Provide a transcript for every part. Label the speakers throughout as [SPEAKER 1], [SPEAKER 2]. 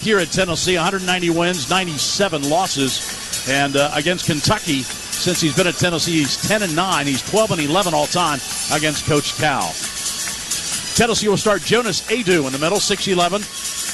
[SPEAKER 1] Here at Tennessee, 190 wins, 97 losses. And against Kentucky, since he's been at Tennessee, he's 10-9. He's 12-11 all time against Coach Cal. Tennessee will start Jonas Adu in the middle, 6'11",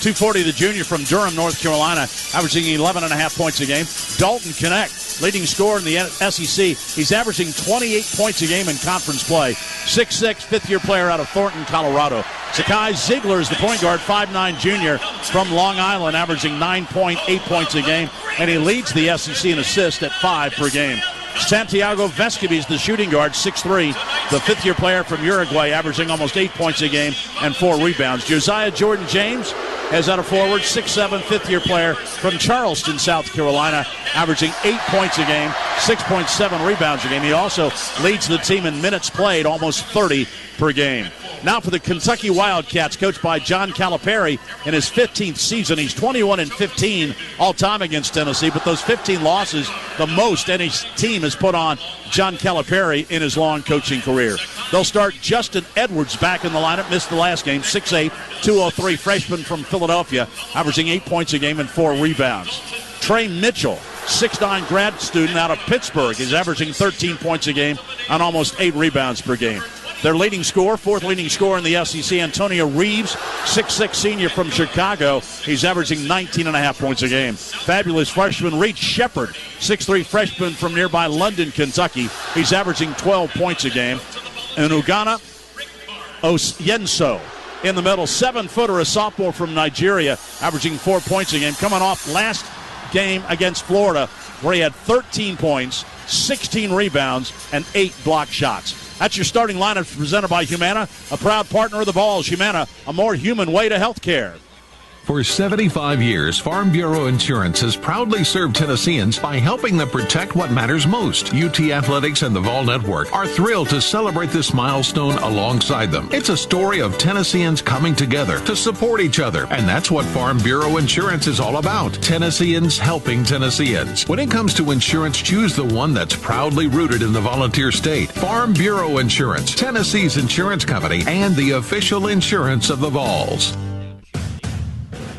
[SPEAKER 1] 240, the junior from Durham, North Carolina, averaging 11.5 points a game. Dalton Knecht, leading scorer in the SEC. He's averaging 28 points a game in conference play. 6'6", fifth-year player out of Thornton, Colorado. Zakai Ziegler is the point guard, 5'9", junior from Long Island, averaging 9.8 points a game, and he leads the SEC in assists at 5 per game. Santiago Vescovi is the shooting guard, 6'3", the fifth-year player from Uruguay, averaging almost 8 points a game and 4 rebounds. Josiah Jordan-James is out of forward, 6'7", fifth-year player from Charleston, South Carolina, averaging 8 points a game, 6.7 rebounds a game. He also leads the team in minutes played, almost 30 per game. Now for the Kentucky Wildcats, coached by John Calipari in his 15th season. He's 21-15 all-time against Tennessee, but those 15 losses, the most any team has put on John Calipari in his long coaching career. They'll start Justin Edwards back in the lineup, missed the last game, 6'8", 203, freshman from Philadelphia, averaging 8 points a game and 4 rebounds. Trey Mitchell, 6'9", grad student out of Pittsburgh, is averaging 13 points a game and almost 8 rebounds per game. Their leading scorer, fourth leading scorer in the SEC, Antonio Reeves, 6'6", senior from Chicago. He's averaging 19.5 points a game. Fabulous freshman Reed Shepard, 6'3", freshman from nearby London, Kentucky. He's averaging 12 points a game. And Ugana Osyenso in the middle, 7-footer, a sophomore from Nigeria, averaging 4 points a game, coming off last game against Florida, where he had 13 points, 16 rebounds, and 8 block shots. That's your starting lineup presented by Humana, a proud partner of the Vols. Humana, a more human way to health care.
[SPEAKER 2] For 75 years, Farm Bureau Insurance has proudly served Tennesseans by helping them protect what matters most. UT Athletics and the Vol Network are thrilled to celebrate this milestone alongside them. It's a story of Tennesseans coming together to support each other, and that's what Farm Bureau Insurance is all about. Tennesseans helping Tennesseans. When it comes to insurance, choose the one that's proudly rooted in the volunteer state. Farm Bureau Insurance, Tennessee's insurance company, and the official insurance of the Vols.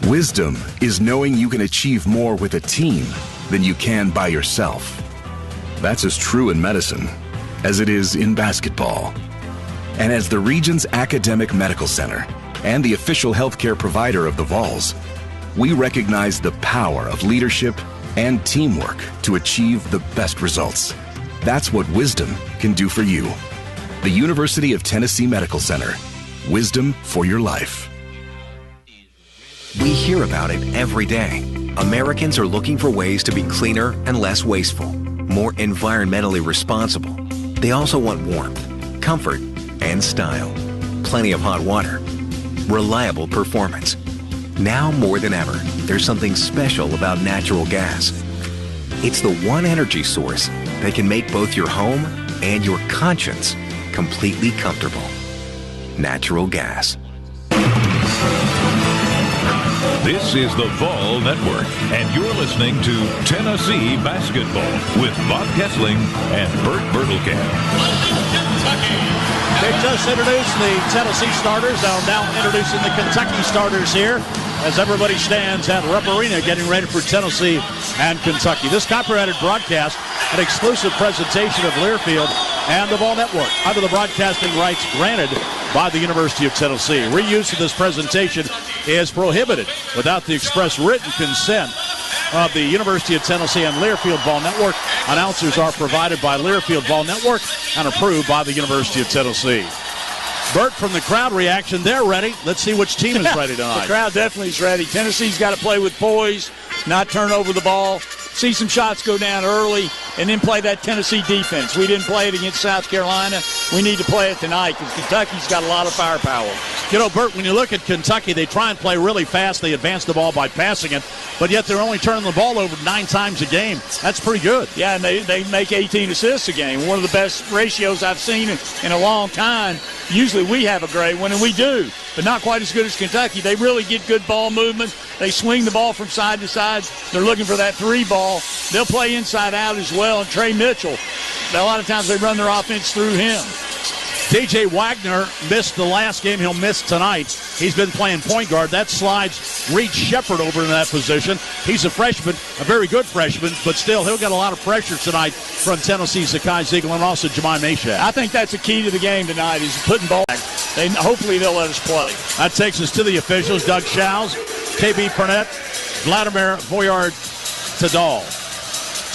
[SPEAKER 3] Wisdom is knowing you can achieve more with a team than you can by yourself. That's as true in medicine as it is in basketball. And as the region's academic medical center and the official healthcare provider of the Vols, we recognize the power of leadership and teamwork to achieve the best results. That's what Wisdom can do for you. The University of Tennessee Medical Center. Wisdom for your life.
[SPEAKER 4] We hear about it every day. Americans are looking for ways to be cleaner and less wasteful, more environmentally responsible. They also want warmth, comfort, and style. Plenty of hot water. Reliable performance. Now more than ever, there's something special about natural gas. It's the one energy source that can make both your home and your conscience completely comfortable. Natural gas.
[SPEAKER 5] This is the Vol Network, and you're listening to Tennessee Basketball with Bob Kessling and Bert Bertelkamp.
[SPEAKER 1] They just introduced the Tennessee starters. They're now introducing the Kentucky starters here as everybody stands at Rupp Arena getting ready for Tennessee and Kentucky. This copyrighted broadcast, an exclusive presentation of Learfield and the Vol Network under the broadcasting rights granted by the University of Tennessee. Reuse of this presentation is prohibited without the express written consent of the University of Tennessee and Learfield Vol Network. Announcers are provided by Learfield Vol Network and approved by the University of Tennessee. Bert, from the crowd reaction, they're ready. Let's see which team is ready tonight.
[SPEAKER 6] The crowd definitely is ready. Tennessee's got to play with poise, not turn over the ball, see some shots go down early, and then play that Tennessee defense. We didn't play it against South Carolina. We need to play it tonight because Kentucky's got a lot of firepower.
[SPEAKER 1] You know, Bert, when you look at Kentucky, they try and play really fast. They advance the ball by passing it, but yet they're only turning the ball over 9 times a game. That's pretty good.
[SPEAKER 6] Yeah, and they make 18 assists a game. One of the best ratios I've seen in a long time. Usually we have a great one, and we do, but not quite as good as Kentucky. They really get good ball movement. They swing the ball from side to side. They're looking for that 3 ball. They'll play inside out as well. And Trey Mitchell, a lot of times they run their offense through him.
[SPEAKER 1] DJ Wagner missed the last game. He'll miss tonight. He's been playing point guard. That slides Reed Shepard over in that position. He's a freshman, a very good freshman, but still he'll get a lot of pressure tonight from Tennessee's Zakai Ziegler and also Jemai Meshack.
[SPEAKER 6] I think that's the key to the game tonight is putting ball back. Hopefully they'll let us play.
[SPEAKER 1] That takes us to the officials. Doug Schaus, KB Purnett, Vladimir Voyard-Tadal.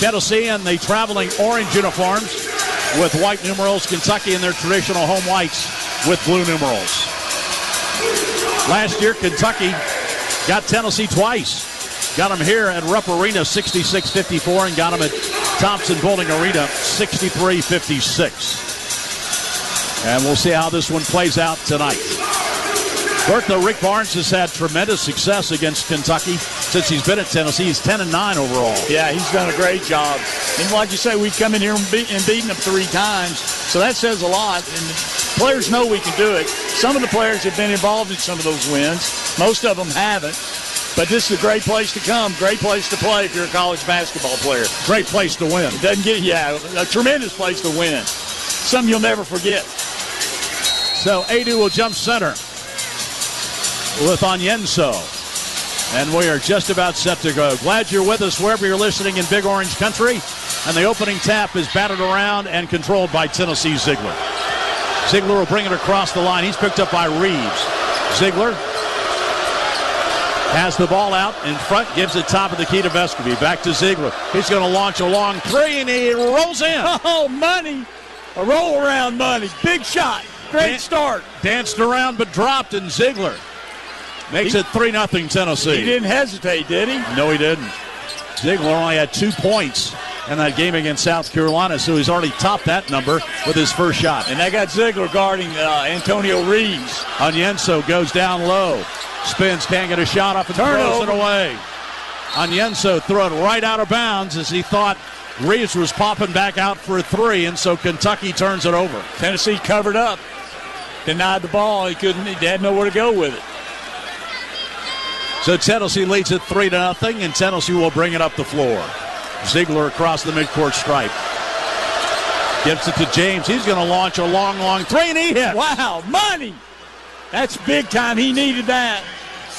[SPEAKER 1] Tennessee in the traveling orange uniforms with white numerals. Kentucky in their traditional home whites with blue numerals. Last year, Kentucky got Tennessee twice. Got them here at Rupp Arena 66-54 and got them at Thompson Bowling Arena 63-56. And we'll see how this one plays out tonight. Bertha, Rick Barnes has had tremendous success against Kentucky since he's been at Tennessee. He's 10-9 overall.
[SPEAKER 6] Yeah, he's done a great job. And like you say, we've come in here and beaten them 3 times, so that says a lot. And the players know we can do it. Some of the players have been involved in some of those wins. Most of them haven't. But this is a great place to come, great place to play if you're a college basketball player.
[SPEAKER 1] Great place to win.
[SPEAKER 6] It doesn't get, a tremendous place to win. Something you'll never forget.
[SPEAKER 1] So Adu will jump center with Onyenso. And we are just about set to go. Glad you're with us wherever you're listening in Big Orange Country. And the opening tap is batted around and controlled by Tennessee Ziegler. Ziegler will bring it across the line. He's picked up by Reeves. Ziegler has the ball out in front, gives it top of the key to Vescovi. Back to Ziegler. He's going to launch a long 3, and he rolls in.
[SPEAKER 6] Oh, money. A roll around money. Big shot. Great start.
[SPEAKER 1] Danced around but dropped, and Ziegler makes it 3-0 Tennessee.
[SPEAKER 6] He didn't hesitate, did he?
[SPEAKER 1] No, he didn't. Ziegler only had 2 points in that game against South Carolina, so he's already topped that number with his first shot.
[SPEAKER 6] And they got Ziegler guarding Antonio Reeves.
[SPEAKER 1] Onyenso goes down low. Spins, can't get a shot up and throws it away. Onyenso threw it right out of bounds as he thought Reeves was popping back out for a 3, and so Kentucky turns it over.
[SPEAKER 6] Tennessee covered up. Denied the ball. He had nowhere to go with it.
[SPEAKER 1] So Tennessee leads it 3-0, and Tennessee will bring it up the floor. Ziegler across the midcourt stripe. Gives it to James. He's going to launch a long 3, and he hits.
[SPEAKER 6] Wow, money! That's big time. He needed that.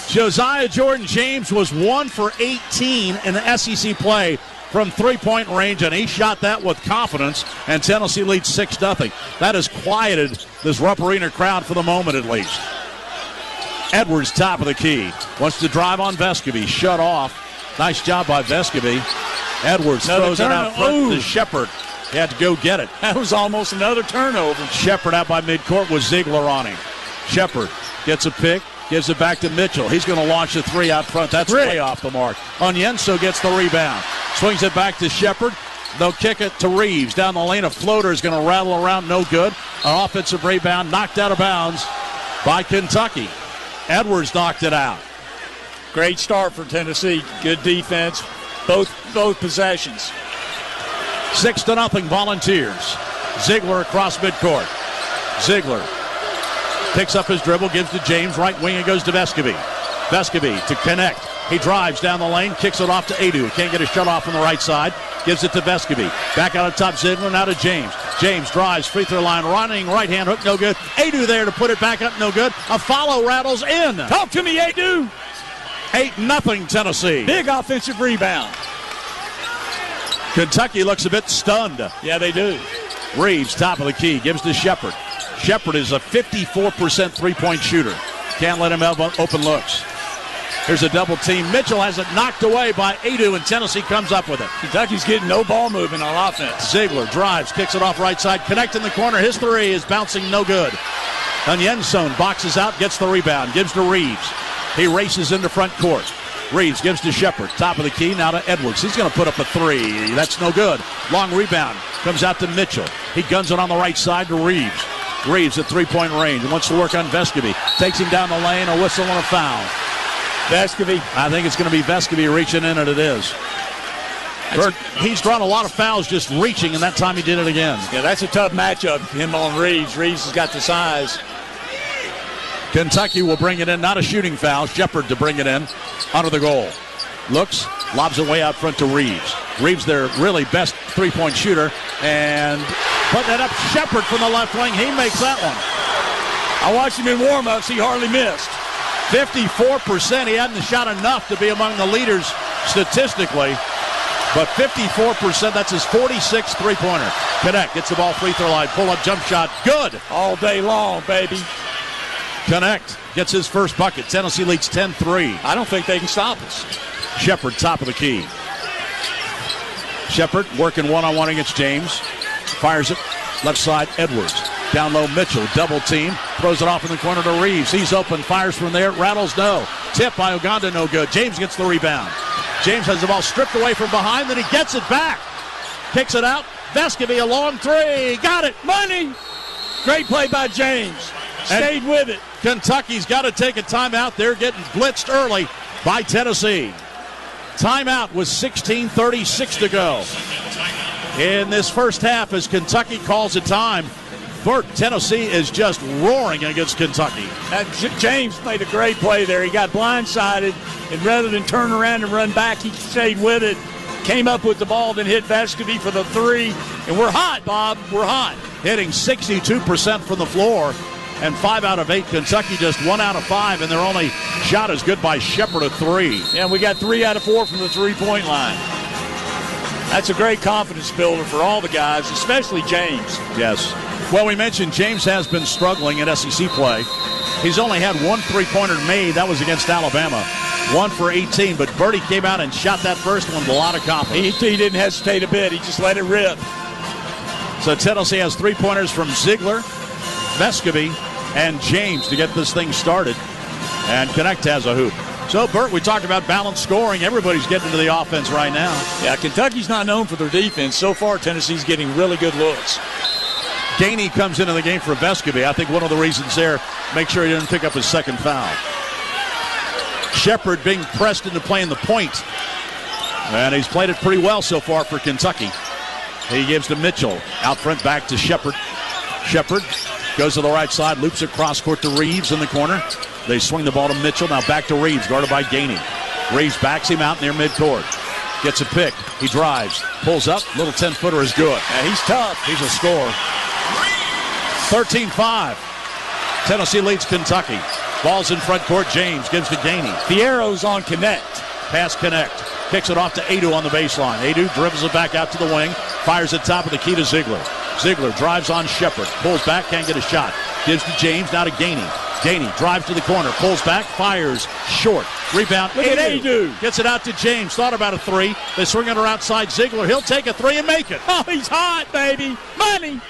[SPEAKER 1] Josiah Jordan James was 1 for 18 in the SEC play from three-point range, and he shot that with confidence, and Tennessee leads 6-0. That has quieted this Rupp Arena crowd for the moment at least. Edwards, top of the key. Wants to drive on Vescovi. Shut off. Nice job by Vescovi. Edwards throws it out front to Shepard. He had to go get it.
[SPEAKER 6] That was almost another turnover.
[SPEAKER 1] Shepard out by midcourt with Ziegler on him. Shepard gets a pick. Gives it back to Mitchell. He's going to launch a 3 out front. That's way off the mark. Onyenso gets the rebound. Swings it back to Shepard. They'll kick it to Reeves. Down the lane, a floater is going to rattle around. No good. An offensive rebound knocked out of bounds by Kentucky. Edwards knocked it out.
[SPEAKER 6] Great start for Tennessee. Good defense. Both possessions.
[SPEAKER 1] 6-0 Volunteers. Ziegler across midcourt. Ziegler picks up his dribble, gives to James, right wing, and goes to Vescovi. Vescovi to connect. He drives down the lane, kicks it off to Adu. Can't get a shut off on the right side. Gives it to Vescovi. Back out of top, Ziegler, now to James. James drives, free throw line, running, right hand hook, no good. Adu there to put it back up, no good. A follow rattles in.
[SPEAKER 6] Talk to me, Adu.
[SPEAKER 1] 8-0 Tennessee.
[SPEAKER 6] Big offensive rebound.
[SPEAKER 1] Kentucky looks a bit stunned.
[SPEAKER 6] Yeah, they do.
[SPEAKER 1] Reeves, top of the key, gives to Shepard. Shepard is a 54% three-point shooter. Can't let him have open looks. Here's a double team. Mitchell has it knocked away by Adu, and Tennessee comes up with it.
[SPEAKER 6] Kentucky's getting no ball movement on offense.
[SPEAKER 1] Ziegler drives, kicks it off right side, connect in the corner. His 3 is bouncing no good. Onyenso boxes out, gets the rebound, gives to Reeves. He races into front court. Reeves gives to Shepard, top of the key, now to Edwards. He's going to put up a 3. That's no good. Long rebound, comes out to Mitchell. He guns it on the right side to Reeves. Reeves at three-point range, wants to work on Vescovi. Takes him down the lane, a whistle and a foul.
[SPEAKER 6] Vescovi.
[SPEAKER 1] I think it's going to be Vescovi reaching in, and it is. He's drawn a lot of fouls just reaching, and that time he did it again.
[SPEAKER 6] Yeah, that's a tough matchup, him on Reeves. Reeves has got the size.
[SPEAKER 1] Kentucky will bring it in, not a shooting foul. Shepard to bring it in, under the goal. Looks, lobs it way out front to Reeves. Reeves, their really best three-point shooter, and Putting it up, Shepard from the left wing. He makes that one.
[SPEAKER 6] I watched him in warm-ups. He hardly missed.
[SPEAKER 1] 54%. He hadn't shot enough to be among the leaders statistically. But 54%, that's his 46th three-pointer. Connect, gets the ball free throw line. Pull-up jump shot, good.
[SPEAKER 6] All day long, baby.
[SPEAKER 1] Connect gets his first bucket. Tennessee leads 10-3.
[SPEAKER 6] I don't think they can stop us.
[SPEAKER 1] Shepard, top of the key. Shepard working one-on-one against James. Fires it, left side, Edwards. Down low, Mitchell, double team. Throws it off in the corner to Reeves. He's open, fires from there. Rattles, no. Tip by Uganda, no good. James gets the rebound. James has the ball stripped away from behind, then he gets it back. Kicks it out. Vescovy, a long three. Got it. Money.
[SPEAKER 6] Great play by James. Stayed with it.
[SPEAKER 1] Kentucky's got to take a timeout. They're getting blitzed early by Tennessee. Timeout with 16:36 to go in this first half as Kentucky calls a time. Bert, Tennessee is just roaring against Kentucky.
[SPEAKER 6] James made a great play there. He got blindsided, and rather than turn around and run back, he stayed with it, came up with the ball, then hit Vescovy for the three. And we're hot, Bob. We're hot.
[SPEAKER 1] Hitting 62% from the floor, and 5 out of 8. Kentucky just 1 out of 5, and their only shot is good by Shepard, a three.
[SPEAKER 6] Yeah, we got 3 out of 4 from the three-point line. That's a great confidence builder for all the guys, especially James.
[SPEAKER 1] Yes. Well, we mentioned James has been struggling in SEC play. He's only had 1 three-pointer made. That was against Alabama. 1 for 18, but Bertie came out and shot that first one with a lot of confidence.
[SPEAKER 6] He didn't hesitate a bit. He just let it rip.
[SPEAKER 1] So Tennessee has 3-pointers from Ziegler, Vescovy, and James to get this thing started. And Connect has a hoop. So, Bert, we talked about balanced scoring. Everybody's getting to the offense right now.
[SPEAKER 6] Yeah, Kentucky's not known for their defense. So far, Tennessee's getting really good looks.
[SPEAKER 1] Gainey comes into the game for Vescovy. I think one of the reasons there, make sure he doesn't pick up his second foul. Shepard being pressed into playing the point. And he's played it pretty well so far for Kentucky. He gives to Mitchell. Out front, back to Shepard. Shepard goes to the right side, loops it cross court to Reeves in the corner. They swing the ball to Mitchell. Now back to Reeves, guarded by Gainey. Reeves backs him out near midcourt. Gets a pick. He drives. Pulls up. Little 10-footer is good.
[SPEAKER 6] And he's tough.
[SPEAKER 1] He's a scorer. 13-5. Tennessee leads Kentucky. Ball's in front court. James gives to Gainey.
[SPEAKER 6] Fierro's on Connect.
[SPEAKER 1] Pass Connect. Kicks it off to Adu on the baseline. Adu dribbles it back out to the wing. Fires at top of the key to Ziegler. Ziegler drives on Shepard. Pulls back. Can't get a shot. Gives to James. Now to Gainey. Gainey drives to the corner. Pulls back. Fires. Short. Rebound.
[SPEAKER 6] Look at Adu.
[SPEAKER 1] Gets it out to James. Thought about a three. They swing it outside Ziegler. He'll take a three and make it.
[SPEAKER 6] Oh, he's hot, baby. Money.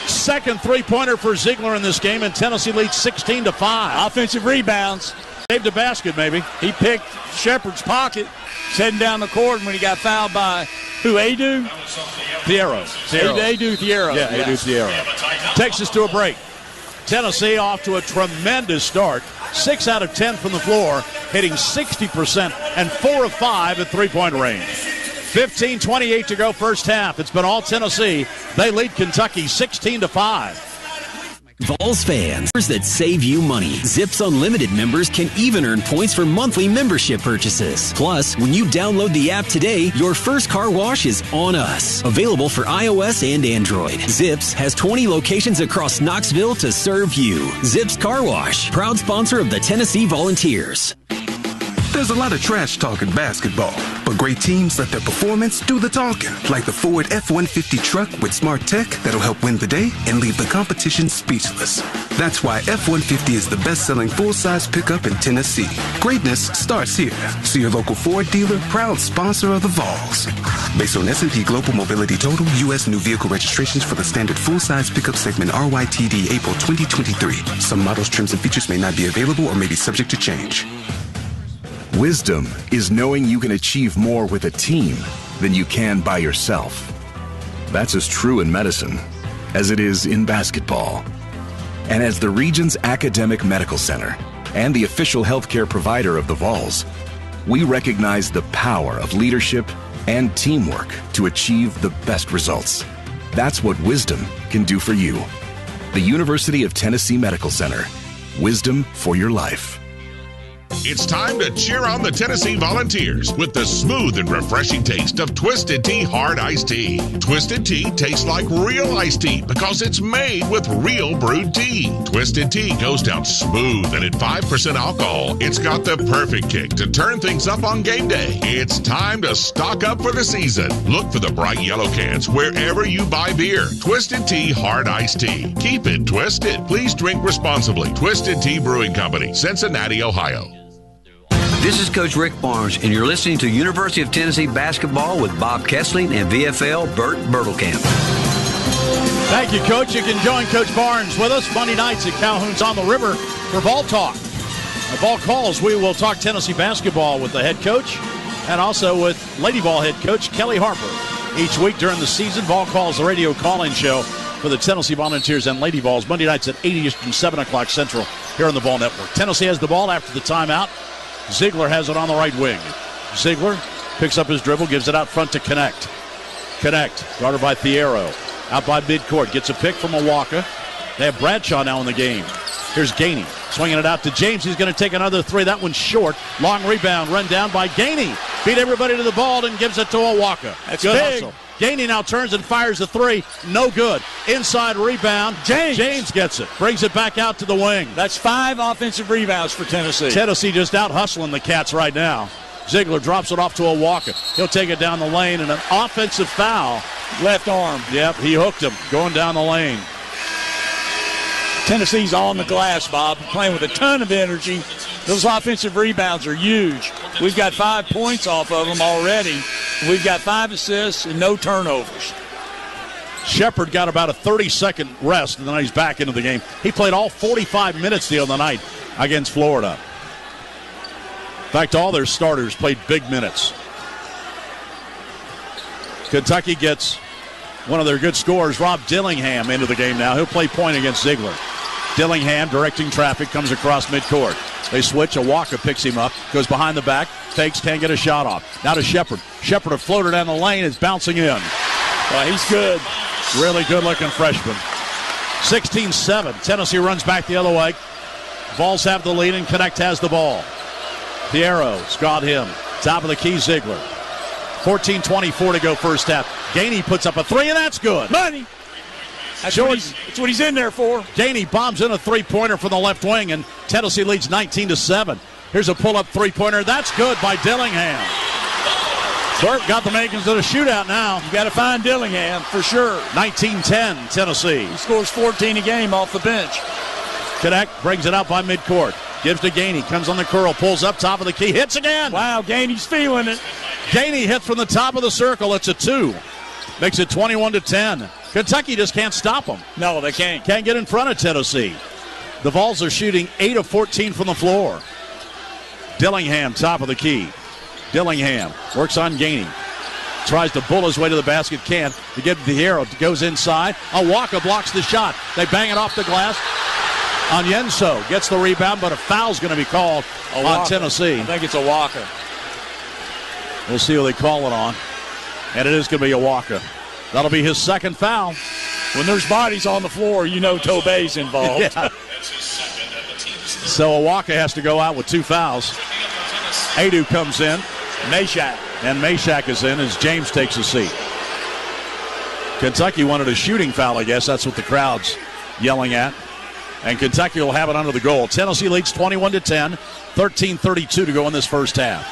[SPEAKER 1] Second three-pointer for Ziegler in this game, and Tennessee leads 16-5.
[SPEAKER 6] Offensive rebounds.
[SPEAKER 1] Saved a basket, maybe.
[SPEAKER 6] He picked Shepard's pocket, heading down the court when he got fouled by who? Adu?
[SPEAKER 1] Fierro.
[SPEAKER 6] Adu Fierro.
[SPEAKER 1] Yeah, Adu Fierro. Takes us to a break. Tennessee off to a tremendous start. 6 out of 10 from the floor, hitting 60% and 4 of 5 at three-point range. 15:28 to go first half. It's been all Tennessee. They lead Kentucky 16-5.
[SPEAKER 7] Vols fans that save you money. Zips Unlimited members can even earn points for monthly membership purchases. Plus, when you download the app today, your first car wash is on us. Available for iOS and Android. Zips has 20 locations across Knoxville to serve you. Zips Car Wash, proud sponsor of the Tennessee Volunteers.
[SPEAKER 8] There's a lot of trash talk in basketball, but great teams let their performance do the talking, like the Ford F-150 truck with smart tech that'll help win the day and leave the competition speechless. That's why F-150 is the best-selling full-size pickup in Tennessee. Greatness starts here. See your local Ford dealer, proud sponsor of the Vols. Based on S&P Global Mobility Total, U.S. new vehicle registrations for the standard full-size pickup segment RYTD April 2023. Some models, trims, and features may not be available or may be subject to change.
[SPEAKER 3] Wisdom is knowing you can achieve more with a team than you can by yourself. That's as true in medicine as it is in basketball. And as the region's academic medical center and the official healthcare provider of the Vols, we recognize the power of leadership and teamwork to achieve the best results. That's what Wisdom can do for you. The University of Tennessee Medical Center. Wisdom for your life.
[SPEAKER 9] It's time to cheer on the Tennessee Volunteers with the smooth and refreshing taste of Twisted Tea Hard Iced Tea. Twisted Tea tastes like real iced tea because it's made with real brewed tea. Twisted Tea goes down smooth, and at 5% alcohol, it's got the perfect kick to turn things up on game day. It's time to stock up for the season. Look for the bright yellow cans wherever you buy beer. Twisted Tea Hard Iced Tea. Keep it twisted. Please drink responsibly. Twisted Tea Brewing Company, Cincinnati, Ohio.
[SPEAKER 10] This is Coach Rick Barnes, and you're listening to University of Tennessee Basketball with Bob Kessling and VFL Bert Bertelkamp.
[SPEAKER 1] Thank you, Coach. You can join Coach Barnes with us Monday nights at Calhoun's on the River for Ball Talk. At Ball Calls, we will talk Tennessee basketball with the head coach and also with Lady Ball head coach Kelly Harper. Each week during the season, Ball Calls, the radio call-in show for the Tennessee Volunteers and Lady Balls, Monday nights at 8 Eastern, 7 o'clock Central here on the Ball Network. Tennessee has the ball after the timeout. Ziegler has it on the right wing. Ziegler picks up his dribble, gives it out front to Connect. Connect, guarded by Thiero. Out by midcourt, gets a pick from Awaka. They have Bradshaw now in the game. Here's Gainey, swinging it out to James. He's going to take another three. That one's short. Long rebound, run down by Gainey. Beat everybody to the ball and gives it to Awaka.
[SPEAKER 6] That's
[SPEAKER 1] good
[SPEAKER 6] big.
[SPEAKER 1] hustle. Gainey now turns and fires a three. No good. Inside rebound. James gets it. Brings it back out to the wing.
[SPEAKER 6] That's 5 offensive rebounds for Tennessee.
[SPEAKER 1] Tennessee just out hustling the Cats right now. Ziegler drops it off to Awaka. He'll take it down the lane, and an offensive foul.
[SPEAKER 6] Left arm.
[SPEAKER 1] Yep, he hooked him going down the lane.
[SPEAKER 6] Tennessee's on the glass, Bob, playing with a ton of energy. Those offensive rebounds are huge. We've got 5 points off of them already. We've got 5 assists and no turnovers.
[SPEAKER 1] Shepard got about a 30-second rest, and then he's back into the game. He played all 45 minutes the other night against Florida. In fact, all their starters played big minutes. Kentucky gets one of their good scorers, Rob Dillingham, into the game now. He'll play point against Ziegler. Dillingham directing traffic, comes across midcourt. They switch. Awaka picks him up, goes behind the back, fakes, can't get a shot off. Now to Shepard. Shepard, a floater down the lane, is bouncing in.
[SPEAKER 6] Well, he's good.
[SPEAKER 1] Really good-looking freshman. 16-7. Tennessee runs back the other way. Vols have the lead, and Connect has the ball. Thiero, got him. Top of the key, Ziegler. 14:24 to go first half. Gainey puts up a three, and that's good.
[SPEAKER 6] Money. That's what he's in there for.
[SPEAKER 1] Gainey bombs in a three-pointer from the left wing, and Tennessee leads 19-7. Here's a pull-up three-pointer. That's good by Dillingham. Burke got the makings of a shootout now.
[SPEAKER 6] You got to find Dillingham for sure.
[SPEAKER 1] 19-10, Tennessee.
[SPEAKER 6] He scores 14 a game off the bench.
[SPEAKER 1] Connect brings it out by midcourt. Gives to Gainey. Comes on the curl. Pulls up top of the key. Hits again.
[SPEAKER 6] Wow, Gainey's feeling it.
[SPEAKER 1] Gainey hits from the top of the circle. It's a 2. Makes it 21-10. Kentucky just can't stop them.
[SPEAKER 6] No, they can't.
[SPEAKER 1] Can't get in front of Tennessee. The Vols are shooting 8 of 14 from the floor. Dillingham, top of the key. Dillingham works on Gainey. Tries to bull his way to the basket. Can't. To get the arrow. Goes inside. Awaka blocks the shot. They bang it off the glass. Onyenso gets the rebound, but a foul's going to be called on Tennessee.
[SPEAKER 6] I think it's Awaka.
[SPEAKER 1] We'll see who they call it on. And it is going to be Awaka. That'll be his second foul.
[SPEAKER 6] When there's bodies on the floor, you know Tobey's involved.
[SPEAKER 1] Yeah. So Awaka has to go out with 2 fouls. Adu comes in.
[SPEAKER 6] Meshack.
[SPEAKER 1] And Meshack is in as James takes a seat. Kentucky wanted a shooting foul, I guess. That's what the crowd's yelling at. And Kentucky will have it under the goal. Tennessee leads 21-10. 13:32 to go in this first half.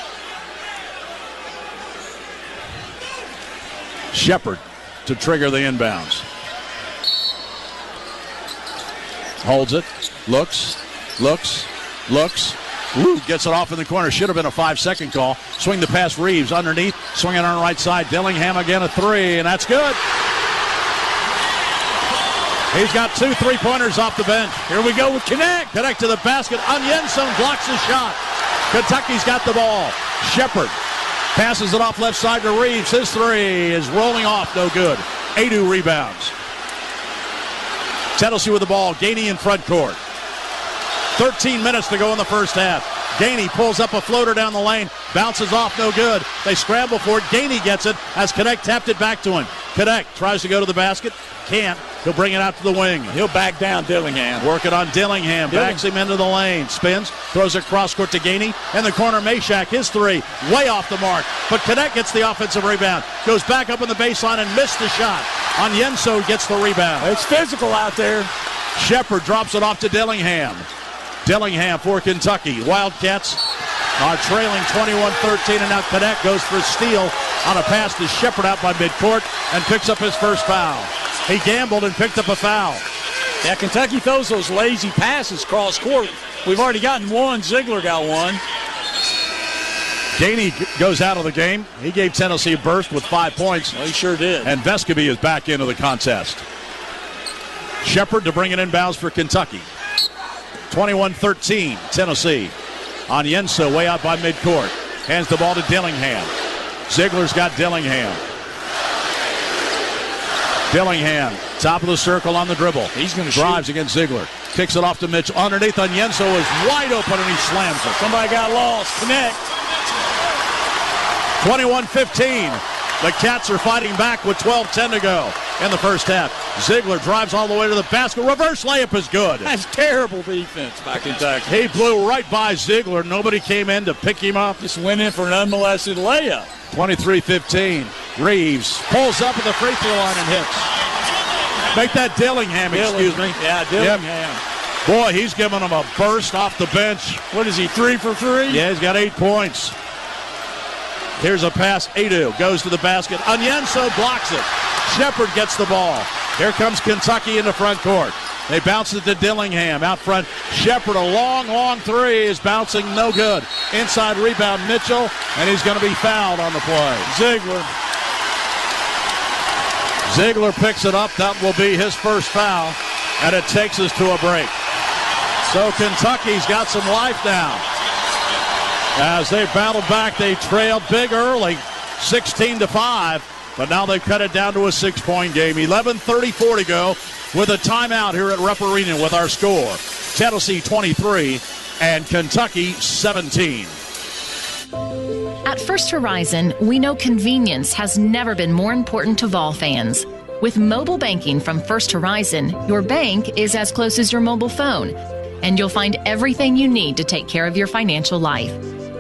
[SPEAKER 1] Shepard to trigger the inbounds. Holds it. Looks. Woo, gets it off in the corner. Should have been a 5-second call. Swing the pass, Reeves underneath. Swinging on the right side. Dillingham again, a 3, and that's good. He's got 2 3-pointers off the bench.
[SPEAKER 6] Here we go with Connect.
[SPEAKER 1] Connect to the basket. Onyenson blocks the shot. Kentucky's got the ball. Shepard passes it off left side to Reeves. His 3 is rolling off. No good. Adu rebounds. Tennessee with the ball. Gainey in front court. 13 minutes to go in the first half. Gainey pulls up a floater down the lane. Bounces off. No good. They scramble for it. Gainey gets it as Connect tapped it back to him. Cadet tries to go to the basket. Can't. He'll bring it out to the wing.
[SPEAKER 6] He'll back down Dillingham.
[SPEAKER 1] Working on Dillingham. Backs him into the lane. Spins. Throws it cross court to Gainey. In the corner, Meshack. His three. Way off the mark. But Cadet gets the offensive rebound. Goes back up in the baseline and missed the shot. Onyenso gets the rebound.
[SPEAKER 6] It's physical out there.
[SPEAKER 1] Shepard drops it off to Dillingham. Dillingham for Kentucky. Wildcats are trailing 21-13, and now Cadet goes for a steal on a pass to Shepard out by midcourt and picks up his first foul. He gambled and picked up a foul.
[SPEAKER 6] Yeah, Kentucky throws those lazy passes cross court. We've already gotten one. Ziegler got one.
[SPEAKER 1] Gainey goes out of the game. He gave Tennessee a burst with 5 points.
[SPEAKER 6] Well, he sure did.
[SPEAKER 1] And Vescovi is back into the contest. Shepard to bring it inbounds for Kentucky. 21-13, Tennessee. Onyenso way out by midcourt. Hands the ball to Dillingham. Ziegler's got Dillingham. Dillingham, top of the circle on the dribble.
[SPEAKER 6] He's going to
[SPEAKER 1] drives against Ziegler. Kicks it off to Mitchell. Underneath, Onyenso is wide open and he slams it.
[SPEAKER 6] Somebody got lost. Connect.
[SPEAKER 1] 21-15. The Cats are fighting back with 12-10 to go in the first half. Ziegler drives all the way to the basket. Reverse layup is good.
[SPEAKER 6] That's terrible defense by Kentucky.
[SPEAKER 1] He blew right by Ziegler. Nobody came in to pick him up.
[SPEAKER 6] Just went in for an unmolested layup.
[SPEAKER 1] 23-15. Reeves pulls up at the free throw line and hits. Make that Dillingham, excuse me.
[SPEAKER 6] Yeah, Dillingham.
[SPEAKER 1] Yep. Boy, he's giving him a burst off the bench.
[SPEAKER 6] What is he, 3 for 3?
[SPEAKER 1] Yeah, he's got 8 points. Here's a pass. Adu goes to the basket. Onyenso blocks it. Shepard gets the ball. Here comes Kentucky in the front court. They bounce it to Dillingham out front. Shepard, a long three is bouncing, no good. Inside rebound, Mitchell, and he's going to be fouled on the play. Ziegler picks it up. That will be his first foul, and it takes us to a break. So Kentucky's got some life now. As they battled back, they trailed big early, 16-5, but now they've cut it down to a 6-point game. 11:34 to go with a timeout here at Rupp Arena with our score. Tennessee 23 and Kentucky 17.
[SPEAKER 11] At First Horizon, we know convenience has never been more important to Vol fans. With mobile banking from First Horizon, your bank is as close as your mobile phone, and you'll find everything you need to take care of your financial life.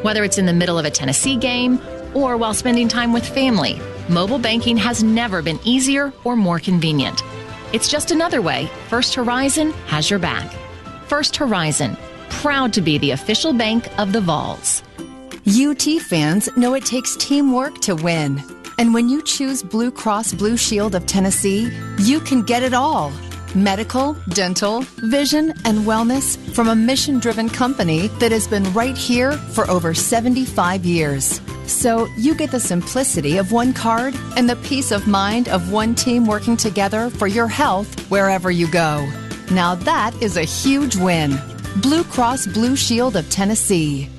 [SPEAKER 11] Whether it's in the middle of a Tennessee game or while spending time with family, mobile banking has never been easier or more convenient. It's just another way First Horizon has your back. First Horizon, proud to be the official bank of the Vols.
[SPEAKER 12] UT fans know it takes teamwork to win. And when you choose Blue Cross Blue Shield of Tennessee, you can get it all. Medical, dental, vision, and wellness from a mission-driven company that has been right here for over 75 years. So you get the simplicity of one card and the peace of mind of one team working together for your health wherever you go. Now that is a huge win. Blue Cross Blue Shield of Tennessee.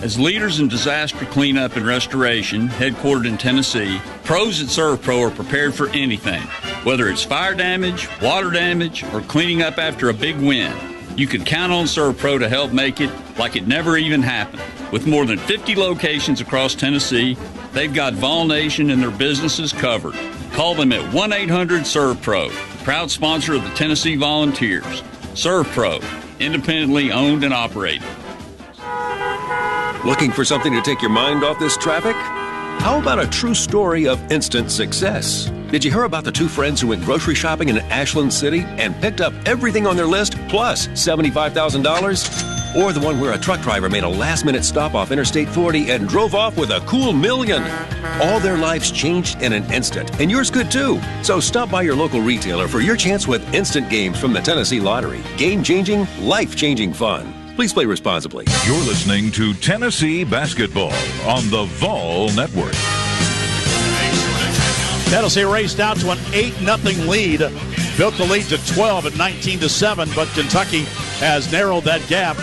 [SPEAKER 13] As leaders in disaster cleanup and restoration, headquartered in Tennessee, pros at ServPro are prepared for anything. Whether it's fire damage, water damage, or cleaning up after a big wind, you can count on ServPro to help make it like it never even happened. With more than 50 locations across Tennessee, they've got Vol Nation and their businesses covered. Call them at 1-800-ServPro, proud sponsor of the Tennessee Volunteers. ServPro, independently owned and operated.
[SPEAKER 14] Looking for something to take your mind off this traffic? How about a true story of instant success? Did you hear about the two friends who went grocery shopping in Ashland City and picked up everything on their list plus $75,000? Or the one where a truck driver made a last-minute stop off Interstate 40 and drove off with a cool $1 million? All their lives changed in an instant, and yours could too. So stop by your local retailer for your chance with instant games from the Tennessee Lottery. Game-changing, life-changing fun. Please play responsibly.
[SPEAKER 5] You're listening to Tennessee Basketball on the Vol Network.
[SPEAKER 1] Tennessee raced out to an 8-0 lead. Built the lead to 12 at 19-7, but Kentucky has narrowed that gap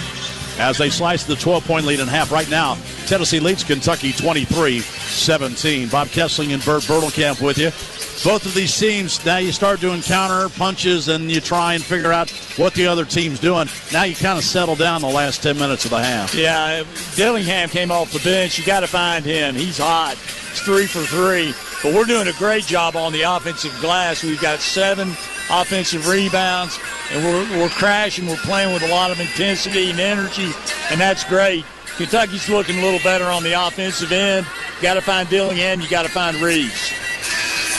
[SPEAKER 1] as they slice the 12-point lead in half. Right now, Tennessee leads Kentucky 23-17. Bob Kessling and Bert Bertelkamp with you. Both of these teams, now you start doing counter punches and you try and figure out what the other team's doing. Now you kind of settle down the last 10 minutes of the half.
[SPEAKER 6] Yeah, Dillingham came off the bench. You got to find him. He's hot. He's 3 for 3. But we're doing a great job on the offensive glass. We've got 7 offensive rebounds, and we're crashing. We're playing with a lot of intensity and energy, and that's great. Kentucky's looking a little better on the offensive end. Got to find Dillingham. You got to find Reeves.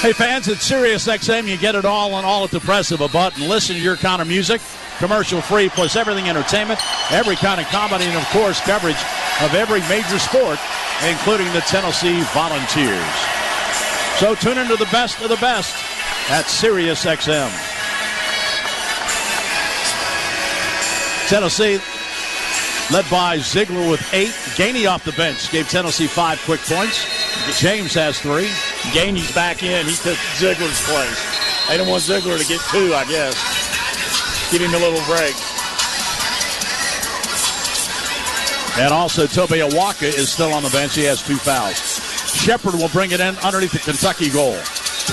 [SPEAKER 1] Hey, fans, at SiriusXM, you get it all and all at the press of a button. Listen to your kind of music, commercial-free, plus everything entertainment, every kind of comedy, and, of course, coverage of every major sport, including the Tennessee Volunteers. So tune into the best of the best at SiriusXM. Tennessee led by Ziegler with 8. Gainey off the bench gave Tennessee 5 quick points. James has 3.
[SPEAKER 6] Gainey's back in. He took Ziegler's place. They don't want Ziegler to get 2, I guess. Give him a little break.
[SPEAKER 1] And also, Toby Awaka is still on the bench. He has 2 fouls. Shepard will bring it in underneath the Kentucky goal.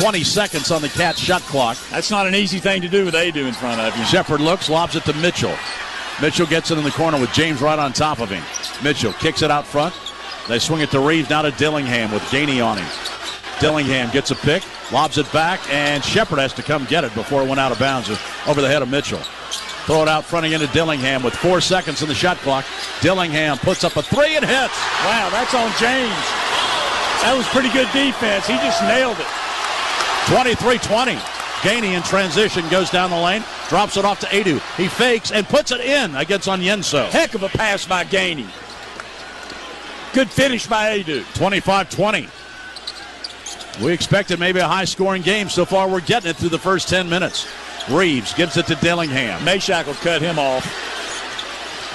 [SPEAKER 1] 20 seconds on the Cats shot clock.
[SPEAKER 6] That's not an easy thing to do with Adu in front of you.
[SPEAKER 1] Shepard looks, lobs it to Mitchell. Mitchell gets it in the corner with James right on top of him. Mitchell kicks it out front. They swing it to Reeves, now to Dillingham with Gainey on him. Dillingham gets a pick, lobs it back, and Shepard has to come get it before it went out of bounds over the head of Mitchell. Throw it out front again to Dillingham with 4 seconds in the shot clock. Dillingham puts up a 3 and hits.
[SPEAKER 6] Wow, that's on James. That was pretty good defense. He just nailed it.
[SPEAKER 1] 23-20. Gainey in transition goes down the lane, drops it off to Adu. He fakes and puts it in against Onyenso.
[SPEAKER 6] Heck of a pass by Gainey. Good finish by Adu.
[SPEAKER 1] 25-20. We expected maybe a high-scoring game. So far, we're getting it through the first 10 minutes. Reeves gives it to Dillingham.
[SPEAKER 6] Meshack will cut him off.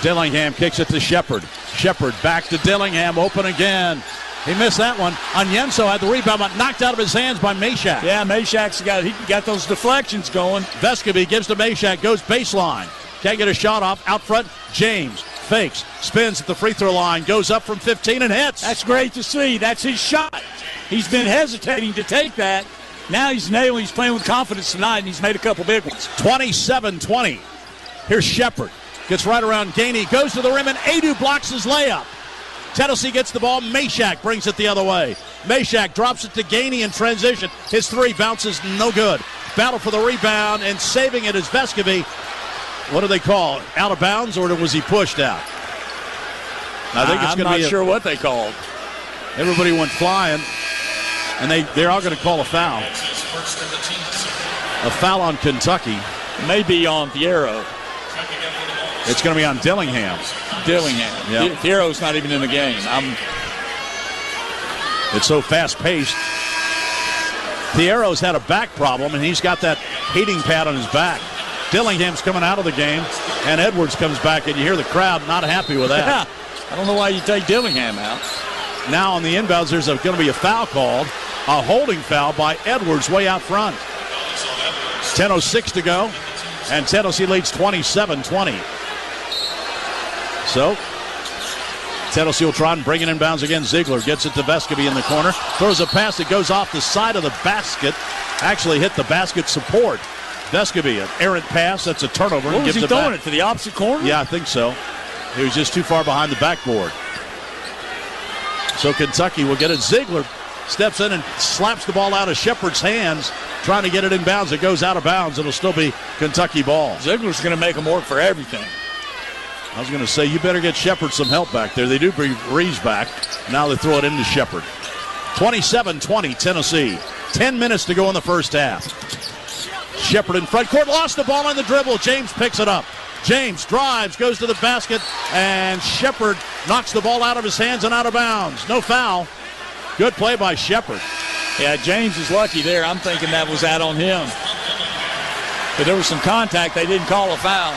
[SPEAKER 1] Dillingham kicks it to Shepard. Shepard back to Dillingham, open again. He missed that one. Onyenso had the rebound, but knocked out of his hands by Meshack.
[SPEAKER 6] Yeah, Meshack's got those deflections going.
[SPEAKER 1] Vescovi gives to Meshack, goes baseline. Can't get a shot off. Out front, James fakes, spins at the free throw line, goes up from 15 and hits.
[SPEAKER 6] That's great to see. That's his shot. He's been hesitating to take that. Now he's nailing. He's playing with confidence tonight, and he's made a couple big ones.
[SPEAKER 1] 27-20. Here's Shepard. Gets right around Gainey, goes to the rim, and Adu blocks his layup. Tennessee gets the ball. Meshack brings it the other way. Meshack drops it to Gainey in transition. His 3 bounces no good. Battle for the rebound, and saving it is Vescovi. What do they call it? Out of bounds, or was he pushed out? I think it's going to be.
[SPEAKER 6] I'm not sure what they called.
[SPEAKER 1] Everybody went flying, and they're all going to call a foul. A foul on Kentucky.
[SPEAKER 6] Maybe on Fierro.
[SPEAKER 1] It's going to be on Dillingham.
[SPEAKER 6] Yeah. Fierro's not even in the game.
[SPEAKER 1] It's so fast-paced. Fierro's had a back problem, and he's got that heating pad on his back. Dillingham's coming out of the game, and Edwards comes back, and you hear the crowd not happy with that.
[SPEAKER 6] Yeah. I don't know why you take Dillingham out.
[SPEAKER 1] Now on the inbounds, there's going to be a foul called, a holding foul by Edwards way out front. 10:06 to go, and Tennessee leads 27-20. So, Tennessee will try and bring it inbounds again. Ziegler gets it to Vescovi in the corner. Throws a pass that goes off the side of the basket. Actually hit the basket support. Vescovi, an errant pass. That's a turnover.
[SPEAKER 6] What was he throwing it to the opposite corner?
[SPEAKER 1] Yeah, I think so. He was just too far behind the backboard. So Kentucky will get it. Ziegler steps in and slaps the ball out of Shepard's hands, trying to get it inbounds. It goes out of bounds. It'll still be Kentucky ball.
[SPEAKER 6] Ziegler's going to make him work for everything.
[SPEAKER 1] I was going to say, you better get Shepard some help back there. They do bring Reeves back. Now they throw it into Shepard. 27-20, Tennessee. 10 minutes to go in the first half. Shepard in front court, lost the ball on the dribble. James picks it up. James drives, goes to the basket, and Shepard knocks the ball out of his hands and out of bounds. No foul. Good play by Shepard.
[SPEAKER 6] Yeah, James is lucky there. I'm thinking that was out on him. But there was some contact. They didn't call a foul.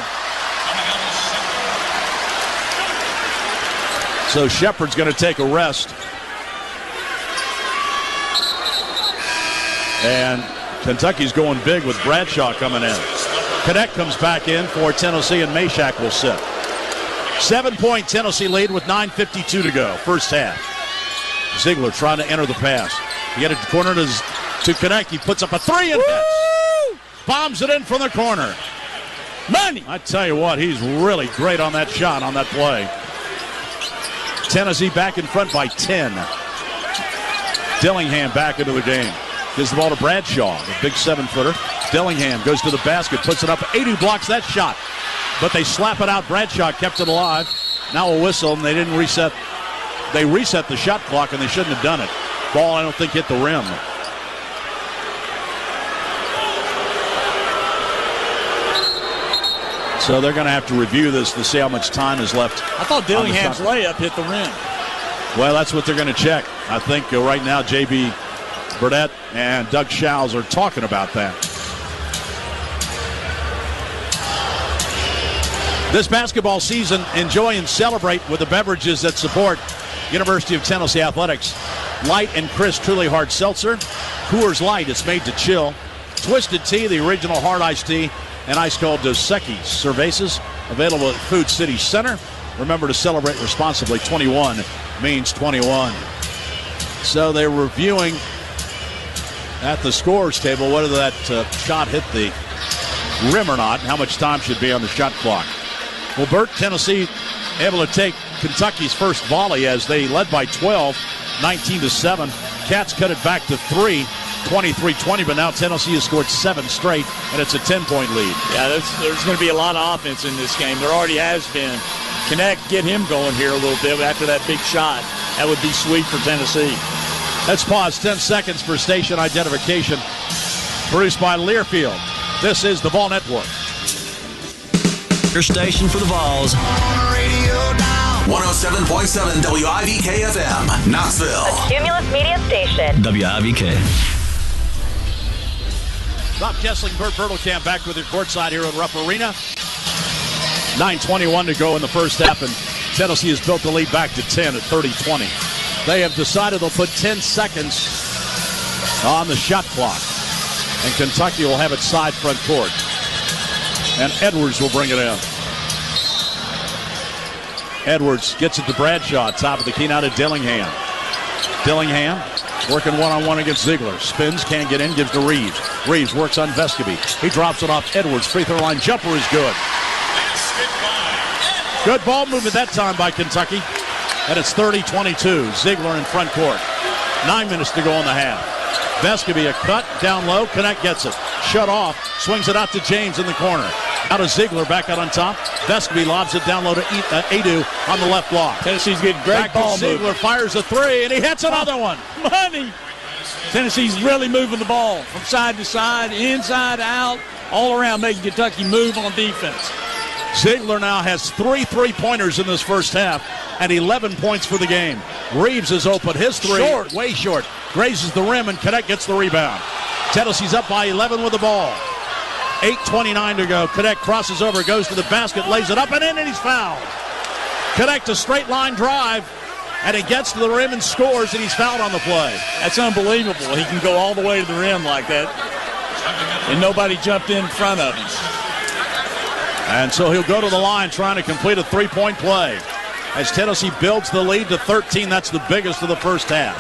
[SPEAKER 1] So Shepard's going to take a rest. And Kentucky's going big with Bradshaw coming in. Cadet comes back in for Tennessee, and Meshack will sit. 7-point Tennessee lead with 9:52 to go, first half. Ziegler trying to enter the pass. He get it to corner to Cadet. He puts up a 3 and hits. Bombs it in from the corner.
[SPEAKER 6] Money!
[SPEAKER 1] I tell you what, he's really great on that shot, on that play. Tennessee back in front by 10. Dillingham back into the game. Gives the ball to Bradshaw, the big 7-footer. Dillingham goes to the basket, puts it up. Adu blocks that shot, but they slap it out. Bradshaw kept it alive. Now a whistle, and they didn't reset. They reset the shot clock, and they shouldn't have done it. Ball, I don't think, hit the rim. So they're going to have to review this to see how much time is left.
[SPEAKER 6] I thought Dillingham's layup hit the rim.
[SPEAKER 1] Well, that's what they're going to check. I think right now J.B. Burdett and Doug Schowes are talking about that. This basketball season, enjoy and celebrate with the beverages that support University of Tennessee Athletics. Light and crisp, truly hard seltzer. Coors Light, it's made to chill. Twisted Tea, the original hard iced tea. And ice-cold Dos Equis cervezas, available at Food City Center. Remember to celebrate responsibly. 21 means 21. So they're reviewing at the scores table whether that shot hit the rim or not, and how much time should be on the shot clock. Well, Burt, Tennessee able to take Kentucky's first volley as they led by 12, 19-7. Cats cut it back to 3. 23-20, but now Tennessee has scored 7 straight, and it's a 10-point lead.
[SPEAKER 6] Yeah, there's going to be a lot of offense in this game. There already has been. Connect, get him going here a little bit after that big shot. That would be sweet for Tennessee.
[SPEAKER 1] Let's pause 10 seconds for station identification. Produced by Learfield. This is the Vol Network.
[SPEAKER 15] Your station for the Vols.
[SPEAKER 16] 107.7 WIVK-FM, Knoxville.
[SPEAKER 17] A Cumulus Media Station.
[SPEAKER 15] WIVK.
[SPEAKER 1] Bob Kessling, Burt Bertelkamp back with your courtside here at Rupp Arena. 9:21 to go in the first half, and Tennessee has built the lead back to 10 at 30-20. They have decided they'll put 10 seconds on the shot clock, and Kentucky will have it side front court. And Edwards will bring it in. Edwards gets it to Bradshaw, top of the key now to Dillingham. Dillingham working one-on-one against Ziegler. Spins, can't get in, gives to Reeves. Reeves works on Vescovi. He drops it off Edwards. Free throw line jumper is good. Good ball movement that time by Kentucky. And it's 30-22. Ziegler in front court. 9 minutes to go in the half. Vescovi a cut, down low. Connect gets it. Shut off. Swings it out to James in the corner. Out to Ziegler, back out on top. Vescovi lobs it down low to Adu on the left block.
[SPEAKER 6] Tennessee's getting great
[SPEAKER 1] back
[SPEAKER 6] ball
[SPEAKER 1] to Ziegler,
[SPEAKER 6] movement.
[SPEAKER 1] fires a three, and he hits another one.
[SPEAKER 6] Money! Tennessee's really moving the ball from side to side, inside, out, all around, making Kentucky move on defense.
[SPEAKER 1] Ziegler now has 3 3-pointers in this first half and 11 points for the game. Reeves is open. His three,
[SPEAKER 6] short.
[SPEAKER 1] Way short. Grazes the rim, and Cadet gets the rebound. Tennessee's up by 11 with the ball. 8:29 to go. Cadet crosses over, goes to the basket, lays it up and in, and he's fouled. Cadet a straight line drive, and he gets to the rim and scores, and he's fouled on the play.
[SPEAKER 6] That's unbelievable. He can go all the way to the rim like that, and nobody jumped in front of him.
[SPEAKER 1] And so he'll go to the line trying to complete a 3-point play. As Tennessee builds the lead to 13, that's the biggest of the first half.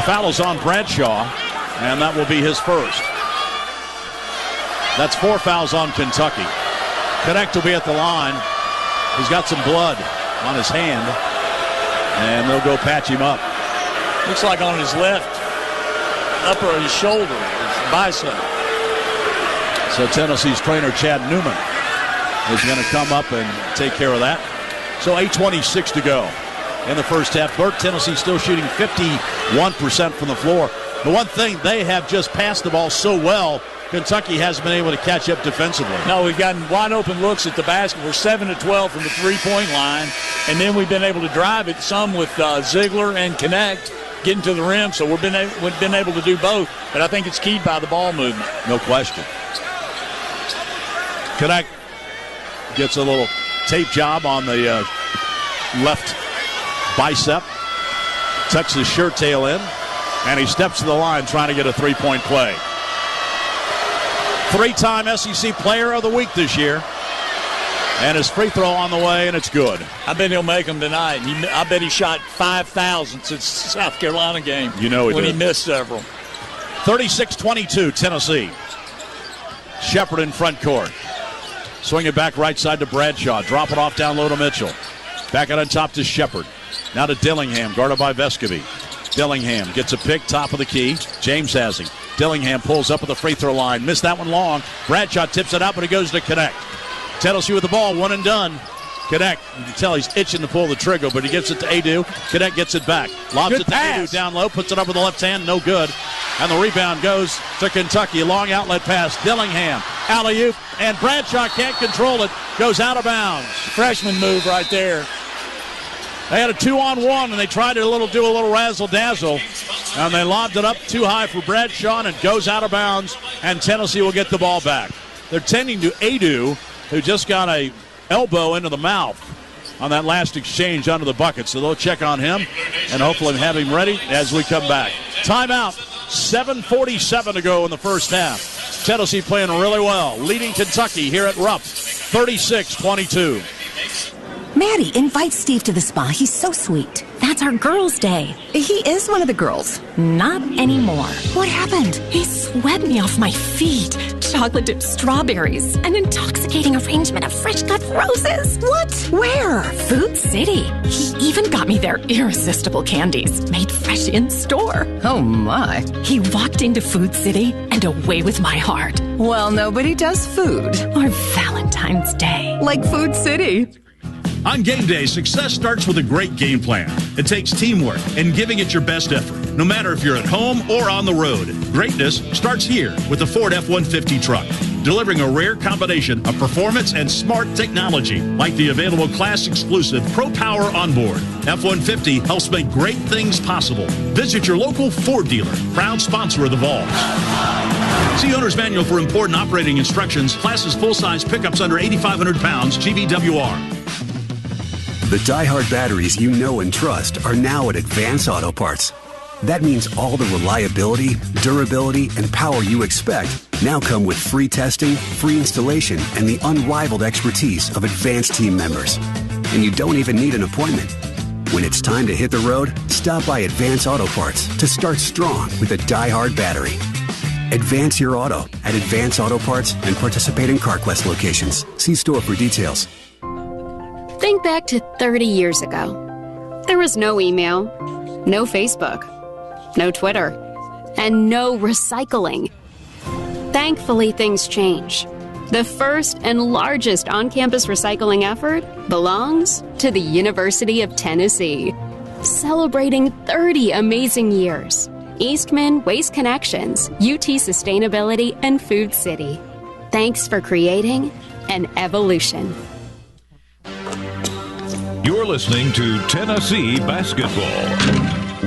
[SPEAKER 1] Foul is on Bradshaw, and that will be his first. That's 4 fouls on Kentucky. Connect will be at the line. He's got some blood on his hand, and they'll go patch him up.
[SPEAKER 6] Looks like on his left upper of his shoulder, his bicep.
[SPEAKER 1] So Tennessee's trainer, Chad Newman, is going to come up and take care of that. So 8:26 to go in the first half. Tennessee still shooting 51% from the floor. The one thing, they have just passed the ball so well, Kentucky hasn't been able to catch up defensively.
[SPEAKER 6] No, we've gotten wide open looks at the basket. We're 7 of 12 from the three-point line, and then we've been able to drive it some with Ziegler and Connect getting to the rim. So we've been able to do both, but I think it's keyed by the ball movement.
[SPEAKER 1] No question. Connect gets a little tape job on the left bicep, tucks his shirt tail in, and he steps to the line trying to get a 3-point play. 3-time SEC Player of the Week this year. And his free throw on the way, and it's good.
[SPEAKER 6] I bet he'll make them tonight. I bet he shot 5,000 since the South Carolina game.
[SPEAKER 1] You know he
[SPEAKER 6] when
[SPEAKER 1] did.
[SPEAKER 6] He missed several.
[SPEAKER 1] 36-22, Tennessee. Shepard in front court. Swing it back right side to Bradshaw. Drop it off down low to Mitchell. Back out on top to Shepard. Now to Dillingham, guarded by Vescovi. Dillingham gets a pick, top of the key. James has him. Dillingham pulls up at the free throw line. Missed that one long. Bradshaw tips it out, but it goes to Connect. Tennessee with the ball, one and done. Connect, you can tell he's itching to pull the trigger, but he gets it to Adu. Connect gets it back. Lobs it to Adu down low, puts it up with the left hand, no good. And the rebound goes to Kentucky. Long outlet pass. Dillingham, alley-oop, and Bradshaw can't control it. Goes out of bounds.
[SPEAKER 6] Freshman move right there.
[SPEAKER 1] They had a 2-on-1, and they tried to do a little razzle-dazzle. And they lobbed it up too high for Bradshaw, and it goes out of bounds, and Tennessee will get the ball back. They're tending to Adu, who just got a elbow into the mouth on that last exchange under the bucket. So they'll check on him and hopefully have him ready as we come back. Timeout. 7:47 to go in the first half. Tennessee playing really well, leading Kentucky here at Rupp, 36-22.
[SPEAKER 18] Maddie, invite Steve to the spa. He's so sweet. That's our girls' day. He is one of the girls. Not anymore. What happened? He swept me off my feet. Chocolate-dipped strawberries. An intoxicating arrangement of fresh-cut roses. What? Where? Food City. He even got me their irresistible candies, made fresh in store. Oh, my. He walked into Food City and away with my heart.
[SPEAKER 12] Well, nobody does food.
[SPEAKER 18] Or Valentine's Day.
[SPEAKER 12] Like Food City.
[SPEAKER 19] On game day, success starts with a great game plan. It takes teamwork and giving it your best effort, no matter if you're at home or on the road. Greatness starts here with the Ford F-150 truck, delivering a rare combination of performance and smart technology, like the available class-exclusive Pro Power Onboard. F-150 helps make great things possible. Visit your local Ford dealer, proud sponsor of the Vols. See Owner's Manual for important operating instructions, classes full-size pickups under 8,500 pounds, GVWR.
[SPEAKER 20] The die-hard batteries you know and trust are now at Advance Auto Parts. That means all the reliability, durability, and power you expect now come with free testing, free installation, and the unrivaled expertise of advanced team members. And you don't even need an appointment. When it's time to hit the road, stop by Advance Auto Parts to start strong with a die-hard battery. Advance your auto at Advance Auto Parts and participating CarQuest locations. See store for details.
[SPEAKER 21] Think back to 30 years ago. There was no email, no Facebook, no Twitter, and no recycling. Thankfully, things change. The first and largest on-campus recycling effort belongs to the University of Tennessee. Celebrating 30 amazing years. Eastman, Waste Connections, UT Sustainability, and Food City. Thanks for creating an evolution.
[SPEAKER 5] You're listening to Tennessee Basketball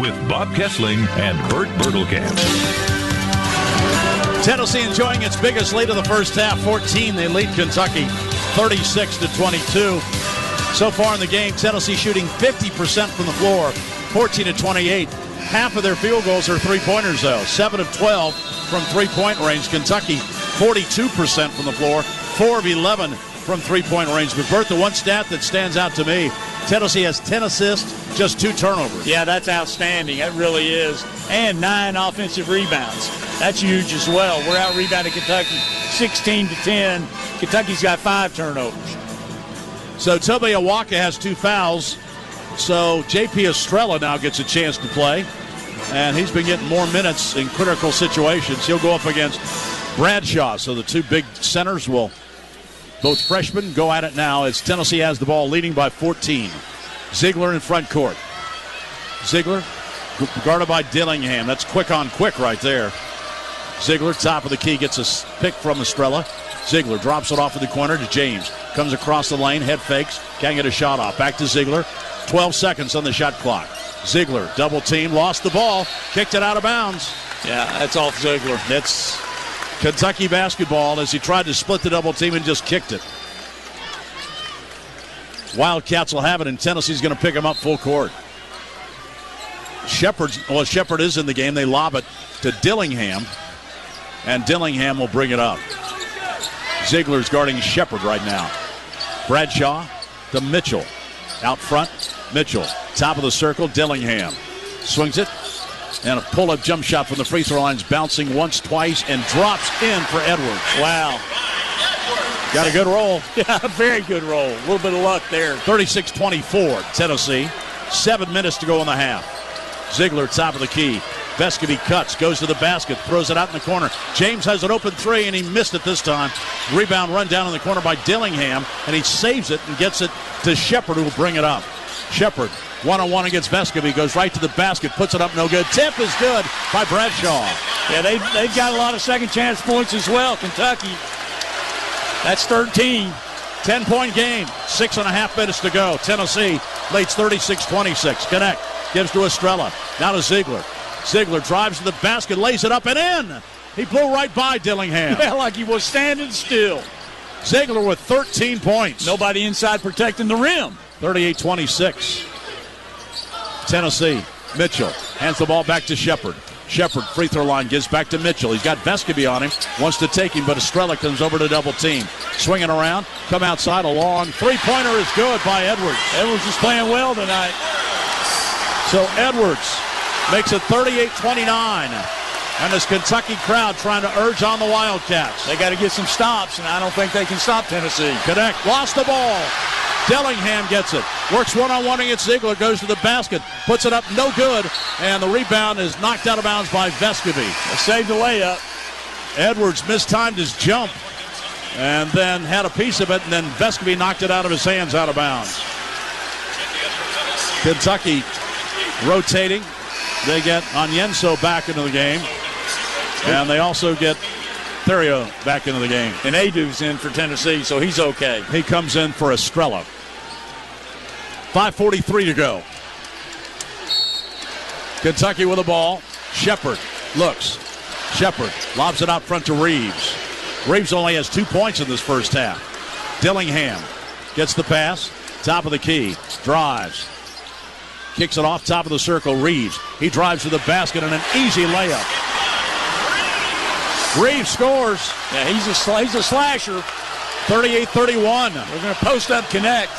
[SPEAKER 5] with Bob Kessling and Bert Bertelkamp.
[SPEAKER 1] Tennessee enjoying its biggest lead of the first half, 14. They lead Kentucky 36-22. So far in the game, Tennessee shooting 50% from the floor, 14-28. Half of their field goals are three-pointers, though. 7 of 12 from three-point range. Kentucky, 42% from the floor, 4 of 11 from three-point range. But, Bert, the one stat that stands out to me, Tennessee has 10 assists, just 2 turnovers.
[SPEAKER 6] Yeah, that's outstanding. That really is. And 9 offensive rebounds. That's huge as well. We're out-rebounding Kentucky 16-10. Kentucky's got 5 turnovers.
[SPEAKER 1] So Tobe Awaka has 2 fouls. So J.P. Estrella now gets a chance to play. And he's been getting more minutes in critical situations. He'll go up against Bradshaw. So the 2 big centers will, both freshmen, go at it now as Tennessee has the ball, leading by 14. Ziegler in front court. Ziegler guarded by Dillingham. That's quick on quick right there. Ziegler, top of the key, gets a pick from Estrella. Ziegler drops it off in the corner to James. Comes across the lane, head fakes, can't get a shot off. Back to Ziegler. 12 seconds on the shot clock. Ziegler, double team, lost the ball, kicked it out of bounds.
[SPEAKER 6] Yeah, that's off Ziegler.
[SPEAKER 1] That's Kentucky basketball as he tried to split the double team and just kicked it. Wildcats will have it, and Tennessee's going to pick him up full court. Shepard is in the game. They lob it to Dillingham, and Dillingham will bring it up. Ziegler's guarding Shepard right now. Bradshaw to Mitchell. Out front, Mitchell. Top of the circle, Dillingham. Swings it, and a pull-up jump shot from the free throw line's bouncing once, twice, and drops in for Edwards.
[SPEAKER 6] Wow.
[SPEAKER 1] Got a good roll.
[SPEAKER 6] Yeah, a very good roll. A little bit of luck there.
[SPEAKER 1] 36-24, Tennessee. 7 minutes to go in the half. Ziegler, top of the key. Vescovy cuts, goes to the basket, throws it out in the corner. James has an open three, and he missed it this time. Rebound run down in the corner by Dillingham, and he saves it and gets it to Shepard, who will bring it up. Shepard, one-on-one against Vescovy, goes right to the basket, puts it up, no good. Tip is good by Bradshaw.
[SPEAKER 6] Yeah, they've got a lot of second chance points as well, Kentucky. That's 13.
[SPEAKER 1] 10-point game, 6.5 minutes to go. Tennessee leads 36-26. Connect, gives to Estrella, now to Ziegler. Ziegler drives to the basket, lays it up and in. He blew right by Dillingham.
[SPEAKER 6] Yeah, like he was standing still.
[SPEAKER 1] Ziegler with 13 points.
[SPEAKER 6] Nobody inside protecting the rim.
[SPEAKER 1] 38-26. Tennessee. Mitchell hands the ball back to Shepard. Shepard, free throw line, gives back to Mitchell. He's got Vescovy on him, wants to take him, but Estrella comes over to double team. Swinging around, come outside, a long three-pointer is good by Edwards.
[SPEAKER 6] Edwards is playing well tonight.
[SPEAKER 1] So Edwards makes it 38-29. And this Kentucky crowd trying to urge on the Wildcats.
[SPEAKER 6] They got to get some stops, and I don't think they can stop Tennessee.
[SPEAKER 1] Connect, lost the ball. Dillingham gets it. Works one-on-one against Ziegler, goes to the basket, puts it up, no good. And the rebound is knocked out of bounds by Vescovy.
[SPEAKER 6] They saved the layup.
[SPEAKER 1] Edwards mistimed his jump and then had a piece of it, and then Vescovy knocked it out of his hands, out of bounds. Kentucky rotating. They get Onyenso back into the game. And they also get Theriot back into the game.
[SPEAKER 6] And Adu's in for Tennessee, so he's okay.
[SPEAKER 1] He comes in for Estrella. 5:43 to go. Kentucky with the ball. Shepard looks. Shepard lobs it out front to Reeves. Reeves only has 2 points in this first half. Dillingham gets the pass. Top of the key. Drives. Kicks it off top of the circle. Reeves. He drives to the basket and an easy layup. Reeves scores.
[SPEAKER 6] Yeah, he's a slasher.
[SPEAKER 1] 38-31.
[SPEAKER 6] We're going to post up Connect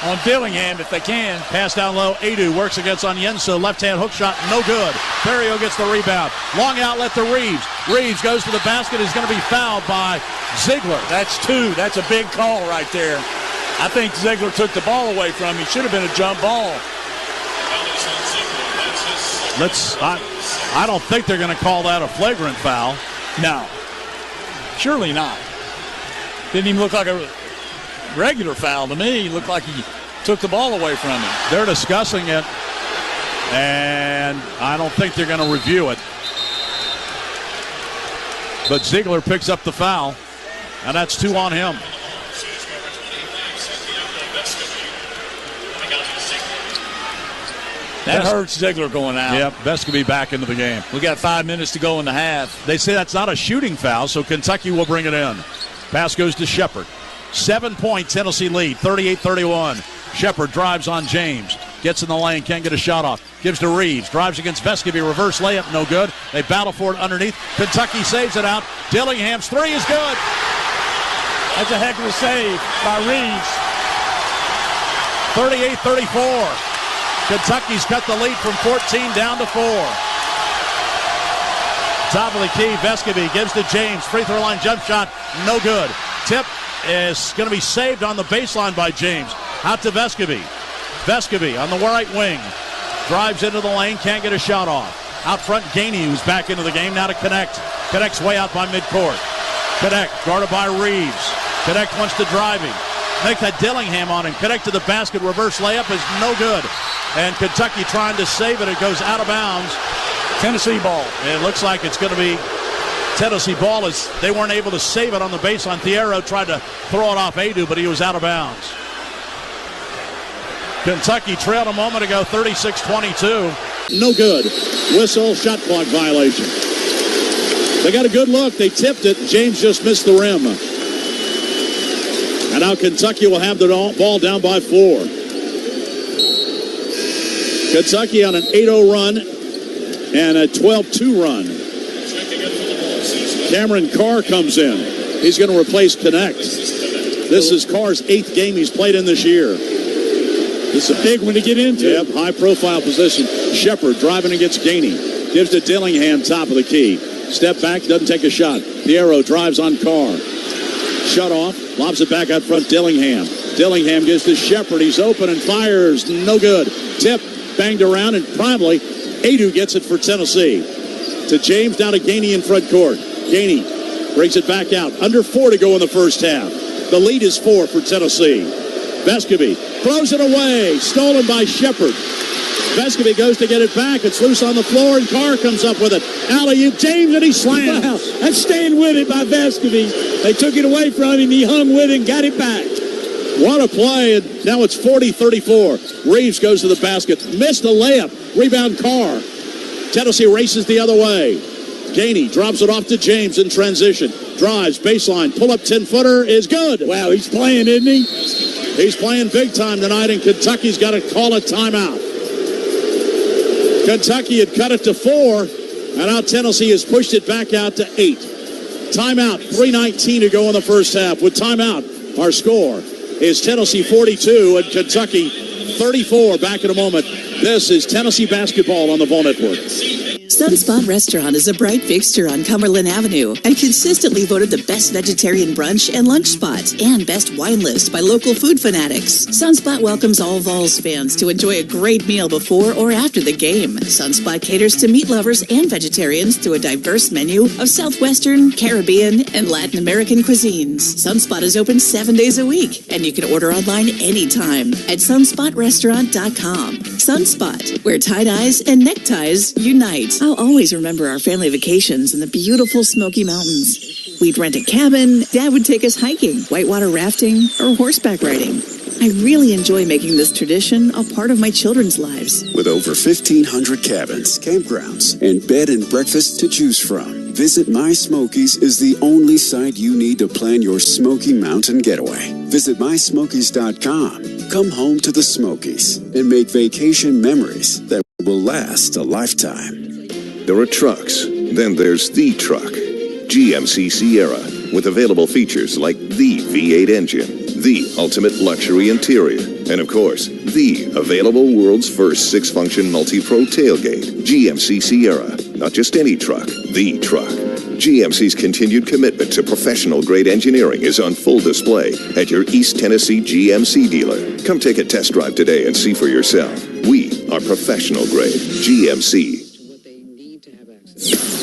[SPEAKER 6] on Dillingham if they can.
[SPEAKER 1] Pass down low. Adu works against Onyenso. Left-hand hook shot, no good. Theriot gets the rebound. Long outlet to Reeves. Reeves goes to the basket. Is going to be fouled by Ziegler.
[SPEAKER 6] That's two. That's a big call right there. I think Ziegler took the ball away from him. It should have been a jump ball.
[SPEAKER 1] I don't think they're going to call that a flagrant foul.
[SPEAKER 6] No, surely not. Didn't even look like a regular foul to me. It looked like he took the ball away from him.
[SPEAKER 1] They're discussing it, and I don't think they're going to review it. But Ziegler picks up the foul, and that's 2 on him.
[SPEAKER 6] That hurts Ziegler going out.
[SPEAKER 1] Yep, Vescovy back into the game.
[SPEAKER 6] We got 5 minutes to go in the half.
[SPEAKER 1] They say that's not a shooting foul, so Kentucky will bring it in. Pass goes to Shepard. 7-point Tennessee lead, 38-31. Shepard drives on James. Gets in the lane, can't get a shot off. Gives to Reeves. Drives against Vescovy. Reverse layup, no good. They battle for it underneath. Kentucky saves it out. Dillingham's three is good.
[SPEAKER 6] That's a heck of a save by Reeves.
[SPEAKER 1] 38-34. Kentucky's cut the lead from 14 down to 4. Top of the key, Vescovy gives to James. Free throw line jump shot, no good. Tip is going to be saved on the baseline by James. Out to Vescovy. Vescovy on the right wing. Drives into the lane, can't get a shot off. Out front, Gainey, who's back into the game, now to Connect. Connect's way out by midcourt. Connect, guarded by Reeves. Connect wants to drive him. Make that Dillingham on him. Connect to the basket. Reverse layup is no good. And Kentucky trying to save it. It goes out of bounds.
[SPEAKER 6] Tennessee ball.
[SPEAKER 1] It looks like it's going to be Tennessee ball, as they weren't able to save it on the baseline. Theriot tried to throw it off Adu, but he was out of bounds. Kentucky trailed a moment ago, 36-22.
[SPEAKER 2] No good. Whistle, shot clock violation. They got a good look. They tipped it. James just missed the rim. And now Kentucky will have the ball down by 4. Kentucky on an 8-0 run and a 12-2 run. Cameron Carr comes in. He's going to replace Connect. This is Carr's 8th game he's played in this year. This is a big one to get into. Yep, high-profile position. Shepard driving against Gainey. Gives to Dillingham, top of the key. Step back, doesn't take a shot. Theriot drives on Carr. Shut off. Lobs it back out front, Dillingham. Dillingham gives to Shepard. He's open and fires. No good. Tip banged around, and probably Adu gets it for Tennessee. To James, down to Gainey in front court. Gainey brings it back out. Under 4 to go in the first half. The lead is 4 for Tennessee. Vescovi throws it away. Stolen by Shepard. Vescovi goes to get it back. It's loose on the floor, and Carr comes up with it. Alley-oop, James, and he slams.
[SPEAKER 6] Wow, that's staying with it by Vescovi. They took it away from him. He hung with it and got it back.
[SPEAKER 2] What a play, and now it's 40-34. Reeves goes to the basket. Missed the layup. Rebound Carr. Tennessee races the other way. Gainey drops it off to James in transition. Drives, baseline, pull-up 10-footer is good.
[SPEAKER 6] Wow, he's playing, isn't he?
[SPEAKER 2] He's playing big time tonight, and Kentucky's got to call a timeout. Kentucky had cut it to 4, and now Tennessee has pushed it back out to 8. Timeout, 3:19 to go in the first half. With timeout, our score is Tennessee 42 and Kentucky 34. Back in a moment. This is Tennessee basketball on the Vol Network.
[SPEAKER 4] Sunspot Restaurant is a bright fixture on Cumberland Avenue and consistently voted the best vegetarian brunch and lunch spot and best wine list by local food fanatics. Sunspot welcomes all Vols fans to enjoy a great meal before or after the game. Sunspot caters to meat lovers and vegetarians through a diverse menu of Southwestern, Caribbean, and Latin American cuisines. Sunspot is open 7 days a week, and you can order online anytime at sunspotrestaurant.com. Sunspot, where tie-dyes and neckties unite. I'll always remember our family vacations in the beautiful Smoky Mountains. We'd rent a cabin, Dad would take us hiking, whitewater rafting, or horseback riding. I really enjoy making this tradition a part of my children's lives.
[SPEAKER 22] With over 1,500 cabins, campgrounds, and bed and breakfast to choose from, Visit My Smokies is the only site you need to plan your Smoky Mountain getaway. Visit MySmokies.com. Come home to the Smokies and make vacation memories that will last a lifetime.
[SPEAKER 23] There are trucks, then there's the truck. GMC Sierra, with available features like the V8 engine, the ultimate luxury interior, and of course, the available world's first 6-function multi-pro tailgate. GMC Sierra, not just any truck, the truck. GMC's continued commitment to professional-grade engineering is on full display at your East Tennessee GMC dealer. Come take a test drive today and see for yourself. We are professional-grade GMC.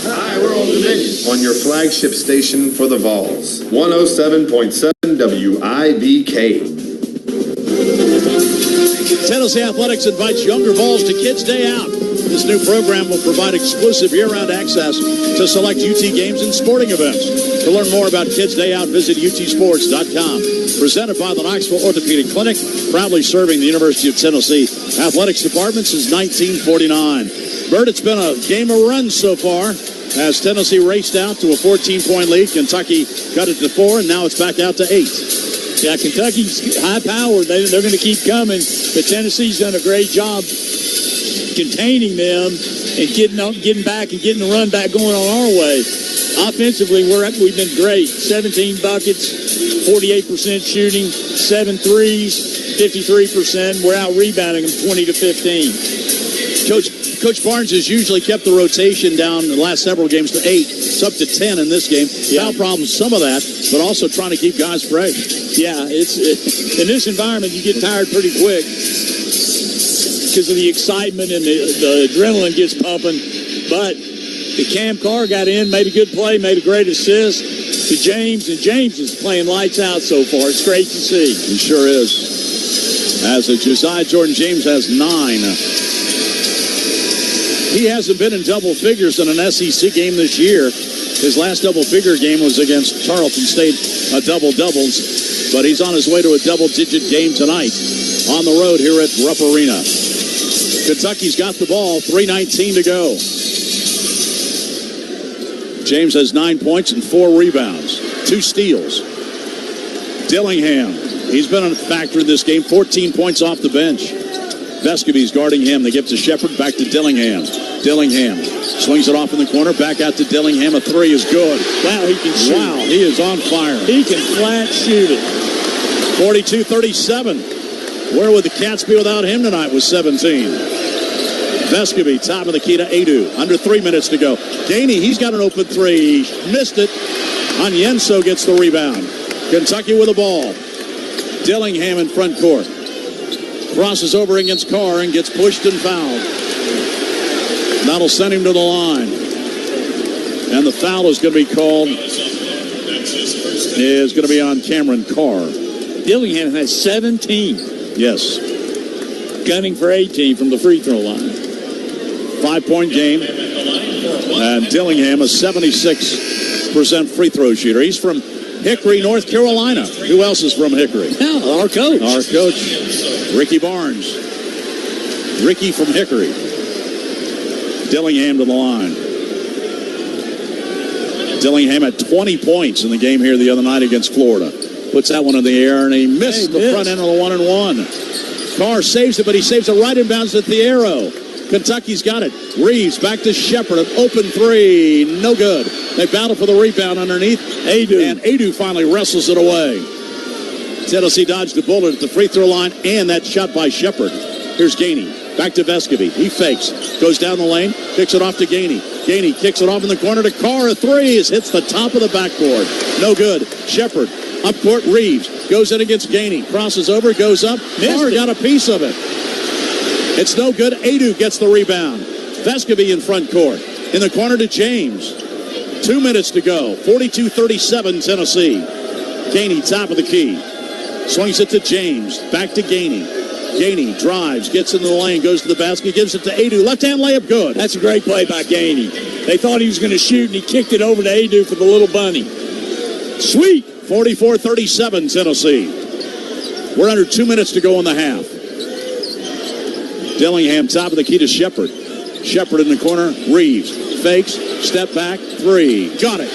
[SPEAKER 24] Hi, we're Old Dominion on your flagship station for the Vols, 107.7 WIVK.
[SPEAKER 2] Tennessee Athletics invites younger Vols to Kids Day Out. This new program will provide exclusive year-round access to select UT games and sporting events. To learn more about Kids Day Out, visit utsports.com. Presented by the Knoxville Orthopedic Clinic, proudly serving the University of Tennessee Athletics Department since 1949. Bert, it's been a game of runs so far as Tennessee raced out to a 14-point lead. Kentucky cut it to 4, and now it's back out to 8.
[SPEAKER 6] Yeah, Kentucky's high-powered. They're going to keep coming, but Tennessee's done a great job containing them and getting back and getting the run back going on our way. Offensively, we've been great. 17 buckets, 48% shooting, 7 threes, 53%. We're out-rebounding them 20-15.
[SPEAKER 2] Coach Barnes has usually kept the rotation down the last several games to 8. It's up to 10 in this game. Foul problems, some of that, but also trying to keep guys fresh.
[SPEAKER 6] Yeah, it's in this environment, you get tired pretty quick because of the excitement and the adrenaline gets pumping. But the Cam Carr got in, made a good play, made a great assist to James, and James is playing lights out so far. It's great to see.
[SPEAKER 2] He sure is. As Josiah Jordan-James has 9. He hasn't been in double figures in an SEC game this year. His last double-figure game was against Tarleton State, double-doubles. But he's on his way to a double-digit game tonight on the road here at Rupp Arena. Kentucky's got the ball, 3:19 to go. James has 9 points and 4 rebounds, 2 steals. Dillingham, he's been a factor in this game, 14 points off the bench. Vescovi's guarding him. They give to Shepard, back to Dillingham. Dillingham swings it off in the corner, back out to Dillingham. A 3 is good.
[SPEAKER 6] Wow, he can shoot.
[SPEAKER 2] Wow, he is on fire.
[SPEAKER 6] He can flat shoot it.
[SPEAKER 2] 42-37. Where would the Cats be without him tonight with 17? Vescovi, top of the key to Adu. Under 3 minutes to go. Gainey, he's got an open 3. He missed it. Onyenso gets the rebound. Kentucky with the ball. Dillingham in front court. Crosses over against Carr and gets pushed and fouled. That'll send him to the line. And the foul is going to be called. Is going to be on Cameron Carr.
[SPEAKER 3] Dillingham has 17.
[SPEAKER 2] Yes.
[SPEAKER 3] Gunning for 18 from the free throw line.
[SPEAKER 2] 5-point game. And Dillingham, a 76% free throw shooter. He's from Hickory, North Carolina. Who else is from Hickory?
[SPEAKER 3] Yeah, our coach.
[SPEAKER 2] Our coach, Ricky Barnes. Ricky from Hickory. Dillingham to the line. Dillingham had 20 points in the game here the other night against Florida. Puts that one in the air, and he missed the front end of the 1-and-1. Carr saves it, but he saves it right in bounds at the arrow. Kentucky's got it. Reeves back to Shepard. An open three. No good. They battle for the rebound underneath. Adu. And Adu finally wrestles it away. Tennessee dodged a bullet at the free throw line, and that shot by Shepard. Here's Gainey. Back to Vescovy. He fakes. Goes down the lane. Kicks it off to Gainey. Gainey kicks it off in the corner to Carr. A three. Hits the top of the backboard. No good. Shepard. Up court. Reeves. Goes in against Gainey. Crosses over. Goes up. Carr got a piece of it. It's no good. Adu gets the rebound. Vescovy in front court. In the corner to James. 2 minutes to go. 42-37 Tennessee. Gainey top of the key. Swings it to James. Back to Gainey. Gainey drives, gets into the lane, goes to the basket, gives it to Adu. Left-hand layup, good.
[SPEAKER 3] That's a great play by Gainey. They thought he was going to shoot, and he kicked it over to Adu for the little bunny. Sweet.
[SPEAKER 2] 44-37 Tennessee. We're under 2 minutes to go in the half. Dillingham top of the key to Shepard. Shepard in the corner. Reeves fakes, step back, three. Got it.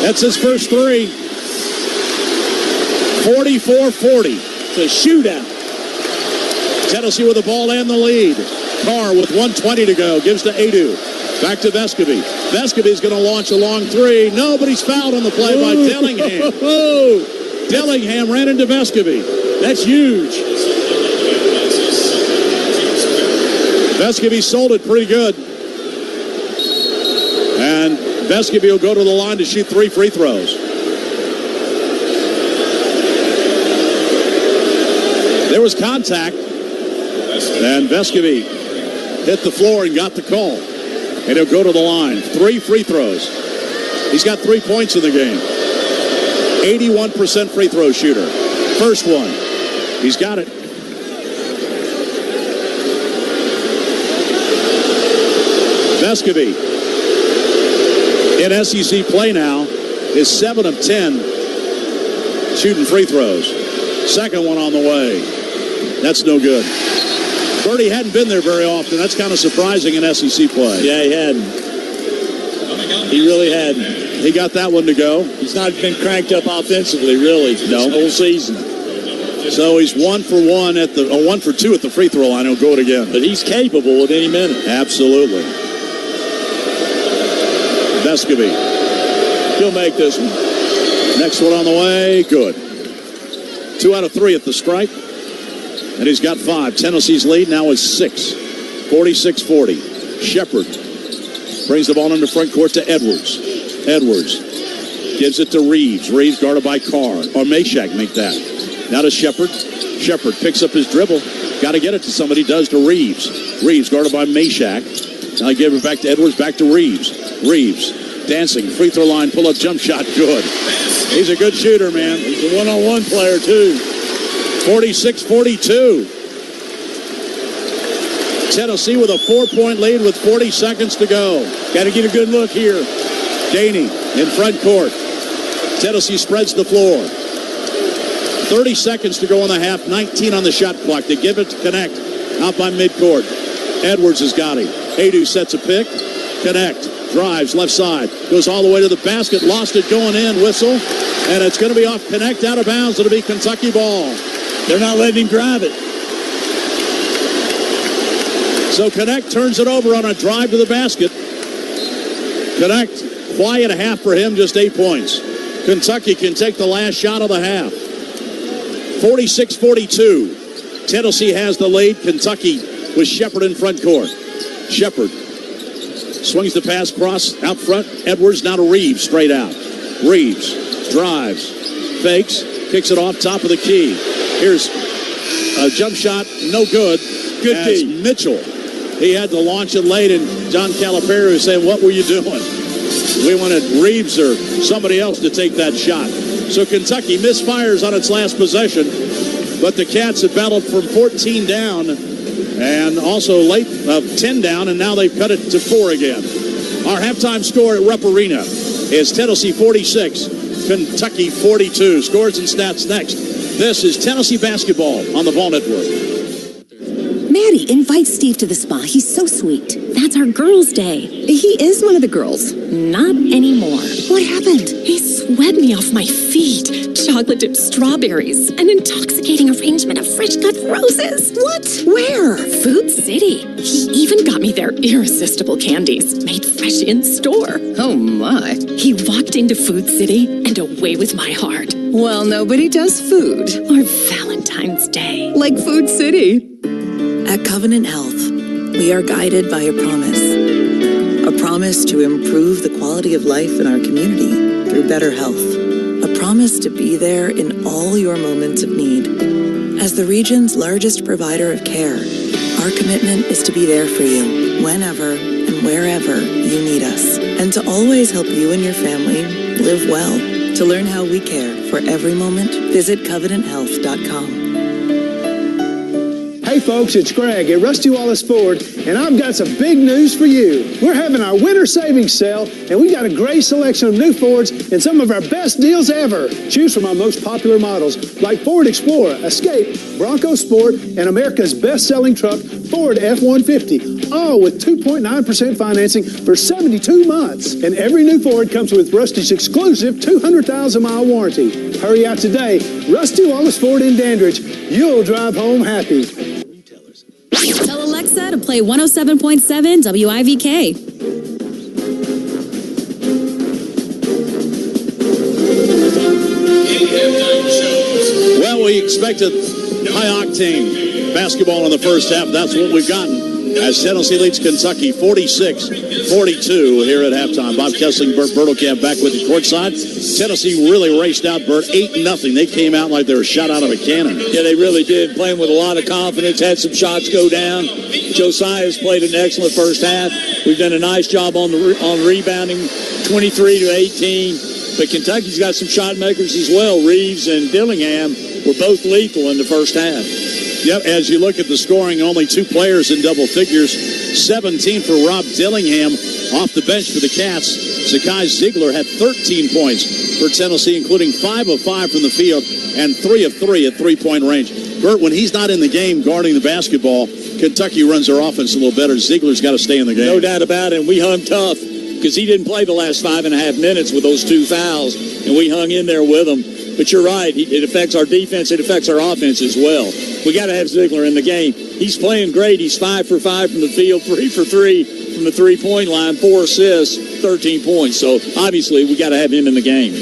[SPEAKER 2] That's his first three. 44-40.
[SPEAKER 3] It's a shootout.
[SPEAKER 2] Tennessee with the ball and the lead. Carr with 1:20 to go. Gives to Adu. Back to Vescovy. Vescovy's going to launch a long three. Nobody's fouled on the play by Dillingham. Dillingham ran into Vescovy.
[SPEAKER 3] That's huge.
[SPEAKER 2] Vescovy sold it pretty good. And Vescovy will go to the line to shoot 3 free throws. There was contact, and Vescovy hit the floor and got the call. And he'll go to the line. 3 free throws. He's got 3 points in the game. 81% free throw shooter. First one. He's got it. Vescovy in SEC play now is 7 of 10 shooting free throws. Second one on the way. That's no good. Birdie hadn't been there very often. That's kind of surprising in SEC play.
[SPEAKER 3] Yeah, he hadn't. He really hadn't.
[SPEAKER 2] He got that one to go.
[SPEAKER 3] He's not been cranked up offensively, really, this whole season.
[SPEAKER 2] So he's 1 for 1 at the 1 for 2 at the free throw line. He'll go it again.
[SPEAKER 3] But he's capable at any minute.
[SPEAKER 2] Absolutely. Vescovy.
[SPEAKER 3] He'll make this one.
[SPEAKER 2] Next one on the way. Good. 2 out of 3 at the stripe. And he's got 5. Tennessee's lead now is 6. 46-40. Shepard brings the ball into front court to Edwards. Edwards gives it to Reeves. Reeves guarded by Carr. Or Meshack make that. Now to Shepard. Shepard picks up his dribble. Got to get it to somebody. Does to Reeves. Reeves guarded by Meshack. Now he gave it back to Edwards. Back to Reeves. Reeves dancing. Free throw line. Pull-up jump shot. Good. He's a good shooter, man.
[SPEAKER 3] He's a one-on-one player, too.
[SPEAKER 2] 46-42. Tennessee with a 4-point lead with 40 seconds to go.
[SPEAKER 3] Got to get a good look here.
[SPEAKER 2] Gainey in front court. Tennessee spreads the floor. 30 seconds to go in the half. 19 on the shot clock. They give it to Connect. Out by midcourt. Edwards has got him. Adu sets a pick. Connect. Drives left side. Goes all the way to the basket. Lost it going in. Whistle. And it's going to be off Connect out of bounds. It'll be Kentucky ball.
[SPEAKER 3] They're not letting him drive it.
[SPEAKER 2] So Connect turns it over on a drive to the basket. Connect, quiet half for him, just 8 points. Kentucky can take the last shot of the half. 46-42. Tennessee has the lead. Kentucky with Shepard in front court. Shepard swings the pass cross out front. Edwards now to Reeves, straight out. Reeves drives, fakes, kicks it off top of the key. Here's a jump shot, no good.
[SPEAKER 3] Good D.
[SPEAKER 2] Mitchell He had to launch it late, and John Calipari was saying, what were you doing? We wanted Reeves or somebody else to take that shot. So Kentucky misfires on its last possession, but the Cats have battled from 14 down and also late of 10 down, and now they've cut it to 4 again. Our halftime score at Rupp Arena is Tennessee 46, Kentucky 42. Scores and stats next. This is Tennessee basketball on the Vol Network.
[SPEAKER 18] Maddie, invite Steve to the spa. He's so sweet. That's our girls' day. He is one of the girls. Not anymore. What happened? He swept me off my feet. Chocolate-dipped strawberries. An intoxicating arrangement of fresh-cut roses. What? Where? Food City. He even got me their irresistible candies, made fresh in-store. Oh, my. He walked into Food City and away with my heart. Well, nobody does food. Or Valentine's Day. Like Food City.
[SPEAKER 7] At Covenant Health, we are guided by a promise to improve the quality of life in our community through better health, a promise to be there in all your moments of need. As the region's largest provider of care, our commitment is to be there for you whenever and wherever you need us, and to always help you and your family live well. To learn how we care for every moment, visit CovenantHealth.com.
[SPEAKER 8] Hey folks, it's Greg at Rusty Wallace Ford, and I've got some big news for you. We're having our winter savings sale, and we got a great selection of new Fords and some of our best deals ever. Choose from our most popular models like Ford Explorer, Escape, Bronco Sport, and America's best-selling truck, Ford F-150, all with 2.9% financing for 72 months. And every new Ford comes with Rusty's exclusive 200,000-mile warranty. Hurry out today. Rusty Wallace Ford in Dandridge. You'll drive home happy.
[SPEAKER 9] Tell Alexa to play 107.7 WIVK.
[SPEAKER 2] Well, we expected high-octane basketball in the first half. That's what we've gotten as Tennessee leads Kentucky 46-42 here at halftime. Bob Kessling, Bert Bertelkamp back with you courtside. Tennessee really raced out, Bert, 8-0. They came out like they were shot out of a cannon.
[SPEAKER 3] Yeah, they really did, playing with a lot of confidence, had some shots go down. Josiah's played an excellent first half. We've done a nice job on rebounding, 23-18. But Kentucky's got some shot makers as well. Reeves and Dillingham were both lethal in the first half.
[SPEAKER 2] Yep, as you look at the scoring, only 2 players in double figures. 17 for Rob Dillingham off the bench for the Cats. Zakai Ziegler had 13 points for Tennessee, including 5 of 5 from the field and 3 of 3 at three-point range. Bert, when he's not in the game guarding the basketball, Kentucky runs their offense a little better. Ziegler's got to stay in the game.
[SPEAKER 3] No doubt about it, and we hung tough because he didn't play the last 5.5 minutes with those 2 fouls, and we hung in there with him. But you're right, it affects our defense, it affects our offense as well. We got to have Ziegler in the game. He's playing great. He's 5 for 5 from the field, 3 for 3 from the three-point line, 4 assists, 13 points. So obviously we got to have him in the game.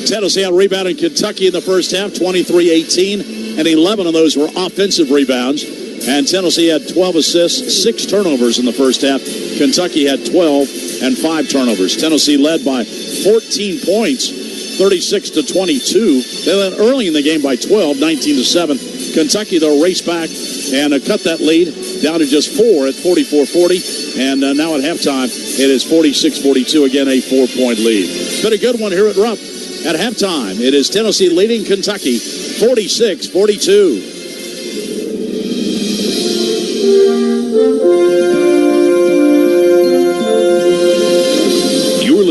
[SPEAKER 2] Tennessee out rebounded Kentucky in the first half, 23-18, and 11 of those were offensive rebounds. And Tennessee had 12 assists, 6 turnovers in the first half. Kentucky had 12 and 5 turnovers. Tennessee led by 14 points. 36-22. They led early in the game by 12, 19-7. Kentucky, though, raced back and cut that lead down to just 4 at 44-40. And now at halftime, it is 46-42, again a 4-point lead. It's been a good one here at Rupp. At halftime, it is Tennessee leading Kentucky 46-42.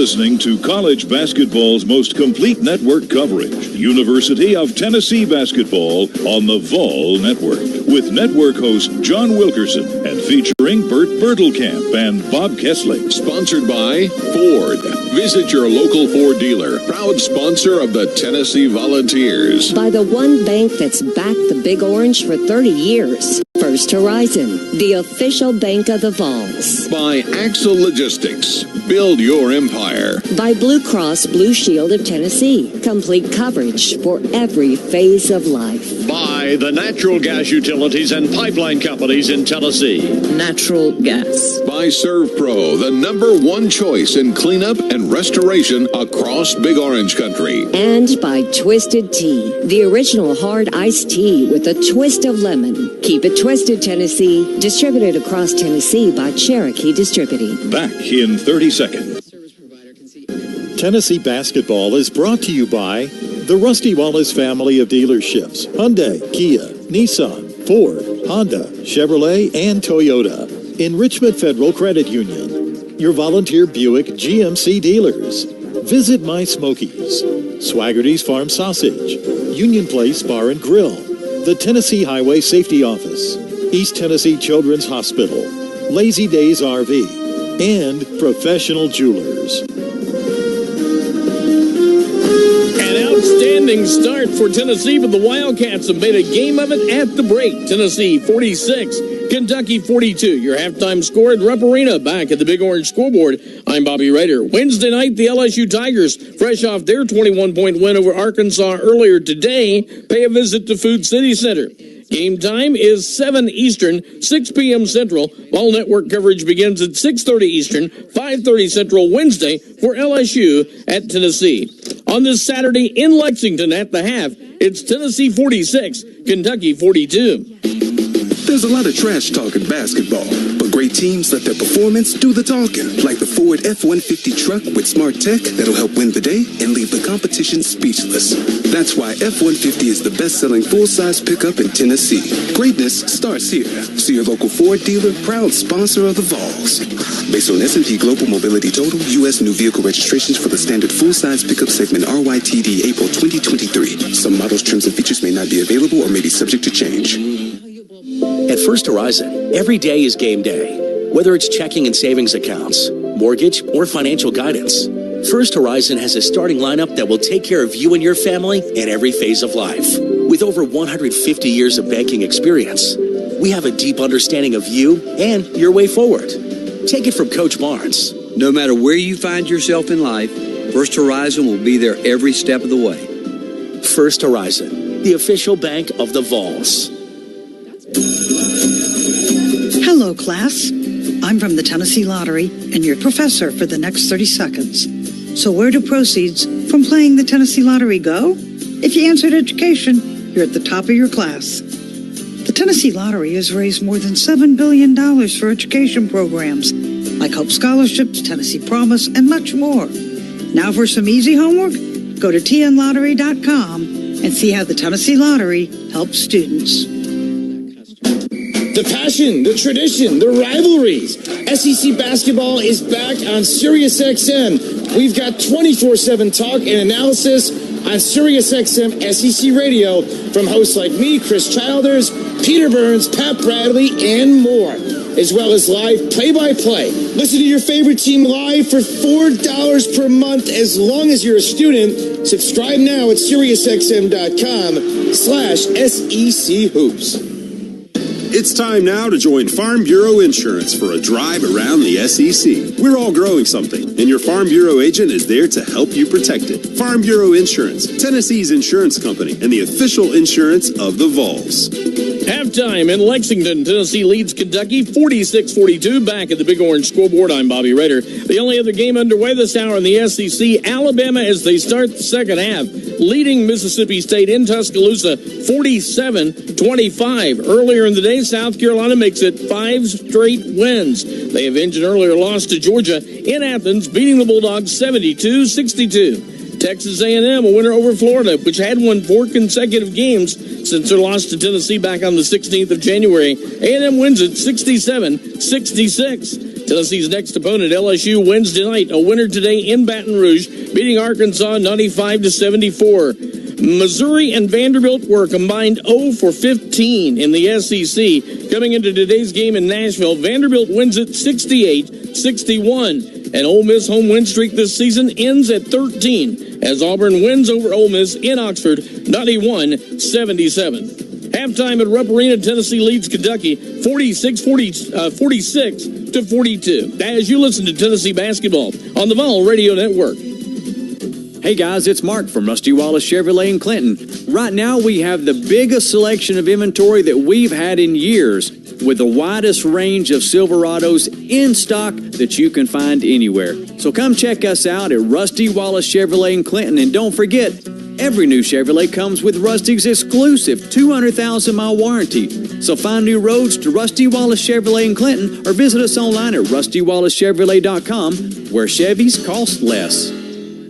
[SPEAKER 5] Listening to college basketball's most complete network coverage, University of Tennessee basketball on the Vol Network, with network host John Wilkerson and featuring Bert Bertelkamp and Bob Kessling.
[SPEAKER 10] Sponsored by Ford. Visit your local Ford dealer, proud sponsor of the Tennessee Volunteers.
[SPEAKER 25] By the one bank that's backed the Big Orange for 30 years. First Horizon, the official bank of the Vols.
[SPEAKER 10] By Axel Logistics. Build your empire.
[SPEAKER 25] By Blue Cross Blue Shield of Tennessee. Complete coverage for every phase of life.
[SPEAKER 11] By the natural gas utilities and pipeline companies in Tennessee.
[SPEAKER 13] Natural gas.
[SPEAKER 10] By ServPro, the #1 choice in cleanup and restoration across Big Orange Country.
[SPEAKER 25] And by Twisted Tea, the original hard iced tea with a twist of lemon. Keep it twisted, Tennessee. Distributed across Tennessee by Cherokee Distributing.
[SPEAKER 5] Back in 30 seconds.
[SPEAKER 14] Tennessee basketball is brought to you by the Rusty Wallace family of dealerships: Hyundai, Kia, Nissan, Ford, Honda, Chevrolet, and Toyota. Enrichment Federal Credit Union. Your volunteer Buick GMC dealers. Visit My Smokies. Swaggerty's Farm Sausage. Union Place Bar and Grill. The Tennessee Highway Safety Office. East Tennessee Children's Hospital. Lazy Days RV. And Professional Jewelers.
[SPEAKER 16] Outstanding start for Tennessee, but the Wildcats have made a game of it at the break. Tennessee 46, Kentucky 42. Your halftime score at Rupp Arena. Back at the Big Orange scoreboard, I'm Bobby Rader. Wednesday night, the LSU Tigers, fresh off their 21-point win over Arkansas earlier today, pay a visit to Food City Center. Game time is 7 Eastern, 6 p.m. Central. All network coverage begins at 6:30 Eastern, 5:30 Central Wednesday for LSU at Tennessee. On this Saturday in Lexington at the half, it's Tennessee 46, Kentucky 42.
[SPEAKER 17] There's a lot of trash talk in basketball, but great teams let their performance do the talking, like the Ford F-150 truck with smart tech that'll help win the day and leave the competition speechless. That's why F-150 is the best-selling full-size pickup in Tennessee. Greatness starts here. See your local Ford dealer, proud sponsor of the Vols. Based on S&P Global Mobility Total, U.S. new vehicle registrations for the standard full-size pickup segment RYTD April 2023. Some models, trims, and features may not be available or may be subject to change.
[SPEAKER 26] At First Horizon, every day is game day. Whether it's checking and savings accounts, mortgage, or financial guidance, First Horizon has a starting lineup that will take care of you and your family in every phase of life. With over 150 years of banking experience, we have a deep understanding of you and your way forward. Take it from Coach Barnes.
[SPEAKER 27] No matter where you find yourself in life, First Horizon will be there every step of the way.
[SPEAKER 26] First Horizon, the official bank of the Vols.
[SPEAKER 28] Hello, class. I'm from the Tennessee Lottery and your professor for the next 30 seconds. So where do proceeds from playing the Tennessee Lottery go? If you answered education, you're at the top of your class. The Tennessee Lottery has raised more than $7 billion for education programs like Hope Scholarships, Tennessee Promise, and much more. Now for some easy homework, go to tnlottery.com and see how the Tennessee Lottery helps students.
[SPEAKER 29] The passion, the tradition, the rivalries. SEC basketball is back on SiriusXM. We've got 24/7 talk and analysis on SiriusXM SEC Radio from hosts like me, Chris Childers, Peter Burns, Pat Bradley, and more, as well as live play-by-play. Listen to your favorite team live for $4 per month as long as you're a student. Subscribe now at SiriusXM.com/SEC Hoops.
[SPEAKER 30] It's time now to join Farm Bureau Insurance for a drive around the SEC. We're all growing something, and your Farm Bureau agent is there to help you protect it. Farm Bureau Insurance, Tennessee's insurance company, and the official insurance of the Vols.
[SPEAKER 16] Halftime in Lexington, Tennessee leads Kentucky 46-42. Back at the Big Orange scoreboard, I'm Bobby Rader. The only other game underway this hour in the SEC, Alabama as they start the second half, leading Mississippi State in Tuscaloosa 47-25. Earlier in the day, South Carolina makes it 5 straight wins. They avenged an earlier loss to Georgia in Athens, beating the Bulldogs 72-62. Texas A&M, a winner over Florida, which had won 4 consecutive games since their loss to Tennessee back on the 16th of January. A&M wins it 67-66. Tennessee's next opponent, LSU, Wednesday night, a winner today in Baton Rouge, beating Arkansas 95-74. Missouri and Vanderbilt were a combined 0 for 15 in the SEC. Coming into today's game in Nashville, Vanderbilt wins it 68-61. An Ole Miss home win streak this season ends at 13 as Auburn wins over Ole Miss in Oxford 91-77. Halftime at Rupp Arena, Tennessee leads Kentucky 46-42. As you listen to Tennessee basketball on the Vol Radio Network.
[SPEAKER 1] Hey guys, it's Mark from Rusty Wallace Chevrolet in Clinton. Right now we have the biggest selection of inventory that we've had in years, with the widest range of Silverados in stock that you can find anywhere. So come check us out at Rusty Wallace Chevrolet in Clinton, and don't forget, every new Chevrolet comes with Rusty's exclusive 200,000-mile warranty. So find new roads to Rusty Wallace Chevrolet in Clinton, or visit us online at rustywallacechevrolet.com, where Chevys cost less.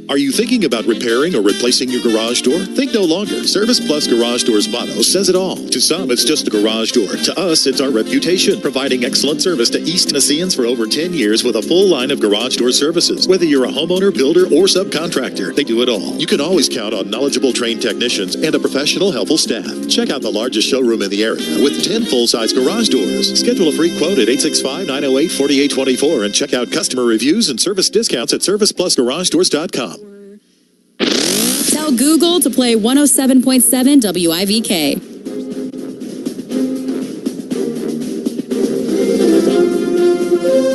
[SPEAKER 14] Are you thinking about repairing or replacing your garage door? Think no longer. Service Plus Garage Doors motto says it all. To some, it's just a garage door. To us, it's our reputation, providing excellent service to East Tennesseans for over 10 years with a full line of garage door services. Whether you're a homeowner, builder, or subcontractor, they do it all. You can always count on knowledgeable, trained technicians and a professional, helpful staff. Check out the largest showroom in the area with 10 full-size garage doors. Schedule a free quote at 865-908-4824 and check out customer reviews and service discounts at serviceplusgaragedoors.com.
[SPEAKER 9] Tell Google to play 107.7 WIVK.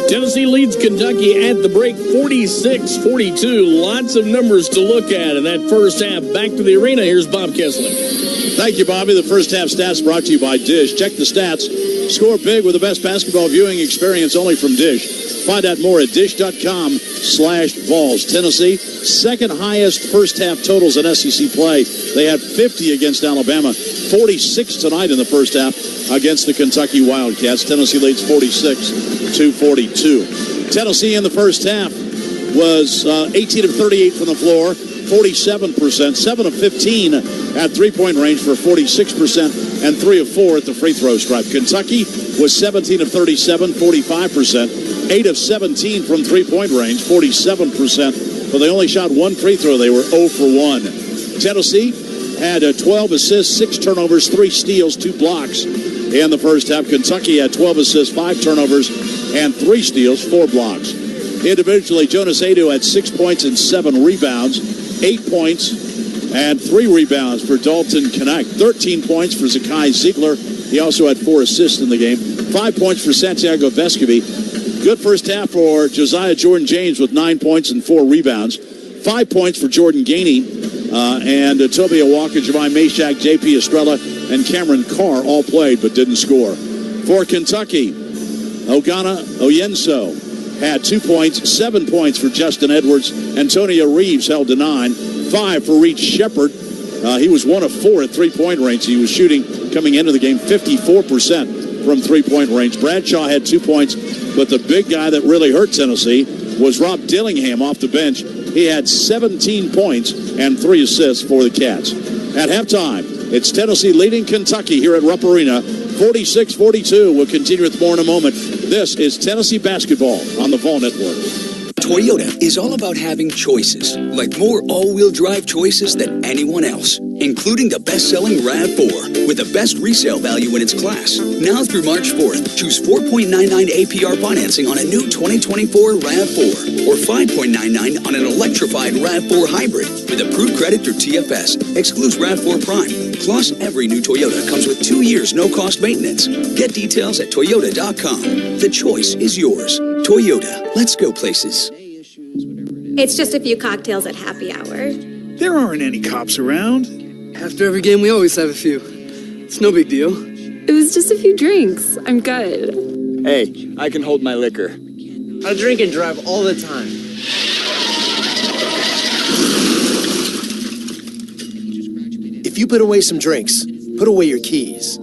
[SPEAKER 16] Tennessee leads Kentucky at the break 46-42. Lots of numbers to look at in that first half. Back to the arena. Here's Bob Kessler.
[SPEAKER 2] Thank you, Bobby. The first half stats brought to you by Dish. Check the stats. Score big with the best basketball viewing experience only from Dish. Find out more at dish.com/Vols. Tennessee, second highest first half totals in SEC play. They had 50 against Alabama, 46 tonight in the first half against the Kentucky Wildcats. Tennessee leads 46-42. Tennessee in the first half was 18 of 38 from the floor, 47%, 7 of 15 at three-point range for 46%, and 3 of 4 at the free throw stripe. Kentucky was 17 of 37, 45%, 8 of 17 from three-point range, 47%, but they only shot one free throw. They were 0 for 1. Tennessee had 12 assists, 6 turnovers, 3 steals, 2 blocks in the first half. Kentucky had 12 assists, 5 turnovers, and 3 steals, 4 blocks. Individually, Jonas Adu had 6 points and 7 rebounds, 8 points and 3 rebounds for Dalton Knecht, 13 points for Zakai Ziegler. He also had 4 assists in the game, 5 points for Santiago Vescovi. Good first half for Josiah Jordan James with 9 points and 4 rebounds, 5 points for Jordan Gainey, and Tobia Walker, Javai Meshack, J.P. Estrella, and Cameron Carr all played but didn't score. For Kentucky, Ogana Oyenso had 2 points, 7 points for Justin Edwards. Antonio Reeves held to 9, 5 for Reed Shepard. He was 1 of 4 at three-point range. He was shooting, coming into the game, 54% from three-point range. Bradshaw had 2 points, but the big guy that really hurt Tennessee was Rob Dillingham off the bench. He had 17 points and 3 assists for the Cats. At halftime, it's Tennessee leading Kentucky here at Rupp Arena, 46-42. We'll continue with more in a moment. This is Tennessee basketball on the Vol Network.
[SPEAKER 4] Toyota is all about having choices, like more all-wheel drive choices than anyone else, including the best-selling RAV4 with the best resale value in its class. Now through March 4th, choose 4.99 APR financing on a new 2024 RAV4 or 5.99 on an electrified RAV4 hybrid with approved credit through TFS. Excludes RAV4 Prime. Plus, every new Toyota comes with 2 years no-cost maintenance. Get details at Toyota.com. The choice is yours. Toyota. Let's go places.
[SPEAKER 12] It's just a few cocktails at happy hour.
[SPEAKER 15] There aren't any cops around. After every game, we always have a few. It's no big deal.
[SPEAKER 12] It was just a few drinks. I'm good.
[SPEAKER 19] Hey, I can hold my liquor.
[SPEAKER 20] I drink and drive all the time.
[SPEAKER 21] If you put away some drinks, put away your keys.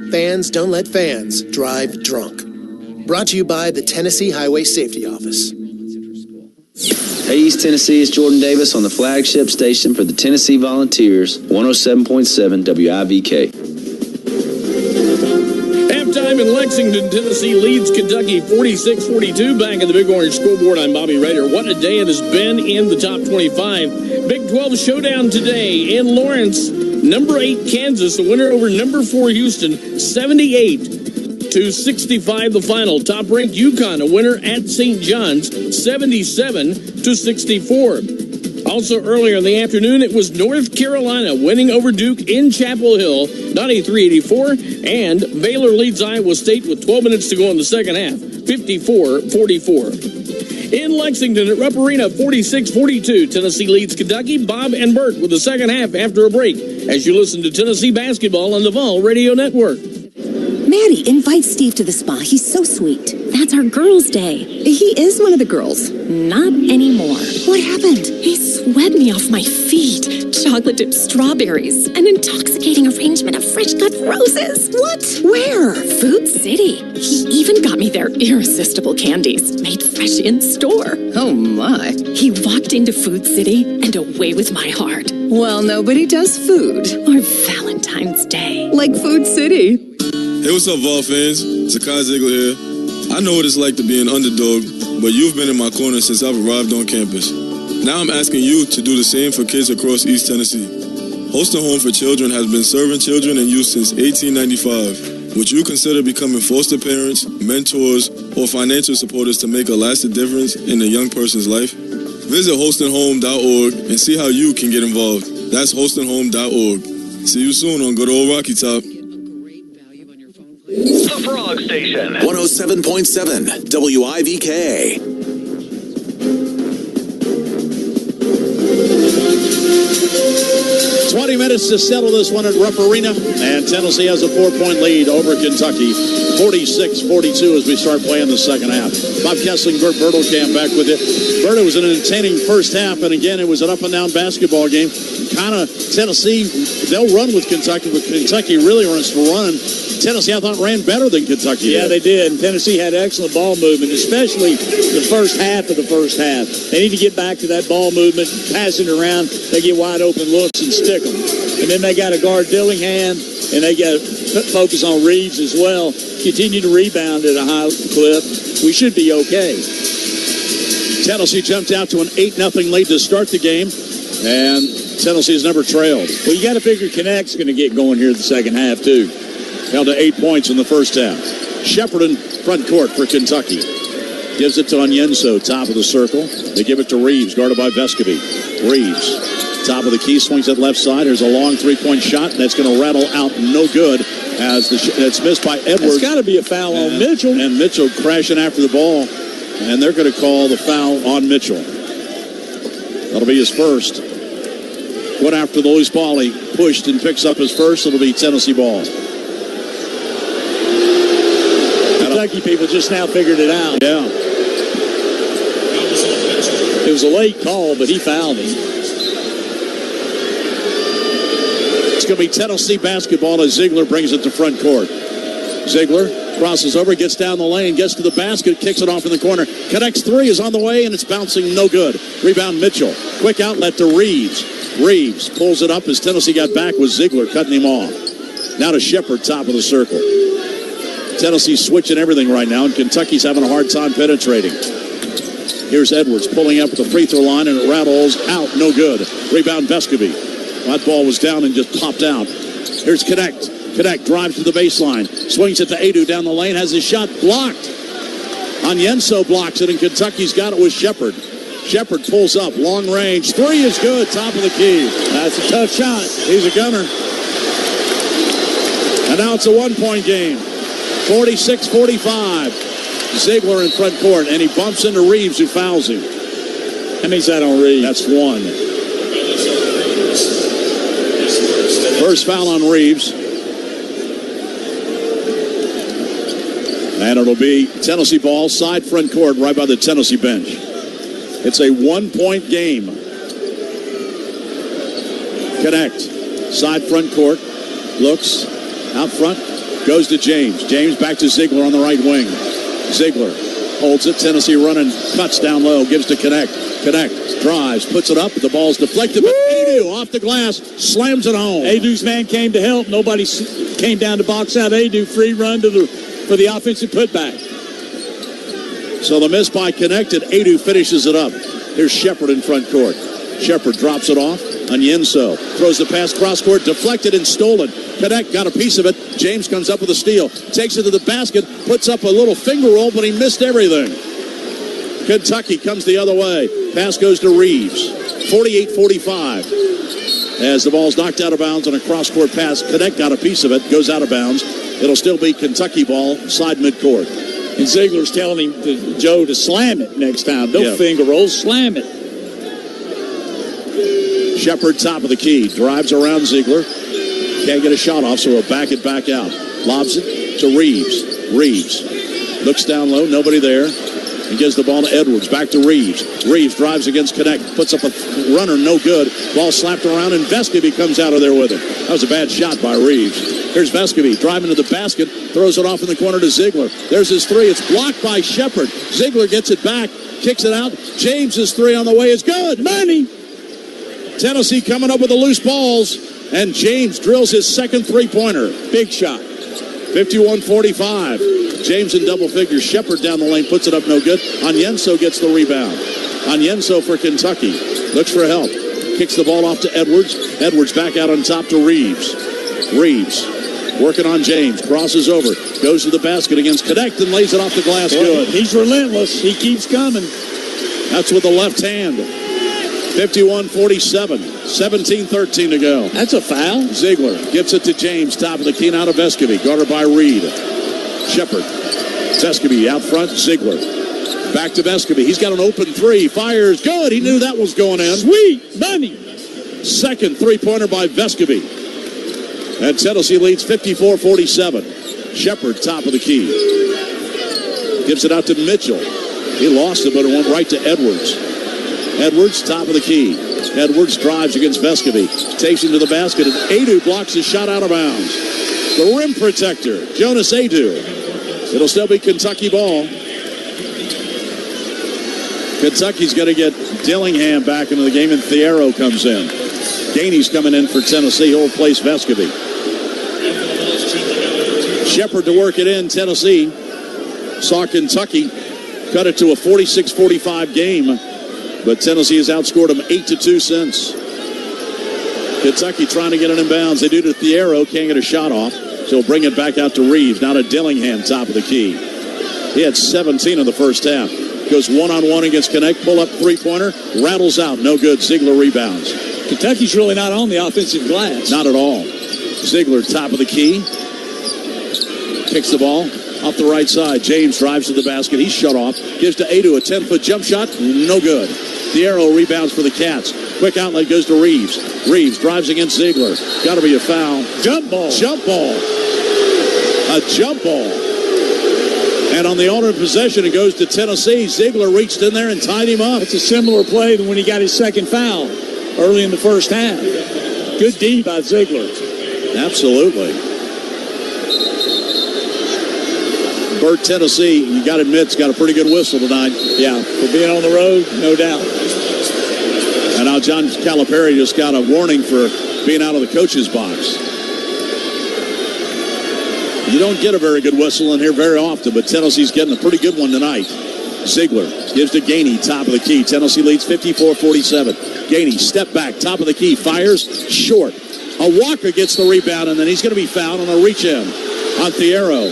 [SPEAKER 21] Fans don't let fans drive drunk. Brought to you by the Tennessee Highway Safety Office.
[SPEAKER 22] Hey, East Tennessee, it's Jordan Davis on the flagship station for the Tennessee Volunteers, 107.7 WIVK.
[SPEAKER 16] Halftime in Lexington, Tennessee leads Kentucky 46-42. Back at the Big Orange scoreboard, I'm Bobby Rader. What a day it has been in the top 25. Big 12 showdown today in Lawrence. Number 8 Kansas, the winner over number 4 Houston, 78-65 the final. Top-ranked UConn, a winner at St. John's, 77-64. Also earlier in the afternoon, it was North Carolina winning over Duke in Chapel Hill, 93-84, and Baylor leads Iowa State with 12 minutes to go in the second half, 54-44. In Lexington at Rupp Arena, 46-42. Tennessee leads Kentucky. Bob and Bert with the second half after a break as you listen to Tennessee basketball on the Vol Radio Network.
[SPEAKER 3] Maddie, invite Steve to the spa. He's so sweet.
[SPEAKER 9] That's our girls' day.
[SPEAKER 3] He is one of the girls.
[SPEAKER 9] Not anymore.
[SPEAKER 3] What happened?
[SPEAKER 9] He swept me off my feet. Chocolate-dipped strawberries. An intoxicating arrangement of fresh-cut roses.
[SPEAKER 3] What? Where?
[SPEAKER 9] Food City. He even got me their irresistible candies, made fresh in-store.
[SPEAKER 3] Oh, my.
[SPEAKER 9] He walked into Food City, and away was my heart.
[SPEAKER 3] Well, nobody does food.
[SPEAKER 9] Or Valentine's Day.
[SPEAKER 3] Like Food City.
[SPEAKER 6] Hey, what's up, Vol fans? Zakai Ziegler here. I know what it's like to be an underdog, but you've been in my corner since I've arrived on campus. Now I'm asking you to do the same for kids across East Tennessee. Holston Home for Children has been serving children and youth since 1895. Would you consider becoming foster parents, mentors, or financial supporters to make a lasting difference in a young person's life? Visit holstonhome.org and see how you can get involved. That's holstonhome.org. See you soon on good old Rocky Top.
[SPEAKER 7] The Frog Station. 107.7 WIVK.
[SPEAKER 2] 20 minutes to settle this one at Rupp Arena, and Tennessee has a 4-point lead over Kentucky, 46-42 as we start playing the second half. Bob Kessling, Bert Bertelkamp back with it. Bert, it was an entertaining first half, and again, it was an up-and-down basketball game. Kind of Tennessee, they'll run with Kentucky, but Kentucky really wants to run. Tennessee, I thought, ran better than Kentucky.
[SPEAKER 8] Yeah, they did. And Tennessee had excellent ball movement, especially the first half of the first half. They need to get back to that ball movement, pass it around. They get wide open looks and stick them. And then they got to guard Dillingham, and they got to focus on Reeves as well. Continue to rebound at a high clip. We should be okay.
[SPEAKER 2] Tennessee jumped out to an 8-0 lead to start the game, and Tennessee's never trailed.
[SPEAKER 8] Well, you got to figure Connect's going to get going here in the second half, too.
[SPEAKER 2] Held to 8 points in the first half. Shepard in front court for Kentucky. Gives it to Onyenso, top of the circle. They give it to Reeves, guarded by Vescovi. Reeves, top of the key, swings it left side. There's a long three-point shot that's going to rattle out no good as it's missed by Edwards.
[SPEAKER 8] It's got to be a foul on Mitchell.
[SPEAKER 2] And Mitchell crashing after the ball, and they're going to call the foul on Mitchell. That'll be his first. Went after the loose ball. He pushed and picks up his first. It'll be Tennessee ball.
[SPEAKER 8] Kentucky people just now figured it out.
[SPEAKER 2] Yeah.
[SPEAKER 8] It was a late call, but he fouled him.
[SPEAKER 2] It's going to be Tennessee basketball as Ziegler brings it to front court. Ziegler crosses over, gets down the lane, gets to the basket, kicks it off in the corner. Connects three, is on the way, and it's bouncing no good. Rebound Mitchell. Quick outlet to Reeves. Reeves pulls it up as Tennessee got back with Ziegler cutting him off. Now to Shepard, top of the circle. Tennessee's switching everything right now, and Kentucky's having a hard time penetrating. Here's Edwards pulling up at the free throw line, and it rattles out. No good. Rebound Vescovi. That ball was down and just popped out. Here's Connect. Connect drives to the baseline. Swings it to Adu down the lane. Has his shot blocked. Onyenso blocks it, and Kentucky's got it with Shepard. Shepard pulls up. Long range. Three is good. Top of the key.
[SPEAKER 8] That's a tough shot.
[SPEAKER 2] He's a gunner. And now it's a one-point game. 46-45. Ziegler in front court, and he bumps into Reeves, who fouls him.
[SPEAKER 8] How many's that on Reeves?
[SPEAKER 2] That's one. First foul on Reeves. And it'll be Tennessee ball, side front court, right by the Tennessee bench. It's a one-point game. Connect. Side front court. Looks out front. Goes to James. James back to Ziegler on the right wing. Ziegler holds it. Tennessee running. Cuts down low. Gives to Connect. Connect. Drives. Puts it up. The ball's deflected. But Adu off the glass. Slams it home.
[SPEAKER 8] Adu's man came to help. Nobody came down to box out Adu. Free run for the offensive putback.
[SPEAKER 2] So the miss by Connect, and Adu finishes it up. Here's Shepard in front court. Shepard drops it off. Onyenso throws the pass cross court, deflected and stolen. Connect got a piece of it. James comes up with a steal. Takes it to the basket, puts up a little finger roll, but he missed everything. Kentucky comes the other way. Pass goes to Reeves. 48-45. As the ball's knocked out of bounds on a cross-court pass, Connect got a piece of it, goes out of bounds. It'll still be Kentucky ball, side midcourt.
[SPEAKER 8] And Ziegler's telling him, Joe, to slam it next time. Don't finger roll, slam it.
[SPEAKER 2] Shepard, top of the key, drives around Ziegler. Can't get a shot off, so he'll back it back out. Lobs it to Reeves. Reeves looks down low, nobody there. And gives the ball to Edwards. Back to Reeves. Reeves drives against Connect. Puts up a runner, no good. Ball slapped around, and Vescovy comes out of there with it. That was a bad shot by Reeves. Here's Vescovy driving to the basket. Throws it off in the corner to Ziegler. There's his three. It's blocked by Shepard. Ziegler gets it back. Kicks it out. James' three on the way is good. Money. Tennessee coming up with the loose balls. And James drills his second three-pointer. Big shot. 51-45. James in double figures. Shepard down the lane puts it up no good. Onyenso gets the rebound. Onyenso for Kentucky. Looks for help. Kicks the ball off to Edwards. Edwards back out on top to Reeves. Reeves working on James. Crosses over. Goes to the basket against Connect and lays it off the glass. Good.
[SPEAKER 8] He's relentless. He keeps coming.
[SPEAKER 2] That's with the left hand. 51-47. 17-13 to go.
[SPEAKER 8] That's a foul.
[SPEAKER 2] Ziegler gives it to James. Top of the key now to Vescovy. Guarded by Reed. Shepard. Vescovy out front. Ziegler. Back to Vescovy. He's got an open three. Fires. Good. He knew that was going in.
[SPEAKER 8] Sweet money.
[SPEAKER 2] Second three-pointer by Vescovy. And Tennessee leads 54-47. Shepard, top of the key. Gives it out to Mitchell. He lost it, but it went right to Edwards. Edwards, top of the key. Edwards drives against Vescovy. Takes him to the basket, and Adu blocks his shot out of bounds. The rim protector, Jonas Adu. It'll still be Kentucky ball. Kentucky's going to get Dillingham back into the game, and Thiero comes in. Gainey's coming in for Tennessee. He'll replace Vescovy. Shepard to work it in. Tennessee saw Kentucky cut it to a 46-45 game, but Tennessee has outscored them 8-2 since. Kentucky trying to get it in bounds. They do to Thiero. Can't get a shot off, so he'll bring it back out to Reeves. Now to Dillingham, top of the key. He had 17 in the first half. Goes one-on-one against Connect. Pull up three-pointer. Rattles out. No good. Ziegler rebounds.
[SPEAKER 8] Kentucky's really not on the offensive glass.
[SPEAKER 2] Not at all. Ziegler, top of the key. Kicks the ball off the right side. James drives to the basket. He's shut off. Gives to Adu a 10-foot jump shot. No good. Thiero rebounds for the Cats. Quick outlet goes to Reeves. Reeves drives against Ziegler. Got to be a foul.
[SPEAKER 8] Jump ball.
[SPEAKER 2] Jump ball. A jump ball. And on the alternate possession, it goes to Tennessee. Ziegler reached in there and tied him up.
[SPEAKER 8] It's a similar play than when he got his second foul early in the first half. Good D by Ziegler.
[SPEAKER 2] Absolutely. Burt, Tennessee, you got to admit, it's got a pretty good whistle tonight.
[SPEAKER 8] Yeah, for being on the road, no doubt.
[SPEAKER 2] And now John Calipari just got a warning for being out of the coach's box. You don't get a very good whistle in here very often, but Tennessee's getting a pretty good one tonight. Ziegler gives to Gainey, top of the key. Tennessee leads 54-47. Gainey, step back, top of the key, fires, short. Walker gets the rebound, and then he's going to be fouled on a reach-in on Thiero.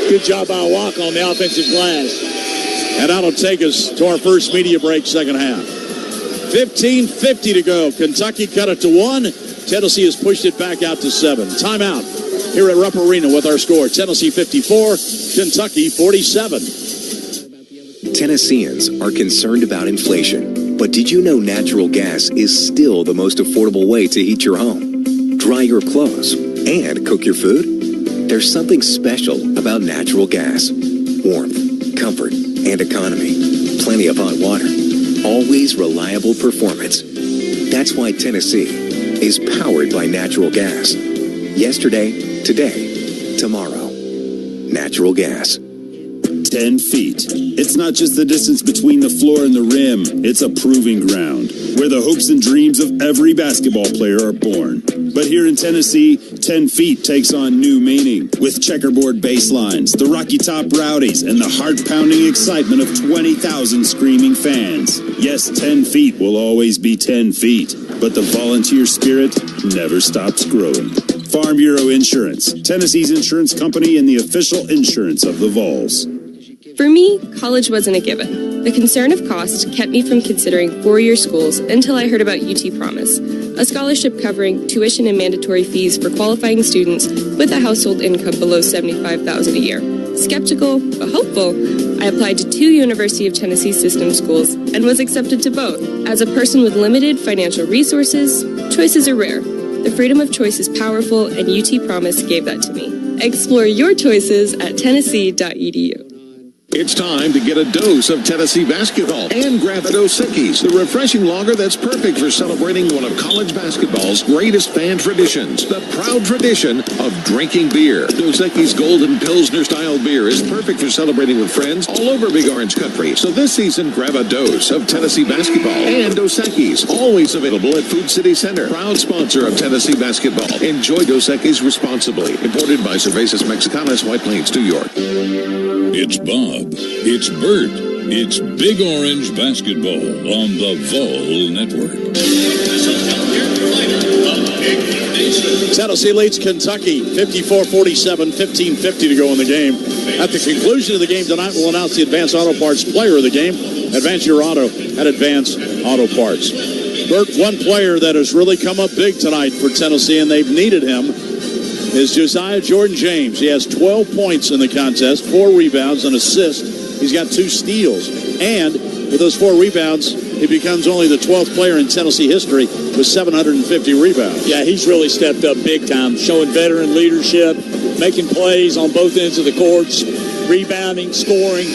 [SPEAKER 8] Good job by Walker on the offensive glass.
[SPEAKER 2] And that'll take us to our first media break, second half. 15:50 to go. Kentucky cut it to 1. Tennessee has pushed it back out to 7. Timeout here at Rupp Arena with our score. Tennessee 54, Kentucky 47.
[SPEAKER 5] Tennesseans are concerned about inflation. But did you know natural gas is still the most affordable way to heat your home, dry your clothes, and cook your food? There's something special about natural gas. Warmth, comfort, and economy. Plenty of hot water. Always reliable performance. That's why Tennessee is powered by natural gas. Yesterday, today, tomorrow. Natural gas.
[SPEAKER 30] 10 feet. It's not just the distance between the floor and the rim. It's a proving ground where the hopes and dreams of every basketball player are born. But here in Tennessee, 10 feet takes on new meaning with checkerboard baselines, the Rocky Top Rowdies, and the heart-pounding excitement of 20,000 screaming fans. Yes, 10 feet will always be 10 feet, but the volunteer spirit never stops growing. Farm Bureau Insurance, Tennessee's insurance company and the official insurance of the Vols.
[SPEAKER 10] For me, college wasn't a given. The concern of cost kept me from considering four-year schools until I heard about UT Promise, a scholarship covering tuition and mandatory fees for qualifying students with a household income below $75,000 a year. Skeptical, but hopeful, I applied to 2 University of Tennessee system schools and was accepted to both. As a person with limited financial resources, choices are rare. The freedom of choice is powerful, and UT Promise gave that to me. Explore your choices at tennessee.edu.
[SPEAKER 11] It's time to get a dose of Tennessee basketball and grab a Dos Equis, the refreshing lager that's perfect for celebrating one of college basketball's greatest fan traditions, the proud tradition of drinking beer. Dos Equis Golden Pilsner-style beer is perfect for celebrating with friends all over Big Orange Country. So this season, grab a dose of Tennessee basketball and Dos Equis, always available at Food City Center. Proud sponsor of Tennessee basketball. Enjoy Dos Equis responsibly. Imported by Cervezas Mexicanas, White Plains, New York.
[SPEAKER 13] It's Bob. It's Bert. It's Big Orange Basketball on the Vol Network.
[SPEAKER 2] Tennessee leads Kentucky 54-47, 15:50 to go in the game. At the conclusion of the game tonight, we'll announce the Advance Auto Parts player of the game. Advance your auto at Advance Auto Parts. Bert, one player that has really come up big tonight for Tennessee, and they've needed him, is Josiah Jordan-James. He has 12 points in the contest, 4 rebounds, an assist. He's got 2 steals. And with those 4 rebounds, he becomes only the 12th player in Tennessee history with 750 rebounds.
[SPEAKER 8] Yeah, he's really stepped up big time, showing veteran leadership, making plays on both ends of the courts, rebounding, scoring.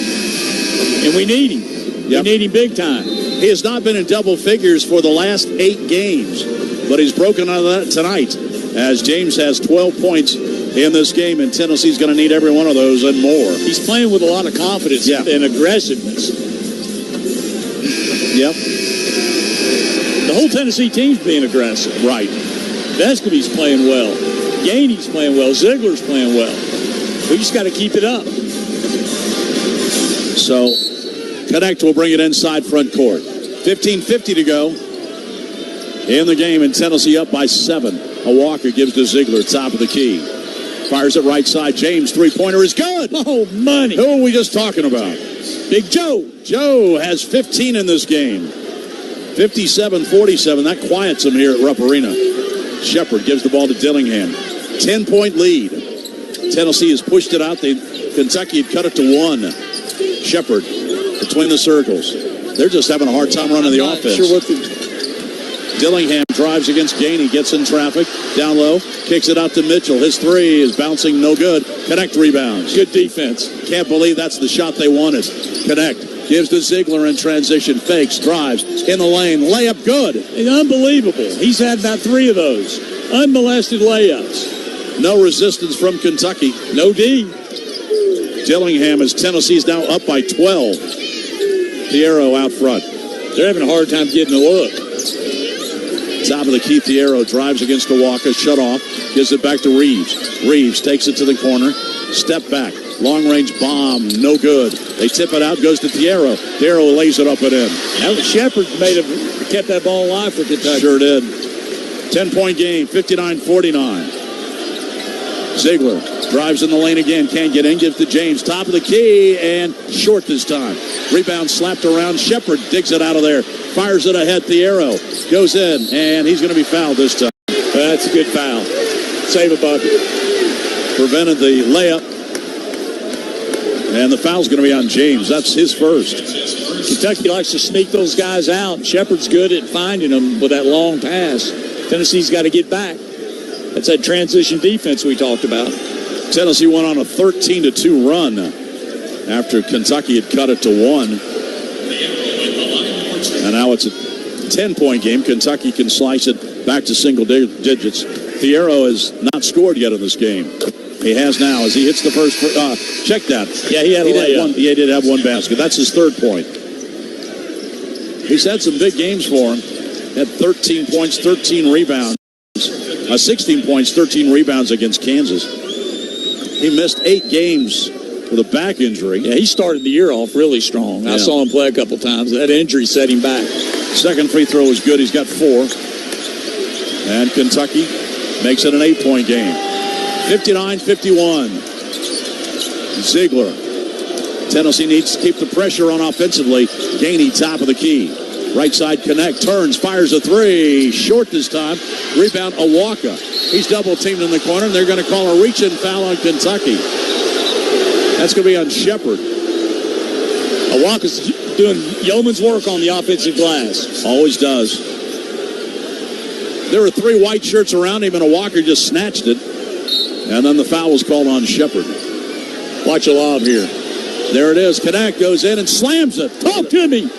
[SPEAKER 8] And we need him.
[SPEAKER 2] Yep.
[SPEAKER 8] We need him big time.
[SPEAKER 2] He has not been in double figures for the last 8 games, but he's broken out of that tonight, as James has 12 points in this game, and Tennessee's going to need every one of those and more.
[SPEAKER 8] He's playing with a lot of confidence and aggressiveness.
[SPEAKER 2] Yep.
[SPEAKER 8] The whole Tennessee team's being aggressive.
[SPEAKER 2] Right.
[SPEAKER 8] Vescovi's playing well. Gainey's playing well. Ziegler's playing well. We just got to keep it up.
[SPEAKER 2] So, Connect will bring it inside front court. 15:50 to go in the game, and Tennessee up by 7. A Walker gives to Ziegler, top of the key. Fires it right side. James, three-pointer is good.
[SPEAKER 8] Oh, money.
[SPEAKER 2] Who are we just talking about?
[SPEAKER 8] Big Joe.
[SPEAKER 2] Joe has 15 in this game. 57-47. That quiets him here at Rupp Arena. Shepard gives the ball to Dillingham. 10-point lead. Tennessee has pushed it out. Kentucky had cut it to 1. Shepard between the circles. They're just having a hard time running the offense.
[SPEAKER 8] Sure what
[SPEAKER 2] Dillingham drives against Gainey, gets in traffic, down low, kicks it out to Mitchell. His 3 is bouncing no good. Connect rebounds.
[SPEAKER 8] Good defense.
[SPEAKER 2] Can't believe that's the shot they wanted. Connect gives to Ziegler in transition, fakes, drives, in the lane, layup good.
[SPEAKER 8] Unbelievable. He's had about 3 of those. Unmolested layups.
[SPEAKER 2] No resistance from Kentucky.
[SPEAKER 8] No D.
[SPEAKER 2] Dillingham, as Tennessee's now up by 12. Thiero out front.
[SPEAKER 8] They're having a hard time getting a look.
[SPEAKER 2] Top of the key, Thiero drives against Kawaka, shut off, gives it back to Reeves. Reeves takes it to the corner, step back, long-range bomb, no good. They tip it out, goes to Thiero. Thiero lays it up and in.
[SPEAKER 8] Shepard kept that ball alive for Kentucky.
[SPEAKER 2] Sure did. 10-point game, 59-49. Ziegler drives in the lane again, can't get in, gives to James. Top of the key, and short this time. Rebound slapped around. Shepard digs it out of there. Fires it ahead. Thiero goes in, and he's going to be fouled this time.
[SPEAKER 8] That's a good foul. Save a bucket.
[SPEAKER 2] Prevented the layup. And the foul's going to be on James. That's his first.
[SPEAKER 8] Kentucky likes to sneak those guys out. Shepard's good at finding them with that long pass. Tennessee's got to get back. That's that transition defense we talked about.
[SPEAKER 2] Tennessee went on a 13-2 run after Kentucky had cut it to 1. And now it's a 10-point game. Kentucky can slice it back to single digits. Thiero has not scored yet in this game. He has now as he hits the first. Check that.
[SPEAKER 8] Yeah, he had a layup.
[SPEAKER 2] He did have 1 basket. That's his 3rd point. He's had some big games for him. Had 13 points, 13 rebounds. 16 points, 13 rebounds against Kansas. He missed 8 games with a back injury.
[SPEAKER 8] Yeah, he started the year off really strong. I saw him play a couple times. That injury set him back.
[SPEAKER 2] Second free throw is good. He's got 4. And Kentucky makes it an 8-point game. 59-51. Ziegler. Tennessee needs to keep the pressure on offensively. Gainey, top of the key. Right side Connect, turns, fires a 3. Short this time. Rebound, Awaka. He's double-teamed in the corner, and they're going to call a reach-in foul on Kentucky. That's going to be on Shepard.
[SPEAKER 8] Walker's doing yeoman's work on the offensive glass.
[SPEAKER 2] Always does. There were 3 white shirts around him, and Walker just snatched it. And then the foul was called on Shepard.
[SPEAKER 8] Watch a lob here.
[SPEAKER 2] There it is. Connect goes in and slams it.
[SPEAKER 8] Talk to me.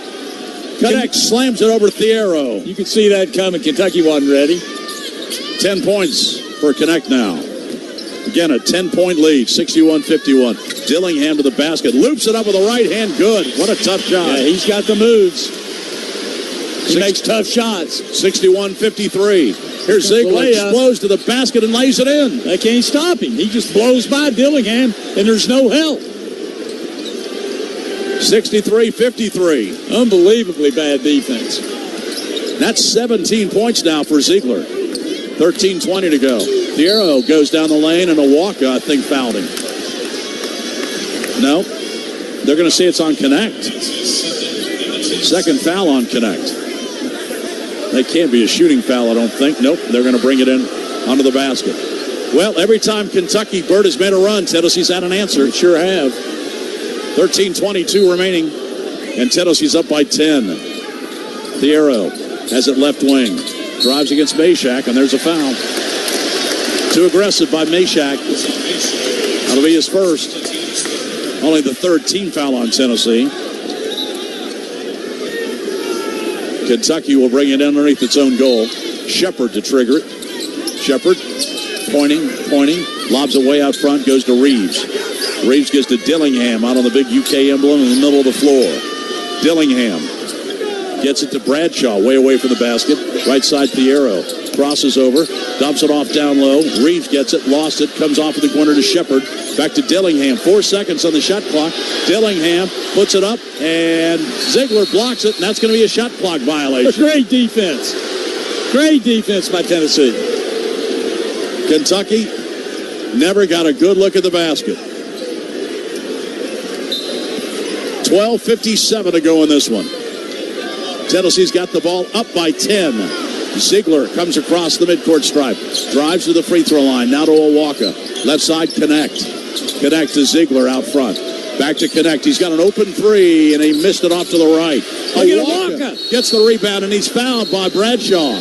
[SPEAKER 2] Connect slams it over Thiero.
[SPEAKER 8] You could see that coming. Kentucky wasn't ready.
[SPEAKER 2] 10 points for Connect now. Again, a 10-point lead, 61-51. Dillingham to the basket. Loops it up with the right hand. Good. What a tough shot.
[SPEAKER 8] Yeah, he's got the moves. He makes tough shots.
[SPEAKER 2] 61-53. Here's Ziegler. Explodes to the basket and lays it in.
[SPEAKER 8] They can't stop him. He just blows by Dillingham, and there's no help.
[SPEAKER 2] 63-53.
[SPEAKER 8] Unbelievably bad defense.
[SPEAKER 2] That's 17 points now for Ziegler. 13:20 to go. Thiero goes down the lane, and Awaka, I think, fouled him. No. They're going to say it's on Connect. Second foul on Connect. That can't be a shooting foul, I don't think. Nope. They're going to bring it in onto the basket. Well, every time Kentucky Bird has made a run, Tennessee's had an answer.
[SPEAKER 8] It sure have.
[SPEAKER 2] 13:22 remaining, and Tennessee's up by 10. Thiero has it left wing. Drives against Meshack, and there's a foul. Too aggressive by Meshack. That'll be his first. Only the third team foul on Tennessee. Kentucky will bring it underneath its own goal. Shepard to trigger it. Shepard pointing, lobs it way out front, goes to Reeves. Reeves gets to Dillingham out on the big UK emblem in the middle of the floor. Dillingham gets it to Bradshaw, way away from the basket. Right side Thiero. Crosses over, dumps it off down low. Reeves gets it, lost it, comes off of the corner to Shepard. Back to Dillingham. 4 seconds on the shot clock. Dillingham puts it up, and Ziegler blocks it, and that's going to be a shot clock violation.
[SPEAKER 8] Great defense. Great defense by Tennessee.
[SPEAKER 2] Kentucky never got a good look at the basket. 12:57 to go in this one. Tennessee's got the ball up by 10. Ziegler comes across the midcourt stripe. Drives to the free throw line. Now to Awaka. Left side, Connect. Connect to Ziegler out front. Back to Connect. He's got an open three, and he missed it off to the right. Awaka gets the rebound, and he's fouled by Bradshaw.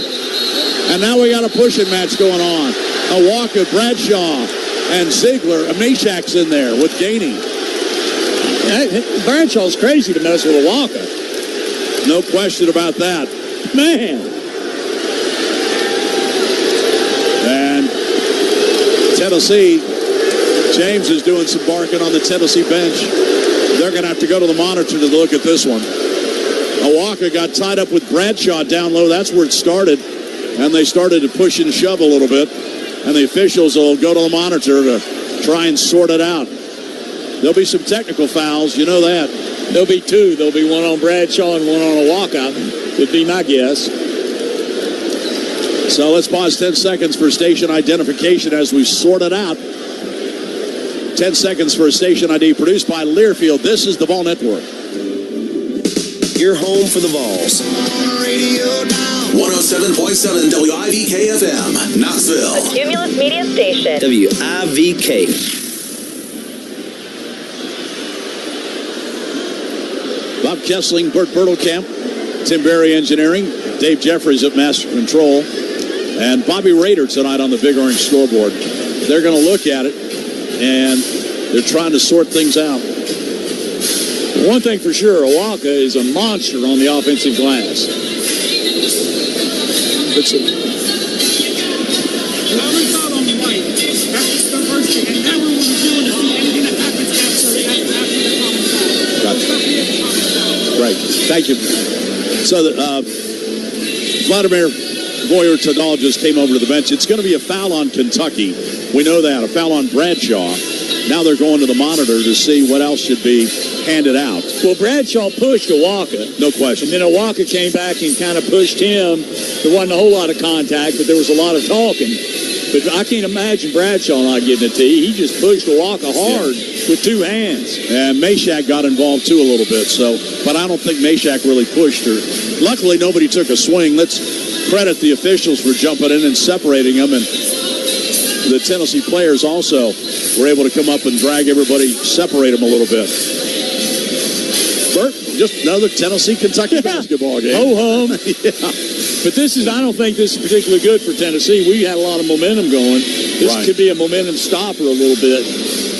[SPEAKER 2] And now we got a pushing match going on. Awaka, Bradshaw, and Ziegler. Meshack's in there with Gainey.
[SPEAKER 8] Bradshaw's crazy to mess with Awaka.
[SPEAKER 2] No question about that.
[SPEAKER 8] Man.
[SPEAKER 2] And Tennessee, James is doing some barking on the Tennessee bench. They're going to have to go to the monitor to look at this one. Awaka got tied up with Bradshaw down low. That's where it started. And they started to push and shove a little bit. And the officials will go to the monitor to try and sort it out. There'll be some technical fouls, you know that.
[SPEAKER 8] There'll be 2. There'll be one on Bradshaw and one on Awaka, would be my guess.
[SPEAKER 2] So let's pause 10 seconds for station identification as we sort it out. 10 seconds for a station ID produced by Learfield. This is the Vol Network.
[SPEAKER 7] Your home for the Vols. 107.7 WIVK-FM, Knoxville.
[SPEAKER 1] A Cumulus Media Station.
[SPEAKER 22] WIVK.
[SPEAKER 2] Bob Kessling, Bert Bertelkamp, Tim Berry Engineering, Dave Jeffries at Master Control, and Bobby Rader tonight on the Big Orange scoreboard. They're going to look at it, and they're trying to sort things out.
[SPEAKER 8] One thing for sure, Awaka is a monster on the offensive glass.
[SPEAKER 2] It's Right. Thank you. So Vladimir Voyer-Tadal just came over to the bench. It's going to be a foul on Kentucky. We know that. A foul on Bradshaw. Now they're going to the monitor to see what else should be handed out.
[SPEAKER 8] Well, Bradshaw pushed Awaka.
[SPEAKER 2] No question.
[SPEAKER 8] And then Awaka came back and kind of pushed him. There wasn't a whole lot of contact, but there was a lot of talking. But I can't imagine Bradshaw not getting a tee. He just pushed Awaka hard with 2 hands.
[SPEAKER 2] And Meshack got involved too a little bit. But I don't think Meshack really pushed her. Luckily, nobody took a swing. Let's credit the officials for jumping in and separating them. And the Tennessee players also were able to come up and drag everybody, separate them a little bit. Bert, just another Tennessee-Kentucky basketball game.
[SPEAKER 8] Ho-hum.
[SPEAKER 2] Yeah.
[SPEAKER 8] But I don't think this is particularly good for Tennessee. We had a lot of momentum going. This could be a momentum stopper a little bit,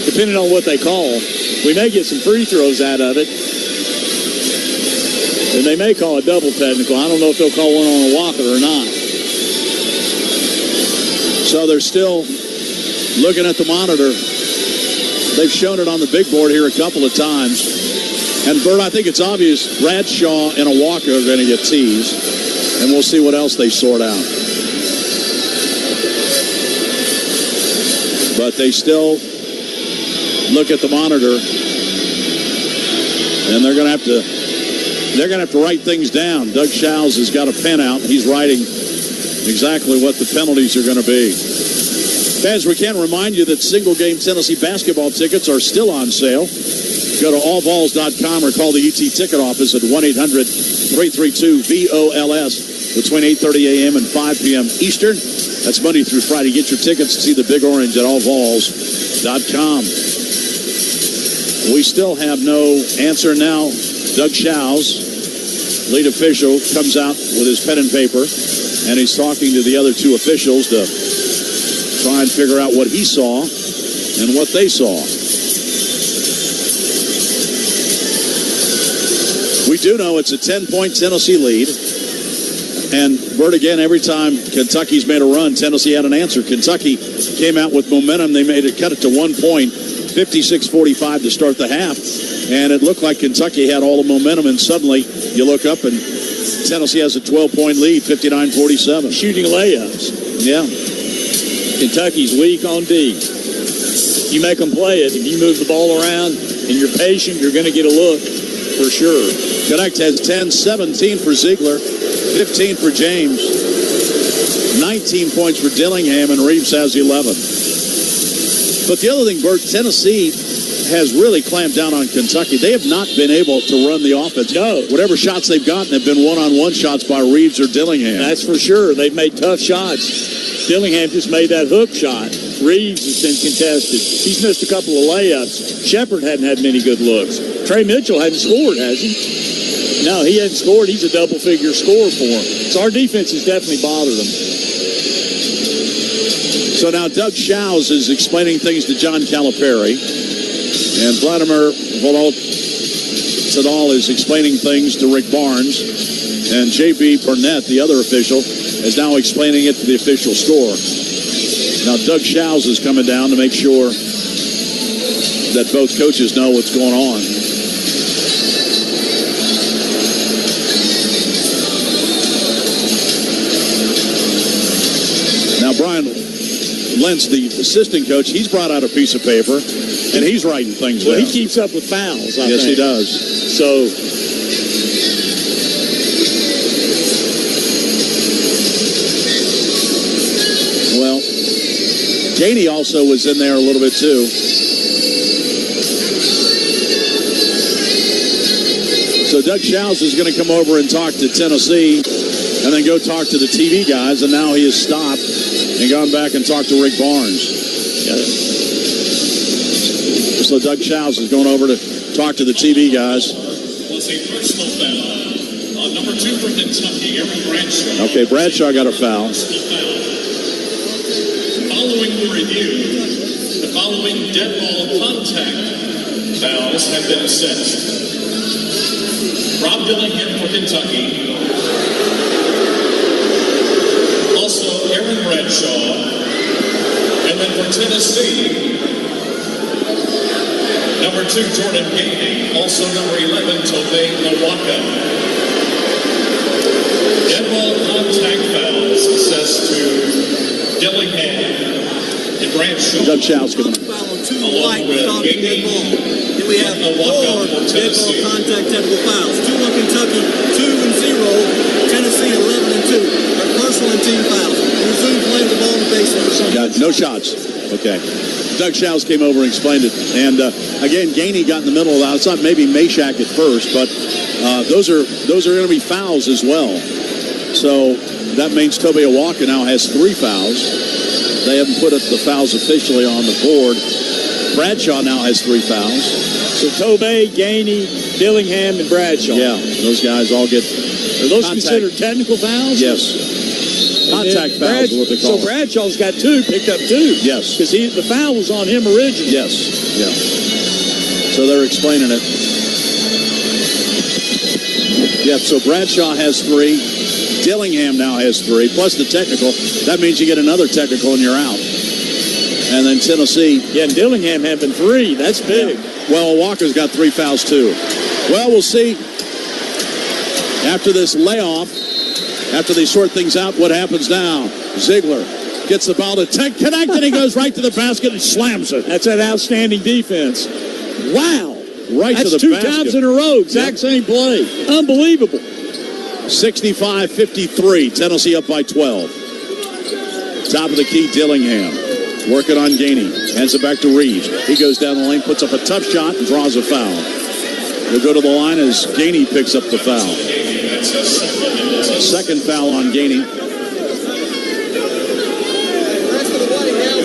[SPEAKER 8] depending on what they call. We may get some free throws out of it. And they may call a double technical. I don't know if they'll call one on a Walker or not.
[SPEAKER 2] So they're still looking at the monitor. They've shown it on the big board here a couple of times. And, Bert, I think it's obvious Bradshaw and a Walker are going to get teased. And we'll see what else they sort out. But they still look at the monitor. And they're going to have to write things down. Doug Shows has got a pen out. He's writing exactly what the penalties are going to be. Fans, we can remind you that single-game Tennessee basketball tickets are still on sale. Go to allballs.com or call the UT ticket office at 1-800-332-VOLS between 8:30 a.m. and 5 p.m. Eastern. That's Monday through Friday. Get your tickets to see the Big Orange at allballs.com. We still have no answer now. Doug Shows, lead official, comes out with his pen and paper, and he's talking to the other two officials to try and figure out what he saw and what they saw. We do know it's a 10-point Tennessee lead. And, Bert, again, every time Kentucky's made a run, Tennessee had an answer. Kentucky came out with momentum. They cut it to 1 point, 56-45 to start the half. And it looked like Kentucky had all the momentum. And suddenly you look up and Tennessee has a 12-point lead, 59-47.
[SPEAKER 8] Shooting layups.
[SPEAKER 2] Yeah.
[SPEAKER 8] Kentucky's weak on D. You make them play it. If you move the ball around and you're patient, you're going to get a look for sure.
[SPEAKER 2] Connect has 10, 17 for Ziegler, 15 for James, 19 points for Dillingham, and Reeves has 11. But the other thing, Bert, Tennessee has really clamped down on Kentucky. They have not been able to run the offense.
[SPEAKER 8] No.
[SPEAKER 2] Whatever shots they've gotten have been one-on-one shots by Reeves or Dillingham.
[SPEAKER 8] That's for sure. They've made tough shots. Dillingham just made that hook shot. Reeves has been contested. He's missed a couple of layups. Shepard hadn't had many good looks. Trey Mitchell hadn't scored, has he? No, he hadn't scored. He's a double-figure scorer for him. So our defense has definitely bothered them.
[SPEAKER 2] So now Doug Shows is explaining things to John Calipari. And Vladimir Volodal is explaining things to Rick Barnes. And J.B. Burnett, the other official, is now explaining it to the official score. Now Doug Shows is coming down to make sure that both coaches know what's going on. Now Brian Lentz, the assistant coach, he's brought out a piece of paper, and he's writing things down.
[SPEAKER 8] Well, he keeps up with fouls, I think.
[SPEAKER 2] Yes, he does.
[SPEAKER 8] So,
[SPEAKER 2] well, Gainey also was in there a little bit, too. So Doug Shows is going to come over and talk to Tennessee and then go talk to the TV guys, and now he has stopped and gone back and talked to Rick Barnes. So Doug Shows is going over to talk to the TV guys.
[SPEAKER 14] Was a personal foul on number 2 for Kentucky, Aaron Bradshaw.
[SPEAKER 2] Okay, Bradshaw got a foul.
[SPEAKER 14] Following the review, the following dead ball contact fouls have been assessed. Rob Dillingham for Kentucky. Also, Aaron Bradshaw. And then for Tennessee, number 2, Jordan Gainey. Also number 11, Tobe Nawaka. Dead ball contact fouls assessed to Dillingham and Bradshaw.
[SPEAKER 2] Doug Shows coming up.
[SPEAKER 14] Along with Gainey.
[SPEAKER 17] Then we have 4 dead ball contact technical fouls. 2 on Kentucky, 2 and 0. Tennessee 11 and 2. Our personal and team fouls. Resume playing the ball in the baseline for some.
[SPEAKER 2] Got no shots. Okay. Doug Shows came over and explained it. And again, Gainey got in the middle of that. I thought maybe Meshack at first, but those are going to be fouls as well. So that means Tobe Awaka now has 3 fouls. They haven't put the fouls officially on the board. Bradshaw now has 3 fouls.
[SPEAKER 8] So Tobey, Gainey, Dillingham, and Bradshaw.
[SPEAKER 2] Yeah, those guys all get.
[SPEAKER 8] Are those considered technical fouls?
[SPEAKER 2] Yes. Contact fouls is what they call
[SPEAKER 8] So Bradshaw's got 2, picked up 2.
[SPEAKER 2] Yes.
[SPEAKER 8] Because the foul was on him originally.
[SPEAKER 2] Yes. Yeah. So they're explaining it. Yep, so Bradshaw has 3. Dillingham now has 3, plus the technical. That means you get another technical and you're out. And then Tennessee.
[SPEAKER 8] Yeah, and Dillingham having 3. That's big.
[SPEAKER 2] Yeah. Well, Walker's got 3 fouls, too. Well, we'll see. After this layoff, after they sort things out, what happens now? Ziegler gets the ball to connect, and he goes right to the basket and slams it.
[SPEAKER 8] That's an outstanding defense. Wow.
[SPEAKER 2] Right
[SPEAKER 8] That's
[SPEAKER 2] to the
[SPEAKER 8] 2
[SPEAKER 2] basket.
[SPEAKER 8] times in a row. Exact same play. Unbelievable.
[SPEAKER 2] 65-53. Tennessee up by 12. Top of the key, Dillingham. Working on Gainey. Hands it back to Reeves. He goes down the lane, puts up a tough shot, and draws a foul. He'll go to the line as Gainey picks up the foul. Second foul on Gainey.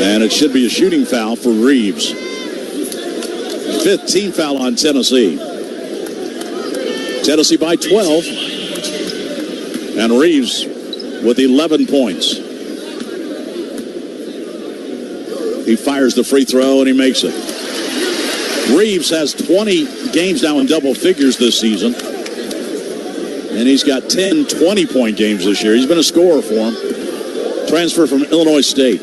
[SPEAKER 2] And it should be a shooting foul for Reeves. 5th team foul on Tennessee. Tennessee by 12. And Reeves with 11 points. He fires the free throw and he makes it. Reeves has 20 games now in double figures this season. And he's got 10 20-point games this year. He's been a scorer for him. Transfer from Illinois State.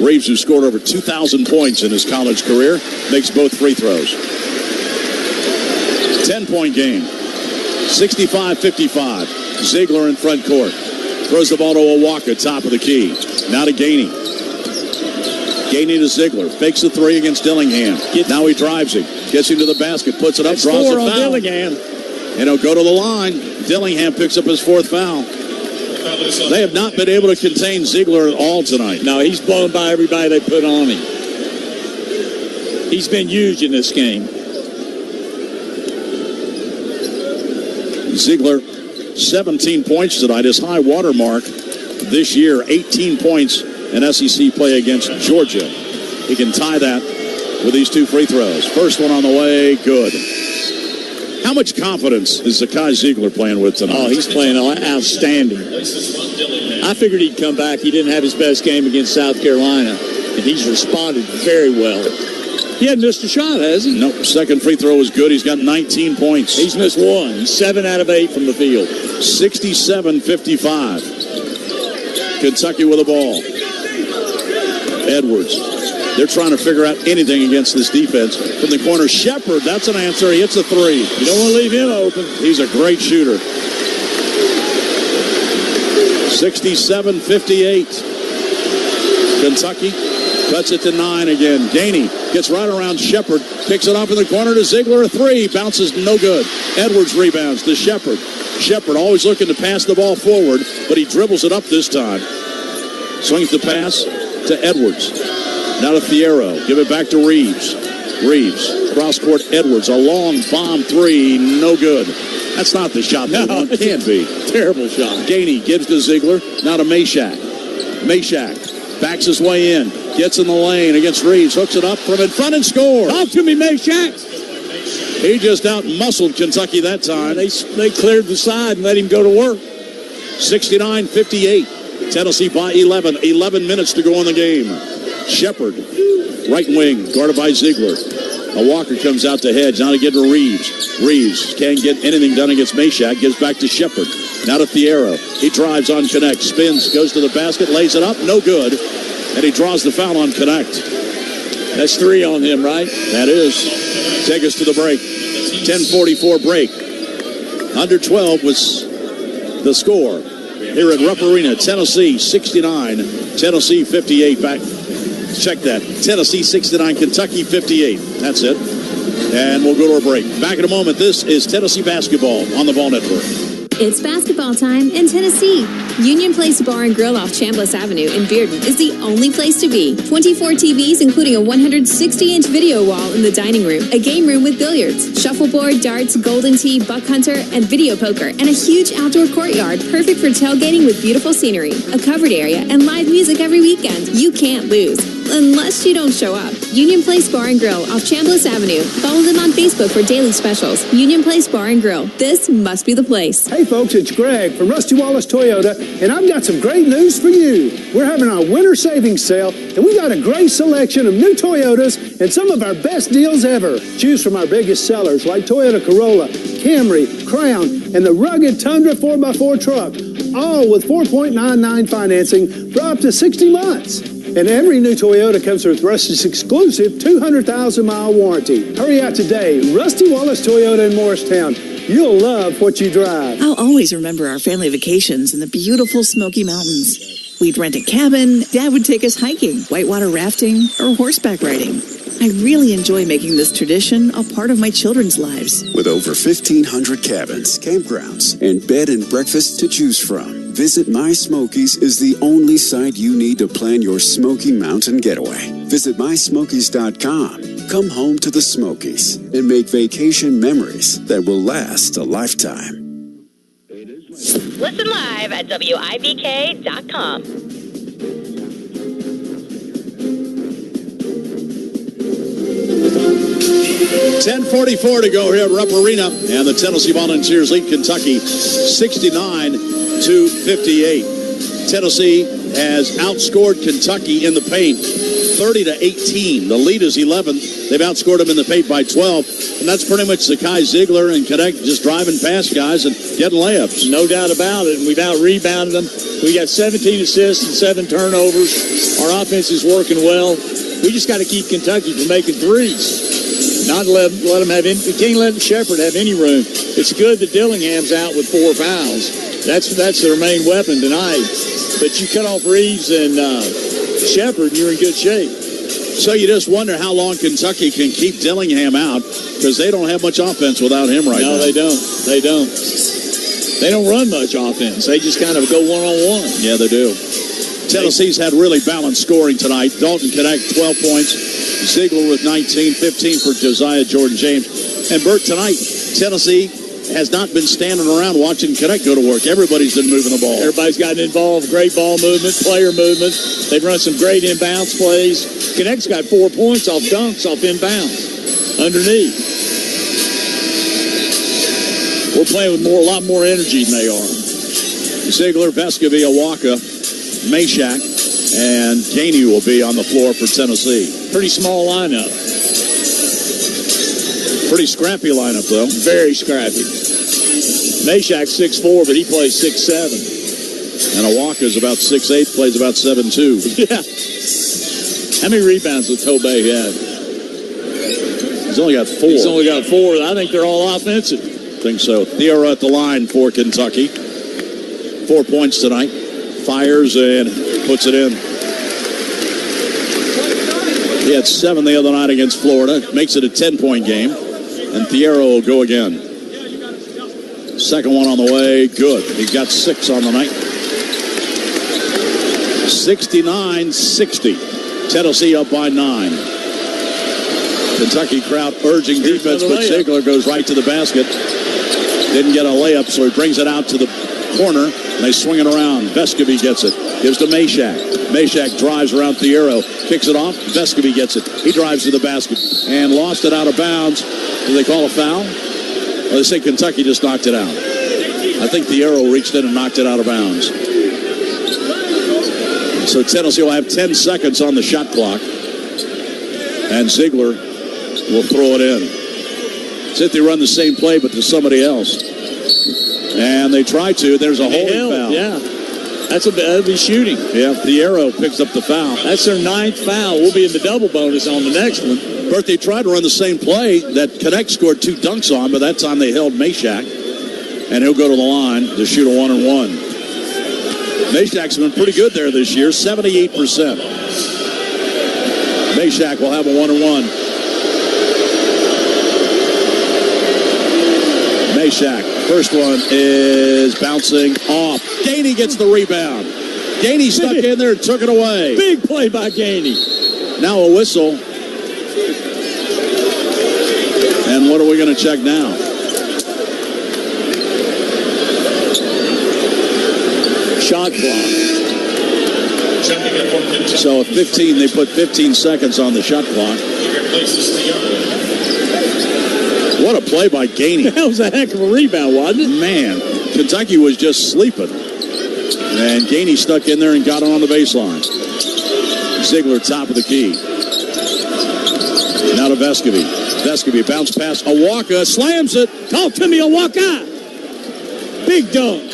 [SPEAKER 2] Reeves, who scored over 2,000 points in his college career, makes both free throws. 10-point game. 65-55. Ziegler in front court. Throws the ball to Owaka, top of the key. Now to Gainey. Gainey to Ziegler. Fakes the 3 against Dillingham. Now he drives him. Gets him to the basket. Puts it up.
[SPEAKER 8] That's
[SPEAKER 2] draws
[SPEAKER 8] 4
[SPEAKER 2] a
[SPEAKER 8] on
[SPEAKER 2] foul.
[SPEAKER 8] Dillingham.
[SPEAKER 2] And he'll go to the line. Dillingham picks up his 4th foul. They have not been able to contain Ziegler at all tonight.
[SPEAKER 8] No, he's blown by everybody they put on him. He's been huge in this game.
[SPEAKER 2] Ziegler, 17 points tonight. His high water mark this year, 18 points in SEC play against Georgia. He can tie that with these 2 free throws. First one on the way, good. How much confidence is Zakai Ziegler playing with tonight?
[SPEAKER 8] Oh, he's playing outstanding. I figured he'd come back. He didn't have his best game against South Carolina, and he's responded very well. He hasn't missed a shot, has he?
[SPEAKER 2] Nope. Second free throw is good. He's got 19 points.
[SPEAKER 8] He's missed 1. He's 7 out of 8 from the field.
[SPEAKER 2] 67-55. Kentucky with the ball. Edwards. They're trying to figure out anything against this defense. From the corner, Shepard, that's an answer. He hits a 3.
[SPEAKER 8] You don't want to leave him open.
[SPEAKER 2] He's a great shooter. 67-58. Kentucky cuts it to 9 again. Gainey gets right around Shepard. Kicks it off in the corner to Ziegler. A 3. Bounces no good. Edwards rebounds to Shepard. Shepard always looking to pass the ball forward, but he dribbles it up this time. Swings the pass to Edwards. Now to Fierro. Give it back to Reeves. Reeves. Cross-court Edwards. A long bomb 3. No good. That's not the shot they want. Can't be.
[SPEAKER 8] Terrible shot.
[SPEAKER 2] Gainey gives to Ziegler. Now to Meshack. Meshack backs his way in. Gets in the lane against Reeves. Hooks it up from in front and scores.
[SPEAKER 8] Talk to me, Meshack.
[SPEAKER 2] He just out-muscled Kentucky that time.
[SPEAKER 8] They cleared the side and let him go to work.
[SPEAKER 2] 69-58. Tennessee by 11. 11 minutes to go in the game. Shepard, right wing, guarded by Ziegler. Walker comes out to Hedge. Now to get to Reeves. Reeves can't get anything done against Meshack. Gives back to Shepard. Now to Fierro. He drives on Connect. Spins, goes to the basket, lays it up. No good. And he draws the foul on Connect.
[SPEAKER 8] That's 3 on him, right?
[SPEAKER 2] That is. Take us to the break. 10:44 break. Under 12 was the score. Here at Rupp Arena, Tennessee 69, Tennessee 58. Back. Check that. Tennessee 69, Kentucky 58. That's it. And we'll go to a break. Back in a moment. This is Tennessee basketball on the Ball Network.
[SPEAKER 4] It's basketball time in Tennessee. Union Place Bar and Grill off Chambliss Avenue in Bearden is the only place to be. 24 TVs, including a 160-inch video wall in the dining room, a game room with billiards, shuffleboard, darts, golden tee, buck hunter, and video poker, and a huge outdoor courtyard perfect for tailgating with beautiful scenery, a covered area, and live music every weekend. You can't lose. Unless you don't show up. Union Place Bar and Grill off Chambliss Avenue. Follow them on Facebook for daily specials. Union Place Bar and Grill. This must be the place.
[SPEAKER 15] Hey folks, it's Greg from Rusty Wallace Toyota, and I've got some great news for you. We're having our winter savings sale, and we got a great selection of new Toyotas and some of our best deals ever. Choose from our biggest sellers like Toyota Corolla, Camry, Crown, and the rugged Tundra 4x4 truck, all with 4.99 financing for up to 60 months. And every new Toyota comes with Rusty's exclusive 200,000-mile warranty. Hurry out today. Rusty Wallace Toyota in Morristown. You'll love what you drive.
[SPEAKER 18] I'll always remember our family vacations in the beautiful Smoky Mountains. We'd rent a cabin, Dad would take us hiking, whitewater rafting, or horseback riding. I really enjoy making this tradition a part of my children's lives.
[SPEAKER 23] With over 1,500 cabins, campgrounds, and bed and breakfast to choose from, Visit My Smokies is the only site you need to plan your Smoky Mountain getaway. Visit MySmokies.com. Come home to the Smokies and make vacation memories that will last a lifetime.
[SPEAKER 1] Listen live at WIBK.com.
[SPEAKER 2] 10:44 to go here at Rupp Arena, and the Tennessee Volunteers lead Kentucky 69-58. Tennessee has outscored Kentucky in the paint 30-18. The lead is 11. They've outscored them in the paint by 12, and that's pretty much Zakai Ziegler and Connect just driving past guys and getting layups.
[SPEAKER 8] No doubt about it, and we've out-rebounded them. We got 17 assists and 7 turnovers. Our offense is working well. We just got to keep Kentucky from making threes. Not let them have any. We can't let Shepard have any room. It's good that Dillingham's out with 4 fouls. That's their main weapon tonight. But you cut off Reeves and Shepard, you're in good shape.
[SPEAKER 2] So you just wonder how long Kentucky can keep Dillingham out, because they don't have much offense without him right now.
[SPEAKER 8] No, they don't. They don't. They don't run much offense. They just kind of go one-on-one.
[SPEAKER 2] Yeah, they do. Tennessee's had really balanced scoring tonight. Dalton Connect, 12 points. Ziegler with 19, 15 for Josiah Jordan-James. And Bert, tonight, Tennessee has not been standing around watching Connect go to work. Everybody's been moving the ball.
[SPEAKER 8] Everybody's gotten involved. Great ball movement, player movement. They've run some great inbounds plays. Connect's got 4 points off dunks, off inbounds, underneath. We're playing with a lot more energy than they are.
[SPEAKER 2] Ziegler, Vescovia, Waka, Meshack, and Gainey will be on the floor for Tennessee.
[SPEAKER 8] Pretty small lineup.
[SPEAKER 2] Pretty scrappy lineup, though.
[SPEAKER 8] Very scrappy. Meshack's 6'4", but he plays 6'7".
[SPEAKER 2] And Awaka's about 6'8", plays about 7'2".
[SPEAKER 8] Yeah. How many rebounds does Tobey have?
[SPEAKER 2] He's only got 4.
[SPEAKER 8] He's only got 4. I think they're all offensive.
[SPEAKER 2] I think so. Thiero at the line for Kentucky. 4 points tonight. Fires and puts it in. He had 7 the other night against Florida. Makes it a 10-point game. And Thiero will go again. Second one on the way. Good. He's got 6 on the night. 69-60. Tennessee up by 9. Kentucky crowd urging defense, but Ziegler goes right to the basket. Didn't get a layup, so he brings it out to the corner. And they swing it around. Vescovia gets it. Gives to Meshack. Meshack drives around Thiero. Kicks it off. Vescovia gets it. He drives to the basket and lost it out of bounds. Do they call a foul? Well, they say Kentucky just knocked it out. I think Thiero reached in and knocked it out of bounds. So Tennessee will have 10 seconds on the shot clock. And Ziegler will throw it in. It's if they run the same play, but to somebody else. And they try to. There's a holding foul.
[SPEAKER 8] Yeah. That'd be shooting.
[SPEAKER 2] Yeah, Thiero picks up the foul.
[SPEAKER 8] That's their 9th foul. We'll be in the double bonus on the next one.
[SPEAKER 2] Bert, they tried to run the same play that Connect scored 2 dunks on, but that time they held Meshack. And he'll go to the line to shoot a 1-and-1. Meshack's been pretty good there this year, 78%. Meshack will have a 1-and-1. Meshack First one is bouncing off. Gainey gets the rebound. Gainey stuck in there and took it away.
[SPEAKER 8] Big play by Gainey.
[SPEAKER 2] Now a whistle. And what are we going to check now?
[SPEAKER 8] Shot clock.
[SPEAKER 2] So at 15, they put 15 seconds on the shot clock. What a play by Gainey.
[SPEAKER 8] That was a heck of a rebound, wasn't it?
[SPEAKER 2] Man, Kentucky was just sleeping. And Gainey stuck in there and got on the baseline. Ziegler, top of the key. Now to Vescovy. Vescovy, bounce pass. Awaka slams it.
[SPEAKER 8] Talk to me, Awaka. Big dunk.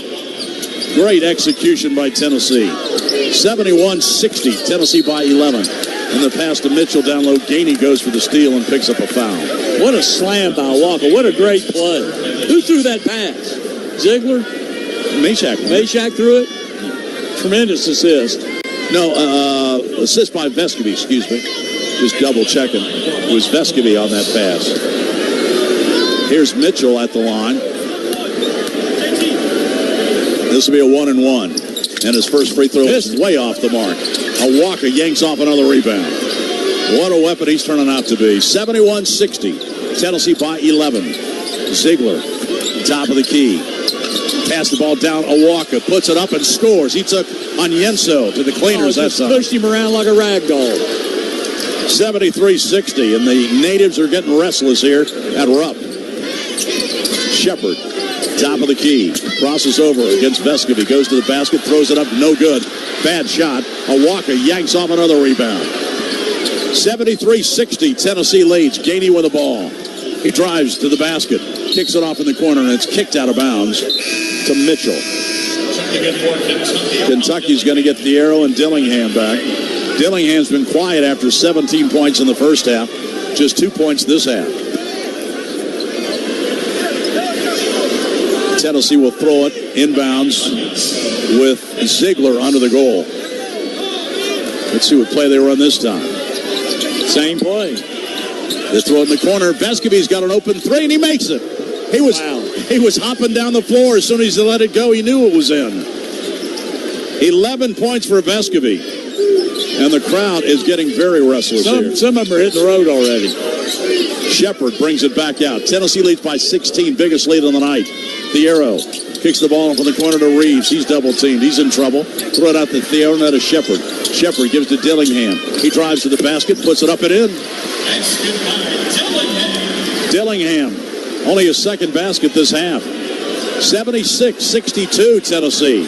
[SPEAKER 2] Great execution by Tennessee. 71-60. Tennessee by 11. And the pass to Mitchell down low. Gainey goes for the steal and picks up a foul.
[SPEAKER 8] What a slam by Walker. What a great play. Who threw that pass? Ziegler?
[SPEAKER 2] Meshack.
[SPEAKER 8] Meshack threw it? Tremendous assist.
[SPEAKER 2] No, assist by Vescovy, excuse me. Just double checking. It was Vescovy on that pass. Here's Mitchell at the line. This will be a 1-and-1. And his first free throw is way off the mark. Awaka yanks off another rebound. What a weapon he's turning out to be. 71-60. Tennessee by 11. Ziegler, top of the key. Pass the ball down. Awaka puts it up and scores. He took Onyenso to the cleaners that time.
[SPEAKER 8] Pushed him around like a rag doll.
[SPEAKER 2] 73-60. And the natives are getting restless here at Rupp. Shepard, top of the key. Crosses over against Vescovy. Goes to the basket. Throws it up. No good. Bad shot. Awaka yanks off another rebound. 73-60. Tennessee leads. Gainey with the ball. He drives to the basket. Kicks it off in the corner, and it's kicked out of bounds to Mitchell. Kentucky's going to get Thiero and Dillingham back. Dillingham's been quiet after 17 points in the first half. Just 2 points this half. Tennessee will throw it inbounds with Ziegler under the goal. Let's see what play they run this time.
[SPEAKER 8] Same play.
[SPEAKER 2] They throw it in the corner. Vescovy's got an open three, and he makes it. He was hopping down the floor as soon as he let it go. He knew it was in. 11 points for Vescovy. And the crowd is getting very restless here.
[SPEAKER 8] Some of them are hitting the road already.
[SPEAKER 2] Shepard brings it back out. Tennessee leads by 16, biggest lead of the night. Thiero kicks the ball from the corner to Reeves. He's double-teamed. He's in trouble. Throw it out to Thiero, now to Shepard. Shepard gives to Dillingham. He drives to the basket, puts it up and in. Dillingham, only his second basket this half. 76-62, Tennessee.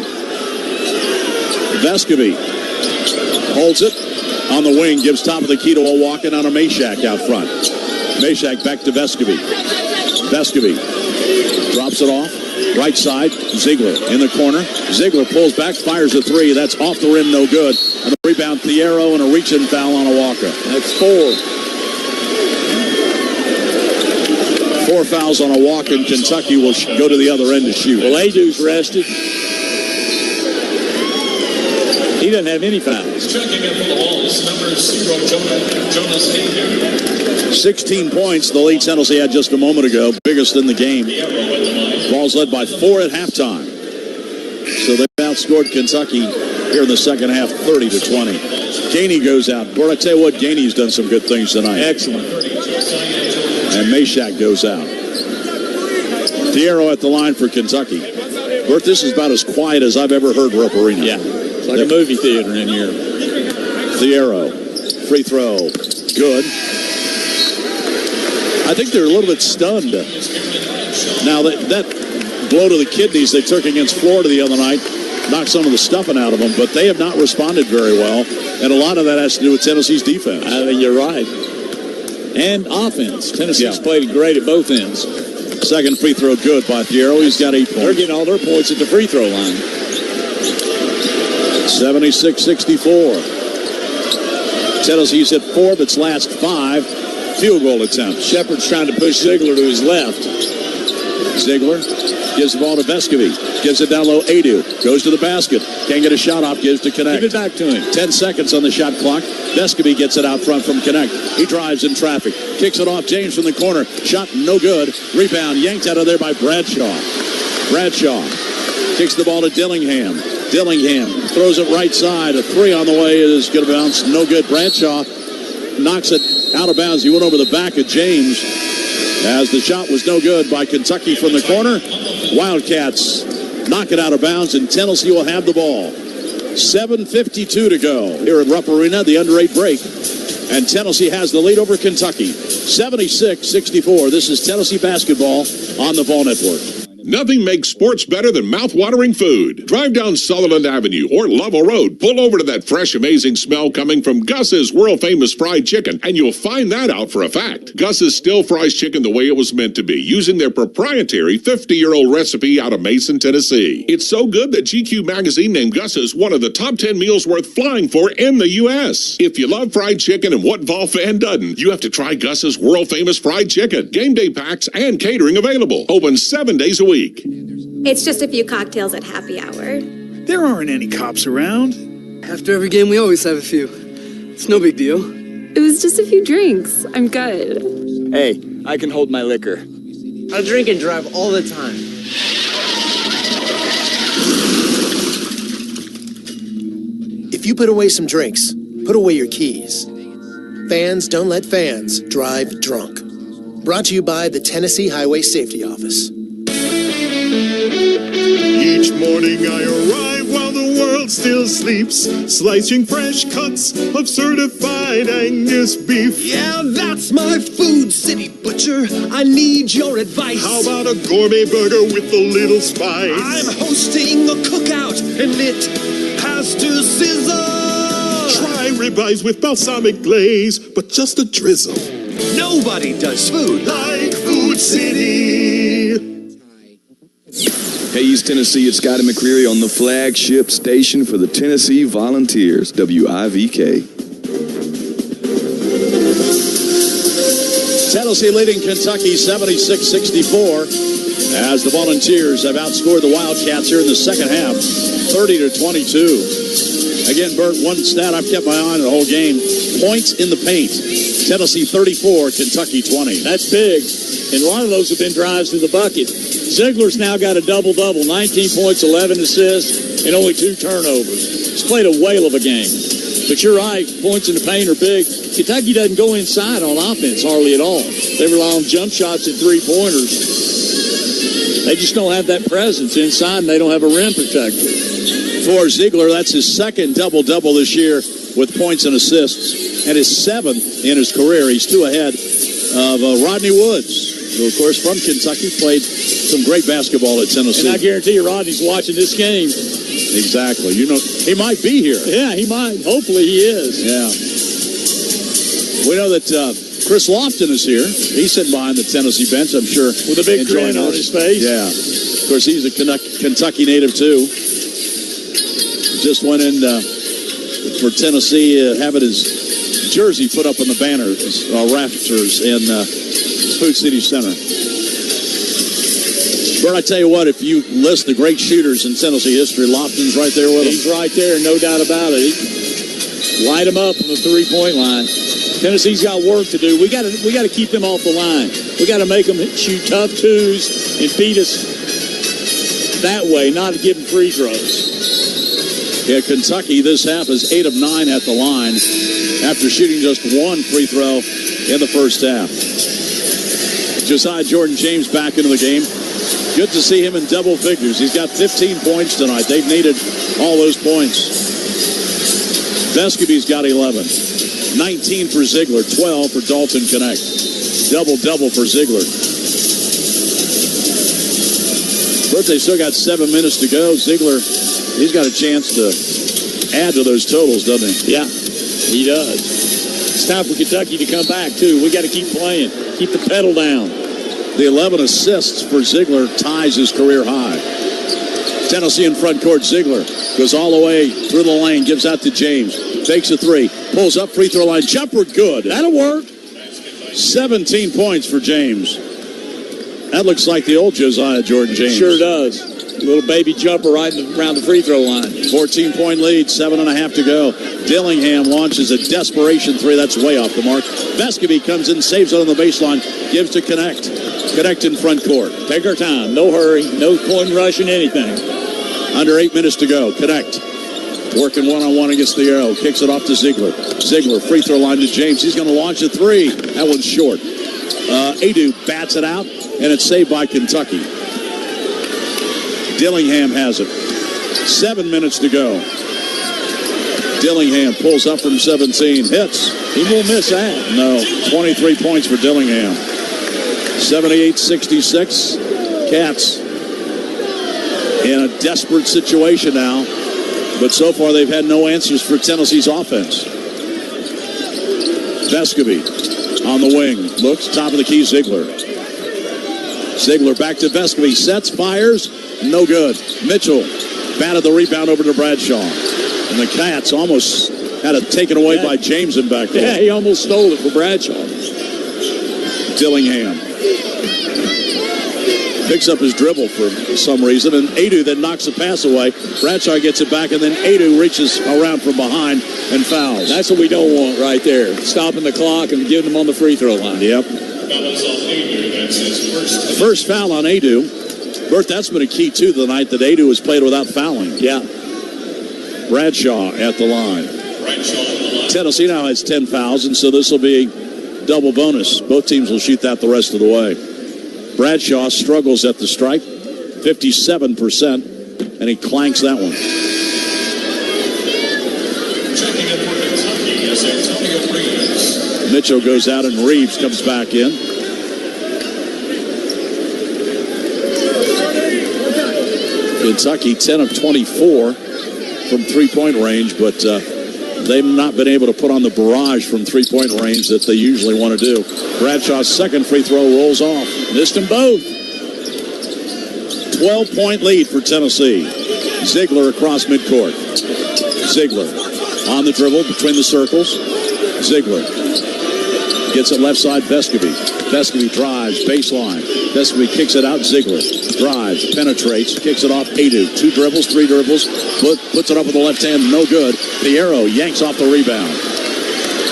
[SPEAKER 2] Vescovy holds it on the wing, gives top of the key to Awaka, now to Meshack out front. Meshack back to Vescovy. Vescovy drops it off. Right side, Ziegler in the corner. Ziegler pulls back, fires a three. That's off the rim, no good. And the rebound, Thiero, and a reach-in foul on Awaka.
[SPEAKER 8] That's 4.
[SPEAKER 2] 4 fouls on Awaka, and Kentucky will go to the other end to shoot.
[SPEAKER 8] Well, Adu's rested. He doesn't have any fouls.
[SPEAKER 14] Checking in for the Vols, number 0, Jonas Hayden.
[SPEAKER 2] 16 points, the lead Tennessee had just a moment ago, biggest in the game. Vols led by 4 at halftime. So they outscored Kentucky here in the second half, 30-20. Gainey goes out. But I tell you what, Gainey's done some good things tonight.
[SPEAKER 8] Excellent.
[SPEAKER 2] And Meshack goes out. Thiero at the line for Kentucky. Bert, this is about as quiet as I've ever heard Rupp Arena.
[SPEAKER 8] Yeah, it's like a movie theater in here.
[SPEAKER 2] Thiero, free throw, good. I think they're a little bit stunned. Now, that blow to the kidneys they took against Florida the other night knocked some of the stuffing out of them, but they have not responded very well, and a lot of that has to do with Tennessee's defense.
[SPEAKER 8] I think you're right. And offense. Tennessee's played great at both ends.
[SPEAKER 2] Second free throw good by Thiero. He's got 8 points.
[SPEAKER 8] They're getting all their points at the free throw line.
[SPEAKER 2] 76-64. Tennessee's hit 4 of its last 5 field goal attempts.
[SPEAKER 8] Shepard's trying to push Ziegler to his left.
[SPEAKER 2] Ziegler gives the ball to Vescovy. Gives it down low. Adu goes to the basket. Can't get a shot off. Gives to Connect.
[SPEAKER 8] Give it back to him.
[SPEAKER 2] 10 seconds on the shot clock. Vescovy gets it out front from Connect. He drives in traffic. Kicks it off. James from the corner. Shot no good. Rebound yanked out of there by Bradshaw. Bradshaw kicks the ball to Dillingham. Dillingham throws it right side. A three on the way is going to bounce. No good. Bradshaw knocks it out of bounds. He went over the back of James as the shot was no good by Kentucky from the corner. Wildcats knock it out of bounds, and Tennessee will have the ball. 7:52 to go here at Rupp Arena, the under-8 break. And Tennessee has the lead over Kentucky. 76-64. This is Tennessee basketball on the Vol Network.
[SPEAKER 11] Nothing makes sports better than mouth-watering food. Drive down Sutherland Avenue or Lovell Road. Pull over to that fresh, amazing smell coming from Gus's world-famous fried chicken, and you'll find that out for a fact. Gus's still fries chicken the way it was meant to be, using their proprietary 50-year-old recipe out of Mason, Tennessee. It's so good that GQ magazine named Gus's one of the top 10 meals worth flying for in the U.S. If you love fried chicken, and what Vol fan doesn't, you have to try Gus's world-famous fried chicken. Game day packs and catering available. Open 7 days a week.
[SPEAKER 12] It's just a few cocktails at happy hour.
[SPEAKER 19] There aren't any cops around. After every game, we always have a few. It's no big deal.
[SPEAKER 10] It was just a few drinks. I'm good.
[SPEAKER 19] Hey, I can hold my liquor. I drink and drive all the time.
[SPEAKER 7] If you put away some drinks, put away your keys. Fans don't let fans drive drunk. Brought to you by the Tennessee Highway Safety Office.
[SPEAKER 20] Each morning I arrive while the world still sleeps, slicing fresh cuts of certified Angus beef.
[SPEAKER 21] Yeah, that's my food, city butcher. I need your advice.
[SPEAKER 20] How about a gourmet burger with a little spice?
[SPEAKER 21] I'm hosting a cookout and it has to sizzle.
[SPEAKER 20] Try ribeyes with balsamic glaze, but just a drizzle.
[SPEAKER 21] Nobody does food
[SPEAKER 20] like Food City.
[SPEAKER 19] Hey, East Tennessee, it's Scotty McCreary on the flagship station for the Tennessee Volunteers, WIVK.
[SPEAKER 2] Tennessee leading Kentucky 76-64 as the Volunteers have outscored the Wildcats here in the second half, 30-22. Again, Bert, one stat I've kept my eye on the whole game, points in the paint. Tennessee 34, Kentucky 20.
[SPEAKER 8] That's big, and a lot of those have been drives to the bucket. Ziegler's now got a double-double, 19 points, 11 assists, and only 2 turnovers. He's played a whale of a game. But you're right, points in the paint are big. Kentucky doesn't go inside on offense hardly at all. They rely on jump shots and three-pointers. They just don't have that presence inside, and they don't have a rim protector.
[SPEAKER 2] For Ziegler, that's his second double-double this year with points and assists, and his 7th in his career. He's 2 ahead of Rodney Woods, who, of course, from Kentucky, played some great basketball at Tennessee.
[SPEAKER 8] And I guarantee you Rodney's watching this game.
[SPEAKER 2] Exactly. You know, he might be here.
[SPEAKER 8] Yeah, he might. Hopefully he is.
[SPEAKER 2] Yeah. We know that Chris Lofton is here. He's sitting behind the Tennessee bench, I'm sure.
[SPEAKER 8] With a big grin on his face.
[SPEAKER 2] Yeah. Of course, he's a Kentucky native, too. Just went in for Tennessee, having his jersey put up on the banner, rafters in Food City Center. Bert, I tell you what, if you list the great shooters in Tennessee history, Lofton's right there with him.
[SPEAKER 8] He's right there, no doubt about it. Light him up on the three-point line. Tennessee's got work to do. We got to keep them off the line. We got to make them shoot tough twos and beat us that way, not give them free throws.
[SPEAKER 2] Yeah, Kentucky this half is 8 of 9 at the line after shooting just 1 free throw in the first half. Josiah Jordan-James back into the game. Good to see him in double figures. He's got 15 points tonight. They've needed all those points. Vescovi's got 11. 19 for Ziegler, 12 for Dalton Connect. Double-double for Ziegler. But they still got 7 minutes to go. Ziegler, he's got a chance to add to those totals, doesn't he?
[SPEAKER 8] Yeah, he does. It's time for Kentucky to come back, too. We got to keep playing. Keep the pedal down.
[SPEAKER 2] The 11 assists for Ziegler ties his career high. Tennessee in front court. Ziegler goes all the way through the lane, gives out to James. Takes a three, pulls up free throw line. Jumper good. That'll work. 17 points for James. That looks like the old Josiah Jordan-James.
[SPEAKER 8] Sure does. A little baby jumper right around the free throw line.
[SPEAKER 2] 14-point lead, 7.5 to go. Dillingham launches a desperation three. That's way off the mark. Vescovy comes in, saves it on the baseline, gives to Connect. Connect in front court.
[SPEAKER 8] Take our time. No hurry. No point in rushing anything.
[SPEAKER 2] Under 8 minutes to go. Connect. Working one-on-one against the arrow. Kicks it off to Ziegler. Ziegler, free throw line to James. He's going to launch a three. That one's short. Adu bats it out, and it's saved by Kentucky. Dillingham has it. 7 minutes to go. Dillingham pulls up from 17. Hits.
[SPEAKER 8] He won't miss that.
[SPEAKER 2] No. 23 points for Dillingham. 78-66. Cats in a desperate situation now. But so far, they've had no answers for Tennessee's offense. Vescovi on the wing. Looks, top of the key, Ziegler. Ziegler back to Vescovi. Sets, fires. No good. Mitchell batted the rebound over to Bradshaw. And the Cats almost had it taken away by James in back there.
[SPEAKER 8] Yeah, he almost stole it for Bradshaw.
[SPEAKER 2] Dillingham picks up his dribble for some reason, and Adu then knocks the pass away. Bradshaw gets it back, and then Adu reaches around from behind and fouls.
[SPEAKER 8] That's what we don't want right there. Stopping the clock and giving them on the free throw line.
[SPEAKER 2] Yep.
[SPEAKER 14] Fouls on Adu. That's his first.
[SPEAKER 2] First foul on Adu. Bert, that's been a key, too, tonight, that Adu has played without fouling.
[SPEAKER 8] Yeah.
[SPEAKER 2] Bradshaw at the line.
[SPEAKER 14] Bradshaw on the line.
[SPEAKER 2] Tennessee now has 10 fouls, and so this will be double bonus. Both teams will shoot that the rest of the way. Bradshaw struggles at the strike, 57%, and he clanks that one.
[SPEAKER 14] Checking in for Kentucky is Antonio Reeves.
[SPEAKER 2] Mitchell goes out and Reeves comes back in. Kentucky 10 of 24 from three-point range, but they've not been able to put on the barrage from three-point range that they usually want to do. Bradshaw's second free throw rolls off. Missed them both. 12-point lead for Tennessee. Ziegler across midcourt. Ziegler on the dribble between the circles. Ziegler gets it left side, Vescovi. Vescovi drives, baseline. Vescovi kicks it out, Ziegler drives, penetrates, kicks it off, Adu. 2 dribbles, 3 dribbles, puts it up with the left hand, no good. Piero yanks off the rebound.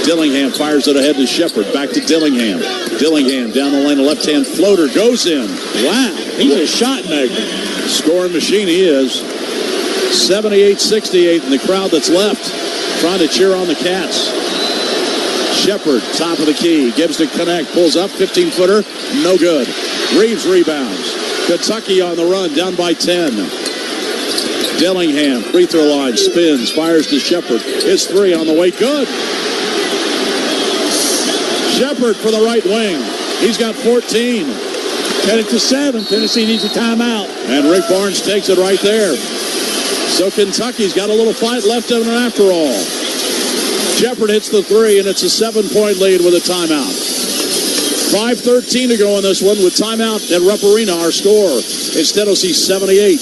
[SPEAKER 2] Dillingham fires it ahead to Shepard, back to Dillingham. Dillingham down the lane, a left-hand floater, goes in. Wow,
[SPEAKER 8] he's a shot maker.
[SPEAKER 2] Scoring machine he is. 78-68, and the crowd that's left trying to cheer on the Cats. Shepard, top of the key, gives to Connect, pulls up, 15-footer, no good. Reeves rebounds. Kentucky on the run, down by 10. Dillingham, free throw line, spins, fires to Shepard. His three on the way, good. Shepard for the right wing. He's got 14.
[SPEAKER 8] Cut it to 7. Tennessee needs a timeout.
[SPEAKER 2] And Rick Barnes takes it right there. So Kentucky's got a little fight left in it after all. Shepard hits the three, and it's a 7-point lead with a timeout. 5:13 to go in this one with timeout at Rupp Arena. Our score is Tennessee 78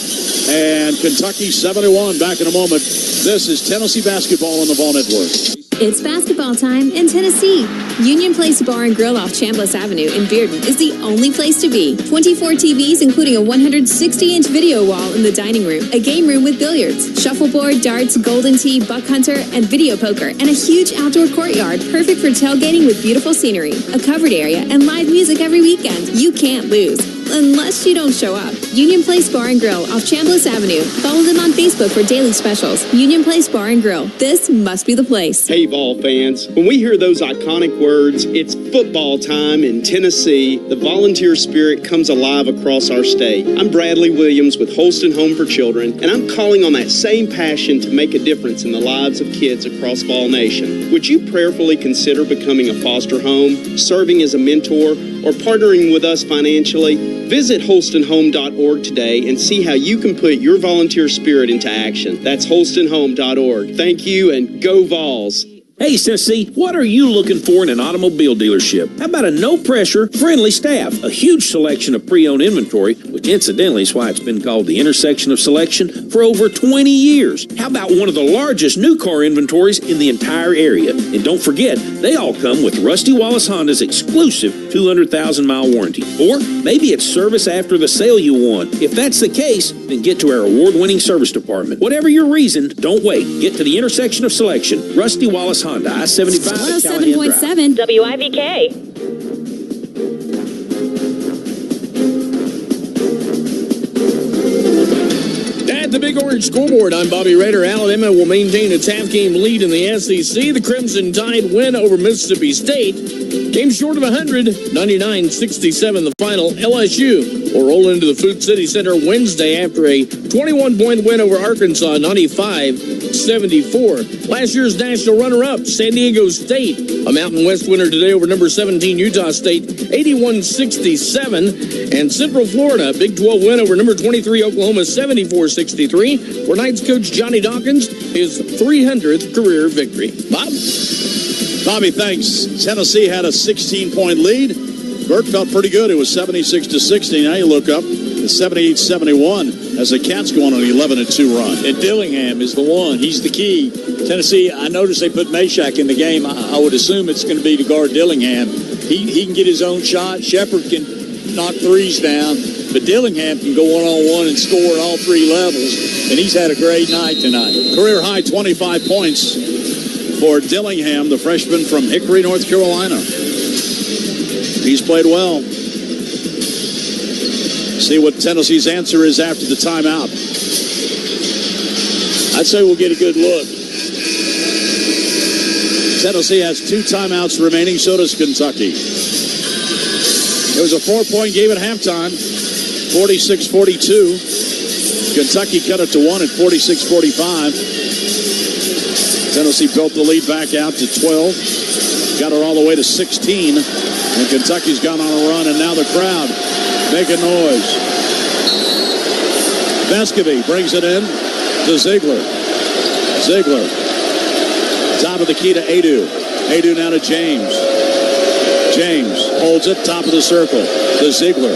[SPEAKER 2] and Kentucky 71. Back in a moment. This is Tennessee basketball on the Vol Network.
[SPEAKER 4] It's basketball time in Tennessee. Union Place Bar and Grill off Chambliss Avenue in Bearden is the only place to be. 24 TVs, including a 160-inch video wall in the dining room, a game room with billiards, shuffleboard, darts, golden tee, buck hunter, and video poker, and a huge outdoor courtyard perfect for tailgating with beautiful scenery, a covered area, and live music every weekend. You can't lose. Unless you don't show up. Union Place Bar and Grill off Chambliss Avenue. Follow them on Facebook for daily specials. Union Place Bar and Grill. This must be the place.
[SPEAKER 3] Hey, Vol fans. When we hear those iconic words, it's football time in Tennessee. The volunteer spirit comes alive across our state. I'm Bradley Williams with Holston Home for Children, and I'm calling on that same passion to make a difference in the lives of kids across Vol Nation. Would you prayerfully consider becoming a foster home, serving as a mentor, or partnering with us financially? Visit holstonhome.org today and see how you can put your volunteer spirit into action. That's holstonhome.org. Thank you, and go Vols.
[SPEAKER 6] Hey, Tennessee, what are you looking for in an automobile dealership? How about a no-pressure, friendly staff, a huge selection of pre-owned inventory, which incidentally is why it's been called the intersection of selection for over 20 years. How about one of the largest new car inventories in the entire area? And don't forget, they all come with Rusty Wallace Honda's exclusive 200,000-mile warranty. Or maybe it's service after the sale you want. If that's the case, then get to our award-winning service department. Whatever your reason, don't wait. Get to the intersection of selection. Rusty Wallace Honda, I-75
[SPEAKER 4] 107.7
[SPEAKER 1] WIVK.
[SPEAKER 5] Big Orange Scoreboard. I'm Bobby Rader. Alabama will maintain its half-game lead in the SEC. The Crimson Tide win over Mississippi State. Came short of 100, 99-67 the final. LSU will roll into the Food City Center Wednesday after a 21-point win over Arkansas, 95-74. Last year's national runner-up, San Diego State, a Mountain West winner today over number 17 Utah State, 81-67. And Central Florida, Big 12 win over number 23 Oklahoma, 74-63. For Knights coach Johnny Dawkins, his 300th career victory. Bob?
[SPEAKER 2] Bobby, thanks. Tennessee had a 16-point lead. Bert felt pretty good. It was 76-60. Now you look up, it's 78-71 as the Cats go on an 11-2 run.
[SPEAKER 8] And Dillingham is the one. He's the key. Tennessee, I noticed they put Meshack in the game. I would assume it's going to be to guard Dillingham. He can get his own shot. Shepard can knock threes down. But Dillingham can go one-on-one and score at all three levels. And he's had a great night tonight.
[SPEAKER 2] Career high 25 points for Dillingham, the freshman from Hickory, North Carolina. He's played well. See what Tennessee's answer is after the timeout.
[SPEAKER 8] I'd say we'll get a good look.
[SPEAKER 2] Tennessee has 2 timeouts remaining. So does Kentucky. It was a 4-point game at halftime, 46-42. Kentucky cut it to 1 at 46-45. Tennessee built the lead back out to 12. Got it all the way to 16. And Kentucky's gone on a run, and now the crowd making noise. Vescovy brings it in to Ziegler. Ziegler. Top of the key to Adu. Adu now to James. James holds it, top of the circle to Ziegler.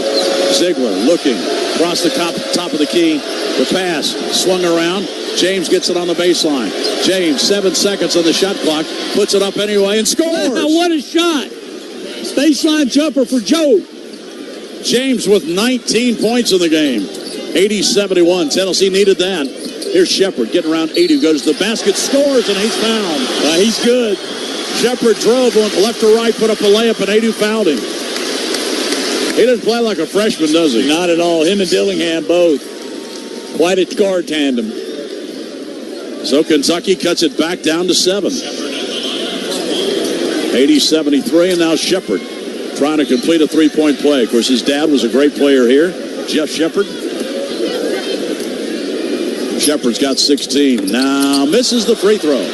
[SPEAKER 2] Ziegler looking across the top of the key. The pass swung around. James gets it on the baseline. James, 7 seconds on the shot clock, puts it up anyway and scores.
[SPEAKER 8] What a shot. Baseline jumper for Joe.
[SPEAKER 2] James with 19 points in the game. 80-71. Tennessee needed that. Here's Shepard getting around 80. Goes to the basket, scores, and he's fouled.
[SPEAKER 8] He's good.
[SPEAKER 2] Shepard drove, went left to right, put up a layup, and Adu fouled him. He doesn't play like a freshman, does he?
[SPEAKER 8] Not at all. Him and Dillingham both. Quite a guard tandem.
[SPEAKER 2] So Kentucky cuts it back down to 7. 80-73, and now Shepard trying to complete a 3-point play. Of course, his dad was a great player here, Jeff Shepard. Shepard's got 16. Now misses the free throw.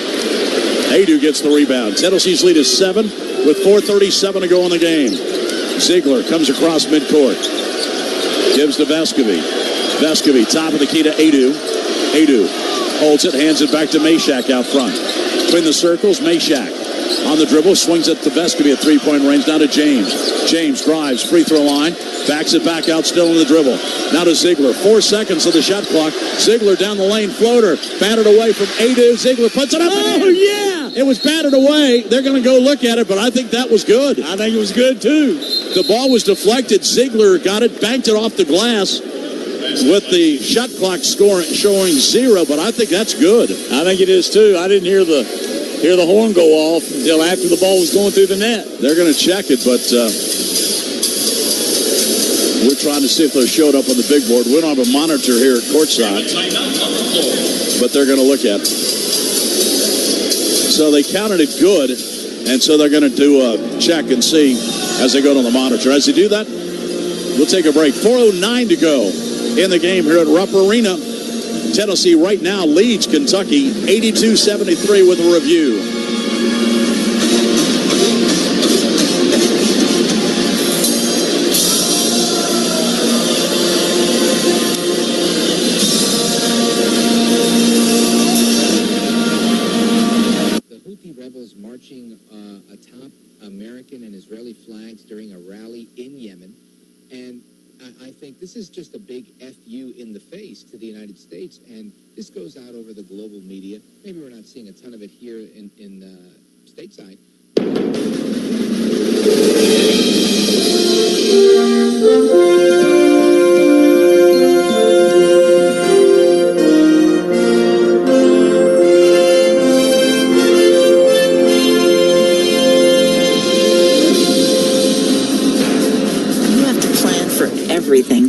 [SPEAKER 2] Adu gets the rebound. Tennessee's lead is 7 with 4:37 to go in the game. Ziegler comes across midcourt. Gives to Vescovy. Vescovy, top of the key to Adu. Adu holds it, hands it back to Meshack out front. Between the circles, Meshack on the dribble, swings it to Vescovy at 3-point range. Now to James. James drives, free throw line, backs it back out, still in the dribble. Now to Ziegler. 4 seconds of the shot clock. Ziegler down the lane, floater, batted away from Adu. Ziegler puts it up.
[SPEAKER 8] Oh, yeah!
[SPEAKER 2] It was batted away. They're going to go look at it, but I think that was good.
[SPEAKER 8] I think it was good, too.
[SPEAKER 2] The ball was deflected. Ziegler got it, banked it off the glass with the shot clock score showing 0, but I think that's good.
[SPEAKER 8] I think it is, too. I didn't hear the horn go off until after the ball was going through the net.
[SPEAKER 2] They're going to check it, but we're trying to see if they showed up on the big board. We don't have a monitor here at courtside, but they're going to look at it. So they counted it good, and so they're going to do a check and see as they go to the monitor. As they do that, we'll take a break. 4:09 to go in the game here at Rupp Arena. Tennessee right now leads Kentucky 82-73 with a review.
[SPEAKER 9] The Houthi rebels marching atop American and Israeli flags during a rally in Yemen. And I think this is just a big FU in the face to the United States, and this goes out over the global media. Maybe we're not seeing a ton of it here in stateside.
[SPEAKER 18] everything.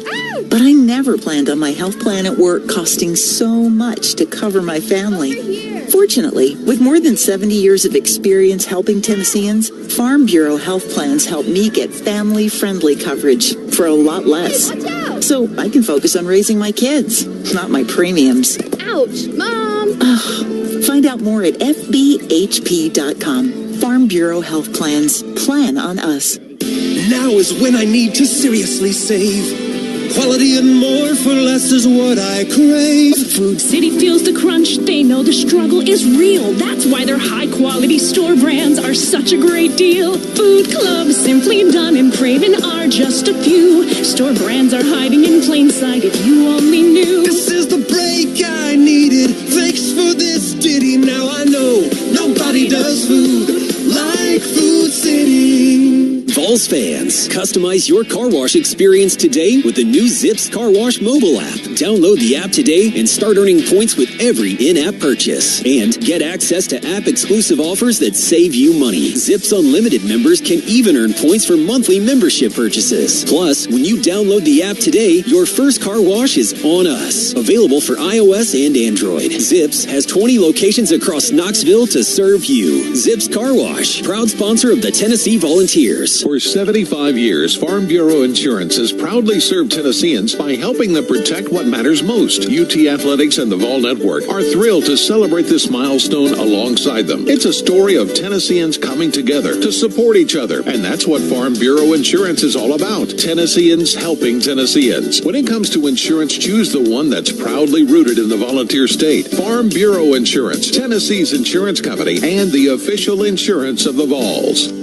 [SPEAKER 18] But I never planned on my health plan at work costing so much to cover my family. Fortunately, with more than 70 years of experience helping Tennesseans, Farm Bureau health plans help me get family-friendly coverage for a lot less. So I can focus on raising my kids, not my premiums.
[SPEAKER 12] Ouch, Mom!
[SPEAKER 18] Find out more at FBHP.com. Farm Bureau Health Plans. Plan on us.
[SPEAKER 21] Now is when I need to seriously save. Quality and more for less is what I crave.
[SPEAKER 13] Food City feels the crunch. They know the struggle is real. That's why their high-quality store brands are such a great deal. Food Club, Simply Done, and Craven are just a few. Store brands are hiding in plain sight if you only knew.
[SPEAKER 21] This is the break I needed. Thanks for this ditty. Now I know nobody does food like Food City.
[SPEAKER 16] Vols fans, customize your car wash experience today with the new Zips Car Wash mobile app. Download the app today and start earning points with every in-app purchase. And get access to app-exclusive offers that save you money. Zips Unlimited members can even earn points for monthly membership purchases. Plus, when you download the app today, your first car wash is on us. Available for iOS and Android. Zips has 20 locations across Knoxville to serve you. Zips Car Wash, proud sponsor of the Tennessee Volunteers.
[SPEAKER 11] For 75 years, Farm Bureau Insurance has proudly served Tennesseans by helping them protect what matters most. UT Athletics and the Vol Network are thrilled to celebrate this milestone alongside them. It's a story of Tennesseans coming together to support each other, and that's what Farm Bureau Insurance is all about. Tennesseans helping Tennesseans. When it comes to insurance, choose the one that's proudly rooted in the volunteer state. Farm Bureau Insurance, Tennessee's insurance company, and the official insurance of the Vols.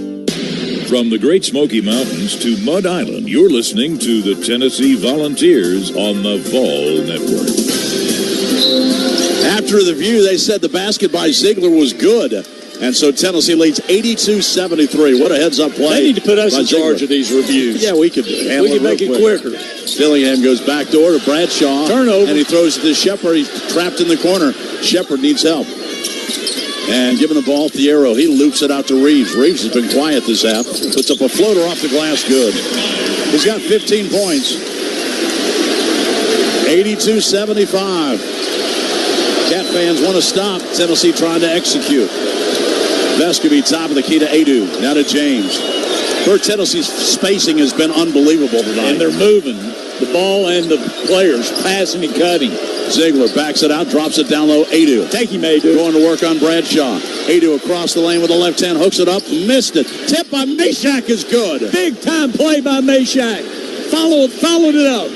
[SPEAKER 22] From the Great Smoky Mountains to Mud Island, you're listening to the Tennessee Volunteers on the Vol Network.
[SPEAKER 2] After the view, they said the basket by Ziegler was good. And so Tennessee leads 82-73. What a heads-up play.
[SPEAKER 8] They need to put us in charge of these reviews.
[SPEAKER 2] Yeah, we could handle
[SPEAKER 8] We can make it quicker.
[SPEAKER 2] Dillingham goes back door to Bradshaw.
[SPEAKER 8] Turnover.
[SPEAKER 2] And he throws it to Shepard. He's trapped in the corner. Shepard needs help. And giving the ball to Thiero. He loops it out to Reeves. Reeves has been quiet this half. Puts up a floater off the glass. Good. He's got 15 points. 82-75. Cat fans want to stop. Tennessee trying to execute. Vescovi top of the key to Adu. Now to James. For Tennessee's spacing has been unbelievable tonight.
[SPEAKER 8] And they're moving the ball and the players, passing and cutting.
[SPEAKER 2] Ziegler backs it out, drops it down low. Adu.
[SPEAKER 8] Take him, Adu.
[SPEAKER 2] Going to work on Bradshaw. Adu across the lane with the left hand, hooks it up, missed it. Tip by Meshack is good.
[SPEAKER 8] Big time play by Meshack. Followed it up.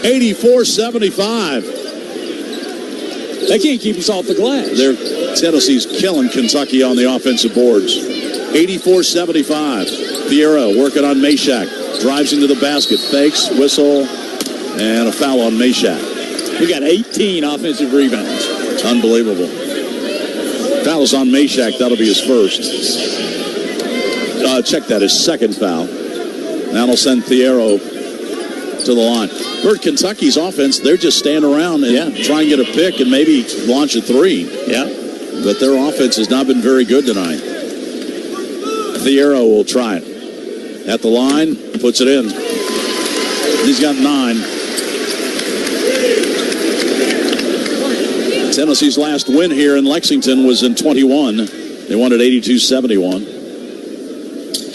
[SPEAKER 2] 84-75.
[SPEAKER 8] They can't keep us off the glass.
[SPEAKER 2] Tennessee's killing Kentucky on the offensive boards. 84-75. Thiero working on Meshack. Drives into the basket. Fakes, whistle, and a foul on Meshack.
[SPEAKER 8] We got 18 offensive rebounds.
[SPEAKER 2] Unbelievable. Foul's on Meshack. That'll be his first. Check that, his second foul. That'll send Thiero to the line. For Kentucky's offense, they're just standing around and try and get a pick and maybe launch a three.
[SPEAKER 8] Yeah.
[SPEAKER 2] But their offense has not been very good tonight. Thiero will try it. At the line, puts it in. He's got 9. Tennessee's last win here in Lexington was in 21. They won at 82-71.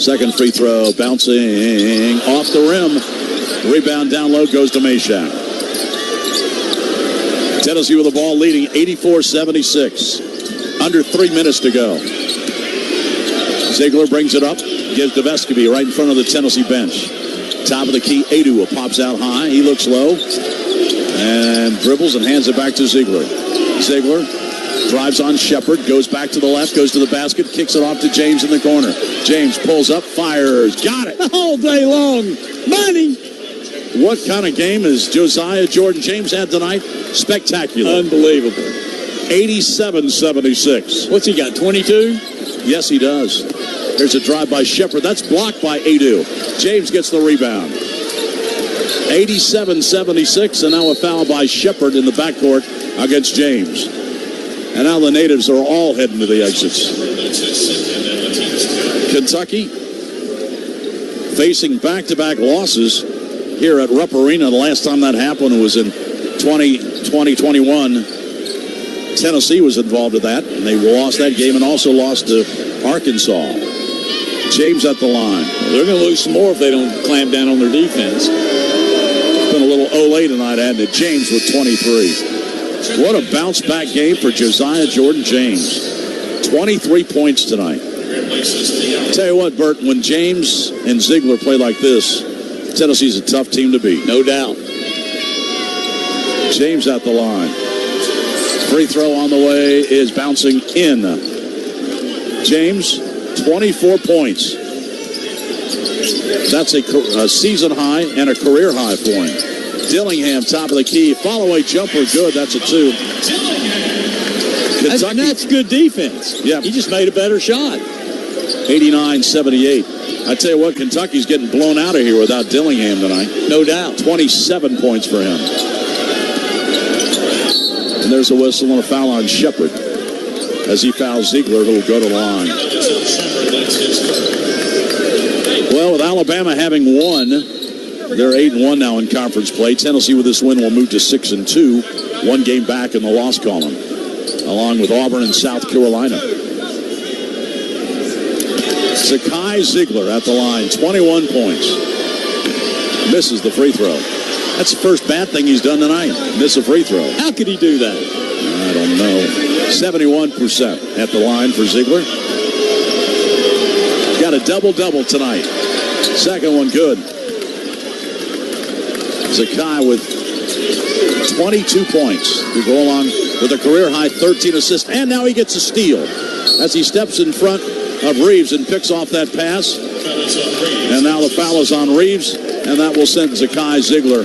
[SPEAKER 2] Second free throw, bouncing off the rim. Rebound down low goes to Meshack. Tennessee with the ball leading 84-76. Under 3 minutes to go. Ziegler brings it up, gives to Vescovi right in front of the Tennessee bench. Top of the key, Adu pops out high. He looks low and dribbles and hands it back to Ziegler. Ziegler drives on Shepard, goes back to the left, goes to the basket, kicks it off to James in the corner. James pulls up, fires, got it.
[SPEAKER 8] All day long. Money.
[SPEAKER 2] What kind of game has Josiah Jordan James had tonight? Spectacular.
[SPEAKER 8] Unbelievable.
[SPEAKER 2] 87-76.
[SPEAKER 8] What's he got, 22?
[SPEAKER 2] Yes, he does. There's a drive by Shepard. That's blocked by Adu. James gets the rebound. 87-76, and now a foul by Shepard in the backcourt against James. And now the natives are all heading to the exits. Kentucky facing back-to-back losses here at Rupp Arena. The last time that happened was in 2021. Tennessee was involved in that, and they lost that game and also lost to Arkansas. James at the line.
[SPEAKER 8] Well, they're going to lose some more if they don't clamp down on their defense.
[SPEAKER 2] It's been a little Olay tonight, hasn't it? James with 23. What a bounce-back game for Josiah Jordan James. 23 points tonight. Tell you what, Bert, when James and Ziegler play like this, Tennessee's a tough team to beat.
[SPEAKER 8] No doubt.
[SPEAKER 2] James at the line. Free throw on the way is bouncing in. James, 24 points. That's a season high and a career high for him. Dillingham, top of the key. Follow-away jumper, good. That's a 2.
[SPEAKER 8] Kentucky. That's good defense.
[SPEAKER 2] Yeah.
[SPEAKER 8] He just made a better shot.
[SPEAKER 2] 89-78. I tell you what, Kentucky's getting blown out of here without Dillingham tonight.
[SPEAKER 8] No doubt.
[SPEAKER 2] 27 points for him. And there's a whistle and a foul on Shepard as he fouls Ziegler, who will go to the line. Well, with Alabama having won, they're 8-1 now in conference play. Tennessee with this win will move to 6-2, 1 game back in the loss column, along with Auburn and South Carolina. Zakai Ziegler at the line, 21 points. Misses the free throw. That's the first bad thing he's done tonight. Miss a free throw.
[SPEAKER 8] How could he do that?
[SPEAKER 2] I don't know. 71% at the line for Ziegler. Got a double-double tonight. Second one good. Zakai with 22 points to go along with a career-high 13 assists. And now he gets a steal as he steps in front of Reeves and picks off that pass. And now the foul is on Reeves, and that will send Zakai Ziegler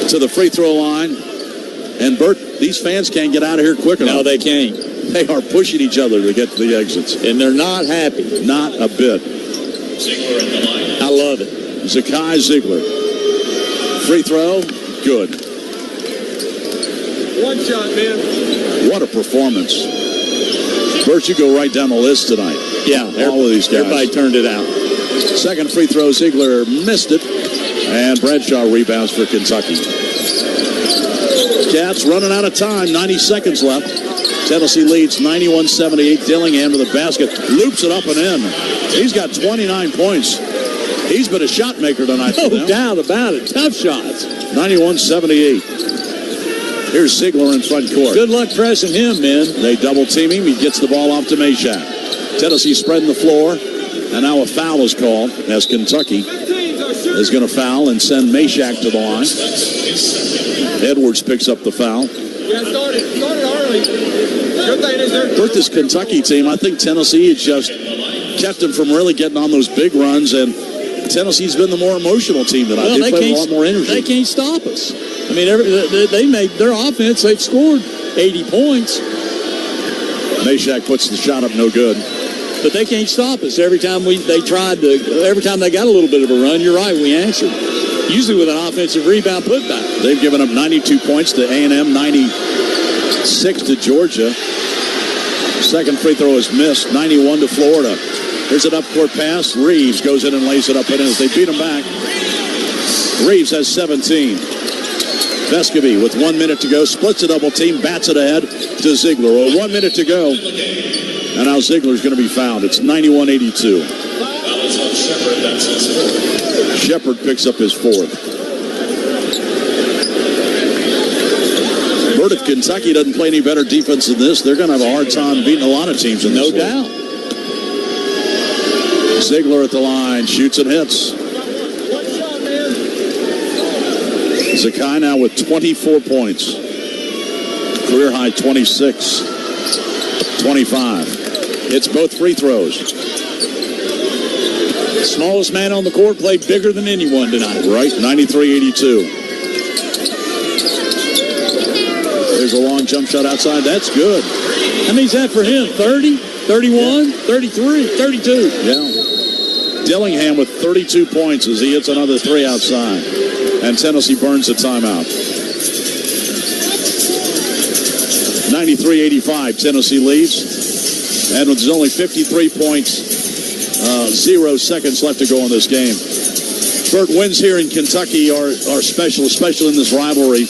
[SPEAKER 2] to the free throw line. And Bert, these fans can't get out of here quick enough.
[SPEAKER 8] No, they can't.
[SPEAKER 2] They are pushing each other to get to the exits.
[SPEAKER 8] And they're not happy.
[SPEAKER 2] Not a bit.
[SPEAKER 14] Ziegler at the line.
[SPEAKER 8] I love it.
[SPEAKER 2] Zakai Ziegler. Free throw, good.
[SPEAKER 20] One shot, man.
[SPEAKER 2] What a performance. Bert, you go right down the list tonight.
[SPEAKER 8] Yeah,
[SPEAKER 2] all of these guys.
[SPEAKER 8] Everybody turned it out.
[SPEAKER 2] Second free throw, Ziegler missed it. And Bradshaw rebounds for Kentucky. Cats running out of time. 90 seconds left. Tennessee leads 91-78. Dillingham to the basket. Loops it up and in. He's got 29 points. He's been a shot maker tonight.
[SPEAKER 8] No doubt about it. Tough shots.
[SPEAKER 2] 91-78. Here's Ziegler in front court.
[SPEAKER 8] Good luck pressing him, man.
[SPEAKER 2] They double team him. He gets the ball off to Meshack. Tennessee spreading the floor. And now a foul is called as Kentucky is going to foul and send Meshack to the line. Edwards picks up the foul.
[SPEAKER 20] Yeah, started early. Good thing is there.
[SPEAKER 2] Bert, this Kentucky team, I think Tennessee has just kept them from really getting on those big runs, and Tennessee's been the more emotional team tonight.
[SPEAKER 8] Well,
[SPEAKER 2] they play with a lot more energy.
[SPEAKER 8] They can't stop us. I mean, they made their offense. They've scored 80 points.
[SPEAKER 2] Meshack puts the shot up, no good.
[SPEAKER 8] But they can't stop us. Every time they got a little bit of a run, you're right, we answered. Usually with an offensive rebound putback.
[SPEAKER 2] They've given up 92 points to A&M, 96 to Georgia. Second free throw is missed, 91 to Florida. Here's an up-court pass. Reeves goes in and lays it up and in. They beat him back. Reeves has 17. Vescovi with 1 minute to go. Splits a double team. Bats it ahead to Ziegler. Well, 1 minute to go. And now Ziegler's going to be fouled. It's 91-82. Shepard picks up his fourth. Bert, if Kentucky doesn't play any better defense than this, they're going to have a hard time beating a lot of teams in this league.
[SPEAKER 8] No doubt.
[SPEAKER 2] Ziegler at the line, shoots and hits. Zakai now with 24 points. Career high 26. 25. Hits both free throws.
[SPEAKER 8] Smallest man on the court played bigger than anyone tonight.
[SPEAKER 2] Right, 93-82. There's a long jump shot outside. That's good.
[SPEAKER 8] How many's that for him? 30, 31, 33, 32.
[SPEAKER 2] Yeah. Dillingham with 32 points as he hits another three outside. And Tennessee burns the timeout. 93-85, Tennessee leads. And with only 53 points, 0 seconds left to go in this game. Bert, wins here in Kentucky are special, especially in this rivalry.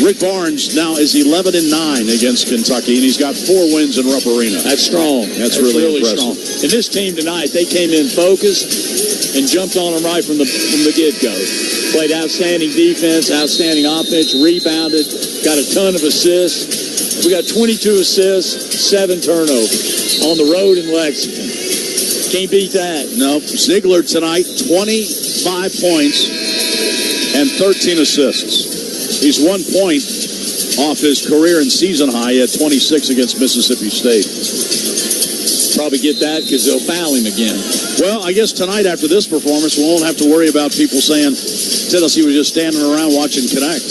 [SPEAKER 2] Rick Barnes now is 11-9 against Kentucky, and he's got 4 wins in Rupp Arena.
[SPEAKER 8] That's strong.
[SPEAKER 2] That's really impressive.
[SPEAKER 8] Strong. And this team tonight, they came in focused and jumped on them right from the get-go. Played outstanding defense, outstanding offense, rebounded, got a ton of assists. We got 22 assists, 7 turnovers on the road in Lexington. Can't beat that.
[SPEAKER 2] Nope. Ziegler tonight, 25 points and 13 assists. He's 1 point off his career and season high at 26 against Mississippi State.
[SPEAKER 8] Probably get that because they'll foul him again.
[SPEAKER 2] Well, I guess tonight after this performance, we won't have to worry about people saying Tennessee was just standing around watching Connect.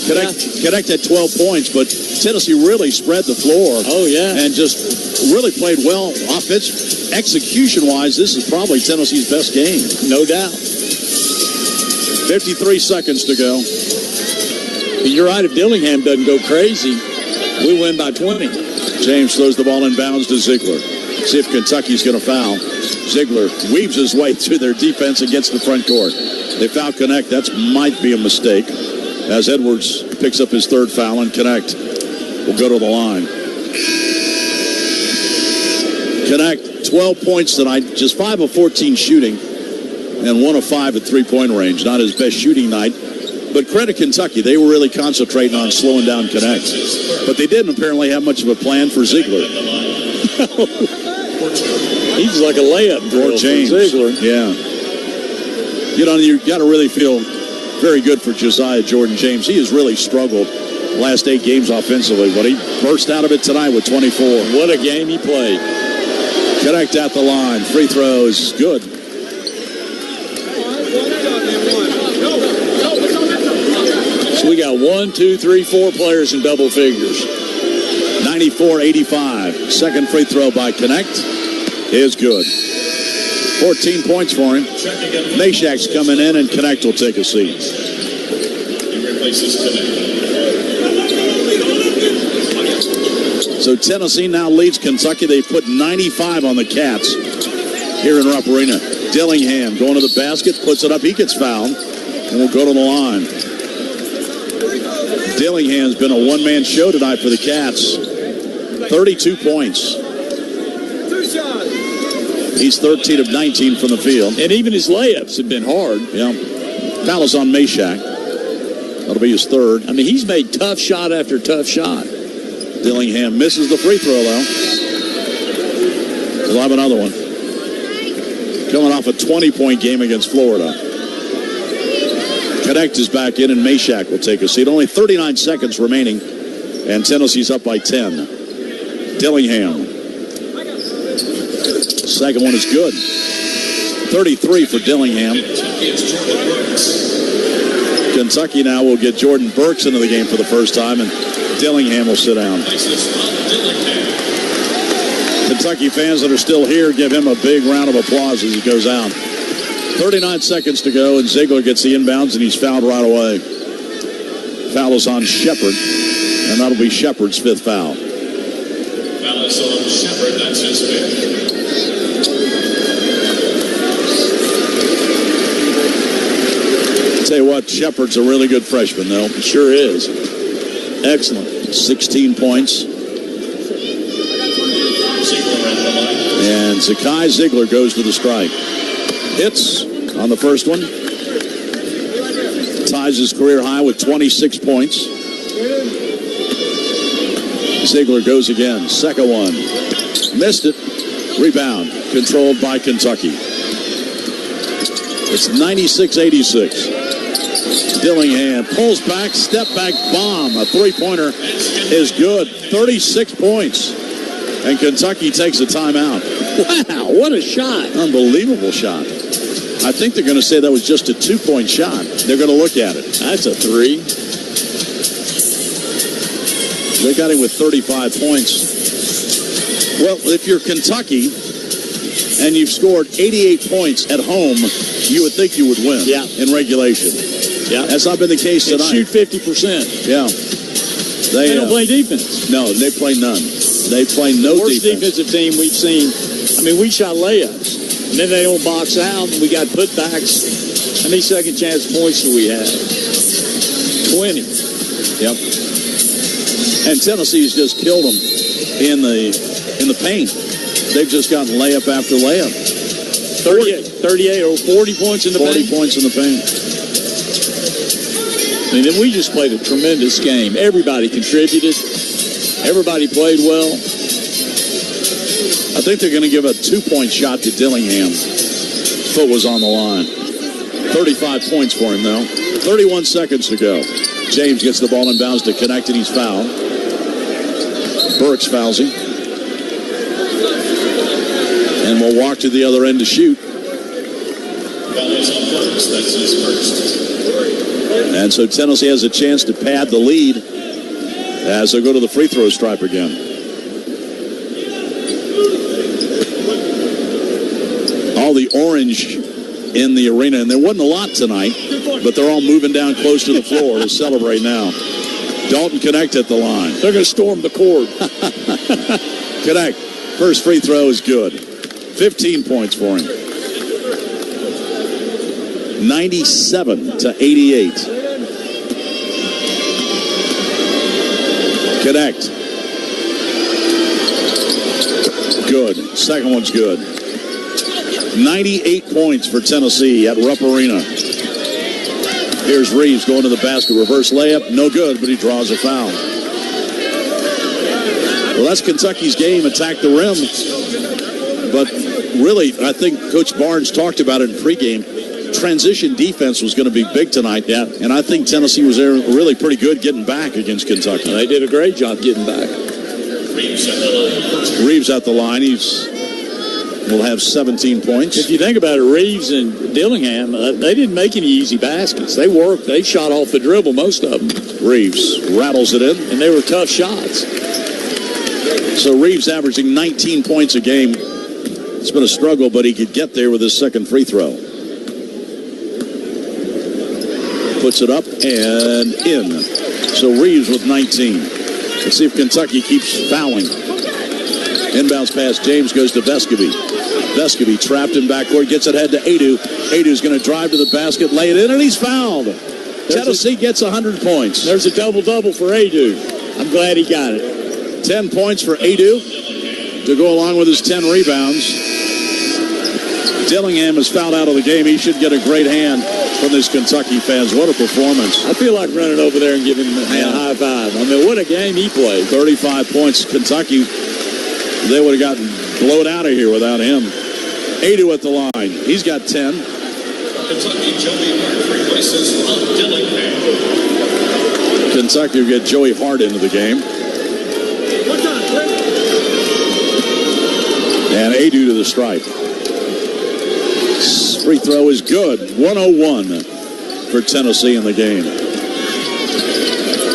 [SPEAKER 2] Connect had 12 points, but Tennessee really spread the floor.
[SPEAKER 8] Oh, yeah.
[SPEAKER 2] And just really played well offensively. Execution-wise, this is probably Tennessee's best game.
[SPEAKER 8] No doubt.
[SPEAKER 2] 53 seconds to go.
[SPEAKER 8] You're right, if Dillingham doesn't go crazy, we win by 20.
[SPEAKER 2] James throws the ball in bounds to Ziegler. See if Kentucky's going to foul. Ziegler weaves his way through their defense against the front court. They foul Connect. That might be a mistake, as Edwards picks up his 3rd foul, and Connect will go to the line. Connect, 12 points tonight, just 5 of 14 shooting, and 1 of 5 at three-point range. Not his best shooting night, but credit Kentucky. They were really concentrating on slowing down Connect. But they didn't apparently have much of a plan for Ziegler.
[SPEAKER 8] He's like a layup drill for Ziegler.
[SPEAKER 2] Yeah. You know, you got to really feel very good for Josiah Jordan James. He has really struggled the last 8 games offensively, but he burst out of it tonight with 24.
[SPEAKER 8] What a game he played.
[SPEAKER 2] Connect at the line. Free throws. Good.
[SPEAKER 8] So we got 1, 2, 3, 4 players in double figures.
[SPEAKER 2] 94-85. Second free throw by Connect is good. 14 points for him. Meshack's coming in, and Connect will take a seat.
[SPEAKER 14] He replaces Connect.
[SPEAKER 2] So Tennessee now leads Kentucky. They put 95 on the Cats here in Rupp Arena. Dillingham going to the basket, puts it up. He gets fouled, and will go to the line. Dillingham's been a one-man show tonight for the Cats. 32 points. He's 13 of 19 from the field.
[SPEAKER 8] And even his layups have been hard.
[SPEAKER 2] Yeah. Foul is on Meshack. That'll be his 3rd.
[SPEAKER 8] I mean, he's made tough shot after tough shot.
[SPEAKER 2] Dillingham misses the free throw, though. He'll have another one. Coming off a 20-point game against Florida. Connect is back in, and Meshack will take a seat. Only 39 seconds remaining, and Tennessee's up by 10. Dillingham. Second one is good. 33 for Dillingham. Kentucky now will get Jordan Burks into the game for the first time, and Dillingham will sit down. Kentucky fans that are still here, give him a big round of applause as he goes out. 39 seconds to go, and Ziegler gets the inbounds, and he's fouled right away. Foul is on Shepard, and that'll be Shepard's 5th foul.
[SPEAKER 14] Foul is on Shepard. That's his 5th.
[SPEAKER 2] Tell you what, Shepard's a really good freshman, though.
[SPEAKER 8] He sure is. Excellent.
[SPEAKER 2] 16 points. And Zakai Ziegler goes to the strike. Hits on the first one. Ties his career high with 26 points. Ziegler goes again. Second one. Missed it. Rebound. Controlled by Kentucky. It's 96-86. Dillingham pulls back, step back, bomb. A three-pointer is good. 36 points. And Kentucky takes a timeout.
[SPEAKER 8] Wow, what a shot.
[SPEAKER 2] Unbelievable shot. I think they're going to say that was just a 2-point shot. They're going to look at it.
[SPEAKER 8] That's a 3.
[SPEAKER 2] They got him with 35 points. Well, if you're Kentucky and you've scored 88 points at home, you would think you would win in regulation.
[SPEAKER 8] Yeah.
[SPEAKER 2] That's not been the case tonight.
[SPEAKER 8] Shoot 50%.
[SPEAKER 2] Yeah.
[SPEAKER 8] They don't play defense.
[SPEAKER 2] No, they play none. They play no
[SPEAKER 8] defense. The worst defensive team we've seen. I mean, we shot layups. And then they don't box out. And we got putbacks. How many second chance points do we have? 20.
[SPEAKER 2] Yep. And Tennessee's just killed them in the paint. They've just gotten layup after layup.
[SPEAKER 8] 38 or 40 points in the paint.
[SPEAKER 2] 40 points in the paint.
[SPEAKER 8] I mean, we just played a tremendous game. Everybody contributed. Everybody played well.
[SPEAKER 2] I think they're going to give a 2-point shot to Dillingham. Foot was on the line. 35 points for him, though. 31 seconds to go. James gets the ball inbounds to connect, and he's fouled. Burks fouls him. And will walk to the other end to shoot.
[SPEAKER 14] Foul is on Burks. That's his first.
[SPEAKER 2] And so Tennessee has a chance to pad the lead as they go to the free throw stripe again. All the orange in the arena, and there wasn't a lot tonight, but they're all moving down close to the floor to celebrate now. Dalton Connect at the line.
[SPEAKER 8] They're going to storm the court.
[SPEAKER 2] Connect. First free throw is good. 15 points for him. 97-88. Connect. Good. Second one's good. 98 points for Tennessee at Rupp Arena. Here's Reeves going to the basket. Reverse layup. No good, but he draws a foul. Well, that's Kentucky's game. Attack the rim. But really, I think Coach Barnes talked about it in pregame. Transition defense was going to be big tonight. Yeah. And I think Tennessee was there really pretty good getting back against Kentucky.
[SPEAKER 8] They did a great job getting back.
[SPEAKER 2] Reeves at the line. Will have 17 points.
[SPEAKER 8] If you think about it, Reeves and Dillingham, they didn't make any easy baskets. They worked. They shot off the dribble, most of them.
[SPEAKER 2] Reeves rattles it in.
[SPEAKER 8] And they were tough shots.
[SPEAKER 2] So Reeves averaging 19 points a game. It's been a struggle, but he could get there with his second free throw. Puts it up and in. So Reeves with 19. Let's see if Kentucky keeps fouling. Inbounds pass. James goes to Vescovy. Vescovy trapped in backcourt. Gets it ahead to Adu. Adu's going to drive to the basket, lay it in, and he's fouled. Tennessee gets 100 points.
[SPEAKER 8] There's a double-double for Adu. I'm glad he got it.
[SPEAKER 2] 10 points for Adu to go along with his 10 rebounds. Dillingham is fouled out of the game. He should get a great hand from these Kentucky fans. What a performance.
[SPEAKER 8] I feel like running over there and giving him a high five. I mean, what a game he played.
[SPEAKER 2] 35 points. Kentucky, they would have gotten blown out of here without him. Adu at the line. He's got 10.
[SPEAKER 14] Kentucky, Joey Hart replaces Rob Dillingham.
[SPEAKER 2] Kentucky will get Joey Hart into the game. And Adu to the stripe. Free throw is good. 101 for Tennessee in the game.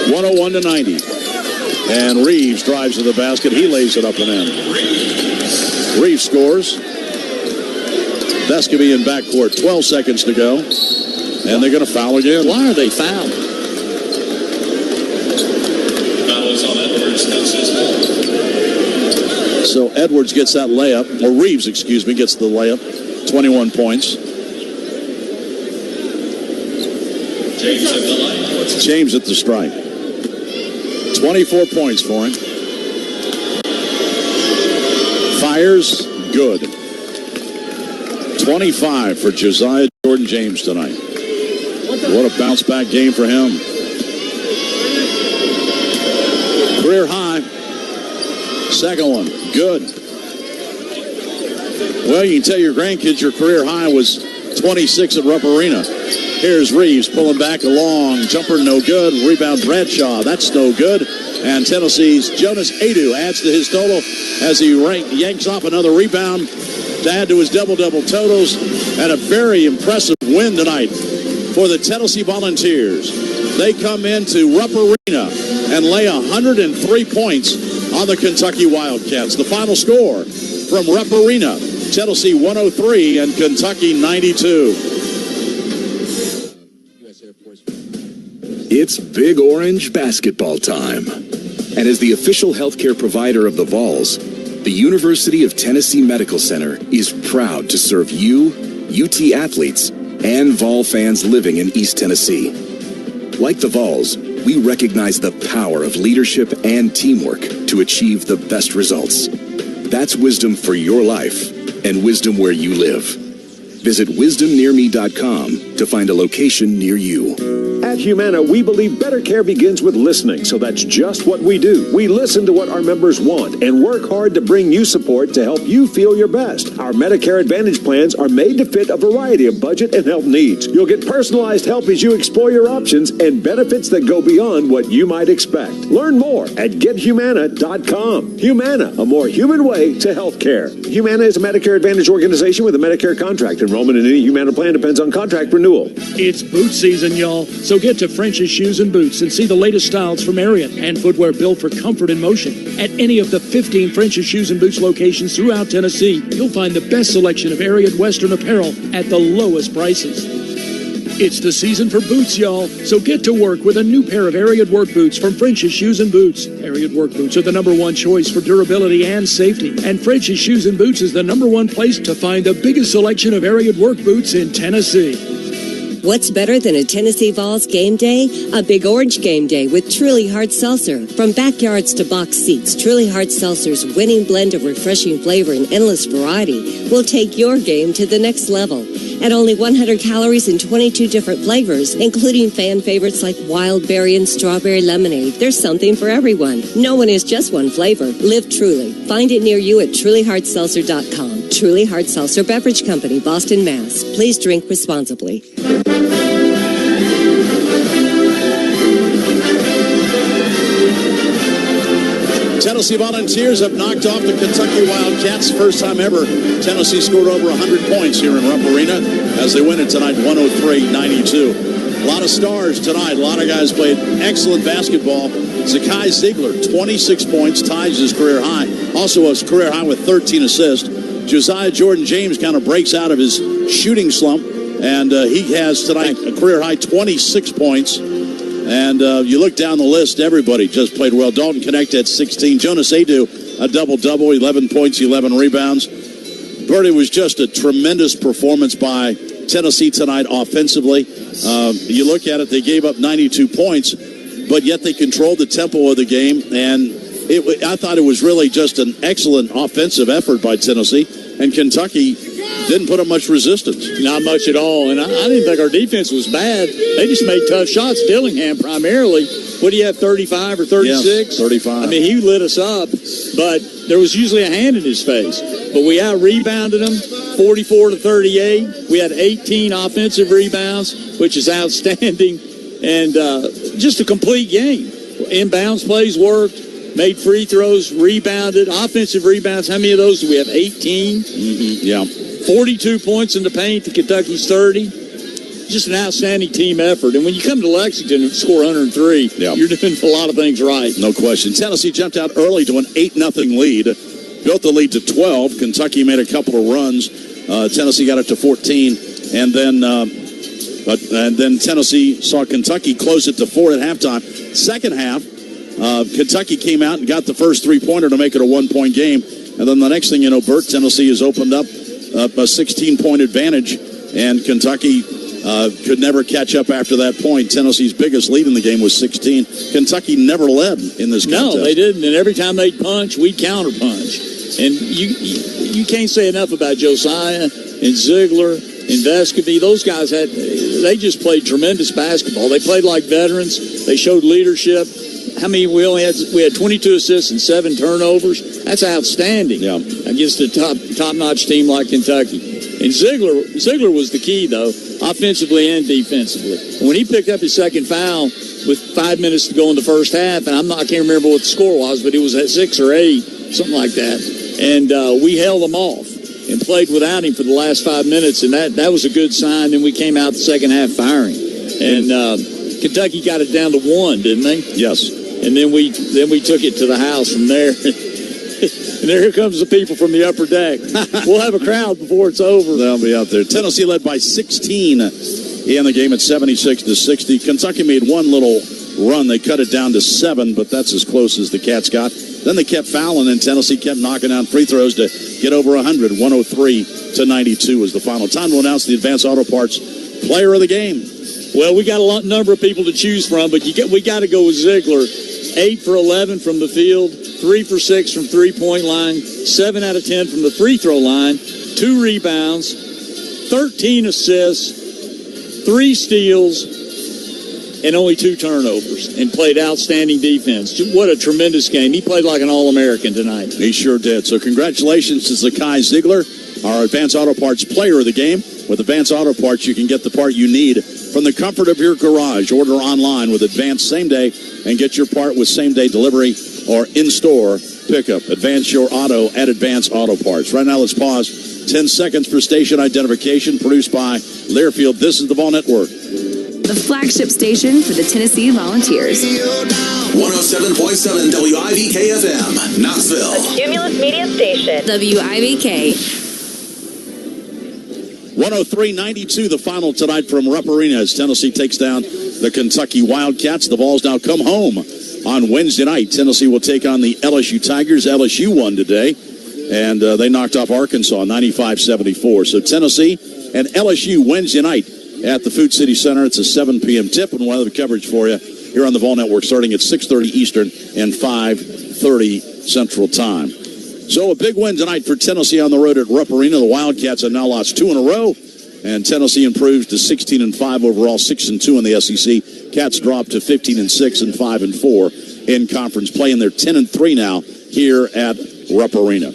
[SPEAKER 2] 101-90. And Reeves drives to the basket. He lays it up and in. Reeves scores. Vescovy in backcourt. 12 seconds to go. And they're going to foul again.
[SPEAKER 8] Why are they fouled?
[SPEAKER 14] Foul is on Edwards. That's his fourth.
[SPEAKER 2] So Edwards gets that layup. Or Reeves, excuse me, gets the layup. 21 points.
[SPEAKER 14] James at the line.
[SPEAKER 2] James at the stripe. 24 points for him. Fires, good. 25 for Josiah Jordan James tonight. What a bounce back game for him. Career high. Second one, good. Well, you can tell your grandkids your career high was 26 at Rupp Arena. Here's Reeves pulling back a long jumper, no good. Rebound Bradshaw, that's no good. And Tennessee's Jonas Adu adds to his total as he yanks off another rebound to add to his double-double totals. And a very impressive win tonight for the Tennessee Volunteers. They come into Rupp Arena and lay 103 points on the Kentucky Wildcats. The final score from Rupp Arena, Tennessee 103 and Kentucky 92.
[SPEAKER 15] It's Big Orange basketball time. And as the official healthcare provider of the Vols, the University of Tennessee Medical Center is proud to serve you, UT athletes, and Vol fans living in East Tennessee. Like the Vols, we recognize the power of leadership and teamwork to achieve the best results. That's wisdom for your life and wisdom where you live. Visit wisdomnearme.com to find a location near you.
[SPEAKER 10] At Humana, we believe better care begins with listening, so that's just what we do. We listen to what our members want and work hard to bring you support to help you feel your best. Our Medicare Advantage plans are made to fit a variety of budget and health needs. You'll get personalized help as you explore your options and benefits that go beyond what you might expect. Learn more at GetHumana.com. Humana, a more human way to health care. Humana is a Medicare Advantage organization with a Medicare contract. Enrollment in any Humana plan depends on contract renewal.
[SPEAKER 17] It's boot season, y'all. So get to French's Shoes and Boots and see the latest styles from Ariat and footwear built for comfort and motion. At any of the 15 French's Shoes and Boots locations throughout Tennessee, you'll find the best selection of Ariat Western apparel at the lowest prices. It's the season for boots, y'all. So get to work with a new pair of Ariat work boots from French's Shoes and Boots. Ariat work boots are the #1 choice for durability and safety. And French's Shoes and Boots is the #1 place to find the biggest selection of Ariat work boots in Tennessee.
[SPEAKER 23] What's better than a Tennessee Vols game day? A Big Orange game day with Truly Hard Seltzer. From backyards to box seats, Truly Hard Seltzer's winning blend of refreshing flavor and endless variety will take your game to the next level. At only 100 calories and 22 different flavors, including fan favorites like wild berry and strawberry lemonade, there's something for everyone. No one is just one flavor. Live Truly. Find it near you at trulyhardseltzer.com. Truly Hard Seltzer Beverage Company, Boston, Mass. Please drink responsibly.
[SPEAKER 2] Tennessee Volunteers have knocked off the Kentucky Wildcats. First time ever Tennessee scored over 100 points here in Rupp Arena as they win it tonight 103-92. A lot of stars tonight. A lot of guys played excellent basketball. Zakai Ziegler, 26 points, ties his career high. Also a career high with 13 assists. Josiah Jordan-James kind of breaks out of his shooting slump, and he has tonight a career high 26 points. And you look down the list, everybody just played well. Dalton Connect had 16. Jonas Adu, a double-double, 11 points, 11 rebounds. Bertie, was just a tremendous performance by Tennessee tonight offensively. You look at it, they gave up 92 points, but yet they controlled the tempo of the game. And I thought it was really just an excellent offensive effort by Tennessee. And Kentucky didn't put up much resistance.
[SPEAKER 8] Not much at all. And I didn't think our defense was bad. They just made tough shots. Dillingham primarily. What do you have, 35 or 36?
[SPEAKER 2] Yes, 35.
[SPEAKER 8] I mean, he lit us up, but there was usually a hand in his face. But we out-rebounded them, 44-38. We had 18 offensive rebounds, which is outstanding. And just a complete game. Inbounds plays worked. Made free throws, rebounded, offensive rebounds. How many of those do we have? 18?
[SPEAKER 2] Mm-hmm. Yeah.
[SPEAKER 8] 42 points in the paint to Kentucky's 30. Just an outstanding team effort. And when you come to Lexington and score 103, you're doing a lot of things right.
[SPEAKER 2] No question. Tennessee jumped out early to an 8-0 lead. Built the lead to 12. Kentucky made a couple of runs. Tennessee got it to 14. And then Tennessee saw Kentucky close it to 4 at halftime. Second half, Kentucky came out and got the first three-pointer to make it a one-point game. And then the next thing you know, Bert, Tennessee has opened up a 16-point advantage, and Kentucky could never catch up after that point. Tennessee's biggest lead in the game was 16. Kentucky never led in this contest.
[SPEAKER 8] No, they didn't. And every time they'd punch, we'd counter-punch. And you can't say enough about Josiah and Ziegler and Vescovy. Those guys they just played tremendous basketball. They played like veterans. They showed leadership. How many we had 22 assists and 7 turnovers. That's outstanding against a top-notch team like Kentucky. And Ziegler was the key, though, offensively and defensively. When he picked up his second foul with 5 minutes to go in the first half, and I can't remember what the score was, but it was at 6 or 8, something like that. And we held them off and played without him for the last 5 minutes, and that was a good sign. Then we came out the second half firing. And Kentucky got it down to 1, didn't they?
[SPEAKER 2] Yes.
[SPEAKER 8] And then we took it to the house from there. And here comes the people from the upper deck. We'll have a crowd before it's over.
[SPEAKER 2] They'll be out there. Tennessee led by 16 in the game at 76-60. Kentucky made one little run. They cut it down to 7, but that's as close as the Cats got. Then they kept fouling, and Tennessee kept knocking down free throws to get over 100. 103-92 was the final. Time to announce the Advanced Auto Parts player of the game.
[SPEAKER 8] Well, we got a number of people to choose from, but we got to go with Ziegler. 8 for 11 from the field, 3 for 6 from three-point line, 7 out of 10 from the free throw line, 2 rebounds, 13 assists, 3 steals, and only 2 turnovers, and played outstanding defense. What a tremendous game. He played like an All-American tonight.
[SPEAKER 2] He sure did. So congratulations to Zakai Ziegler, our Advanced Auto Parts player of the game. With Advanced Auto Parts, you can get the part you need from the comfort of your garage. Order online with Advanced Same Day and get your part with same-day delivery or in-store pickup. Advance your auto at Advanced Auto Parts. Right now, let's pause 10 seconds for station identification, produced by Learfield. This is the Vol Network.
[SPEAKER 4] The flagship station for the Tennessee Volunteers.
[SPEAKER 3] 107.7 WIVK-FM, Knoxville.
[SPEAKER 1] A Cumulus Media Station.
[SPEAKER 4] WIVK.
[SPEAKER 2] 103-92, the final tonight from Rupp Arena as Tennessee takes down the Kentucky Wildcats. The Vols now come home on Wednesday night. Tennessee will take on the LSU Tigers. LSU won today, and they knocked off Arkansas 95-74. So Tennessee and LSU Wednesday night at the Food City Center. It's a 7 p.m. tip, and we'll have the coverage for you here on the Vol Network starting at 6:30 Eastern and 5:30 Central Time. So a big win tonight for Tennessee on the road at Rupp Arena. The Wildcats have now lost 2 in a row, and Tennessee improves to 16-5 overall, 6-2 in the SEC. Cats drop to 15-6 and 5-4 in conference play, and they're 10-3 now here at Rupp Arena.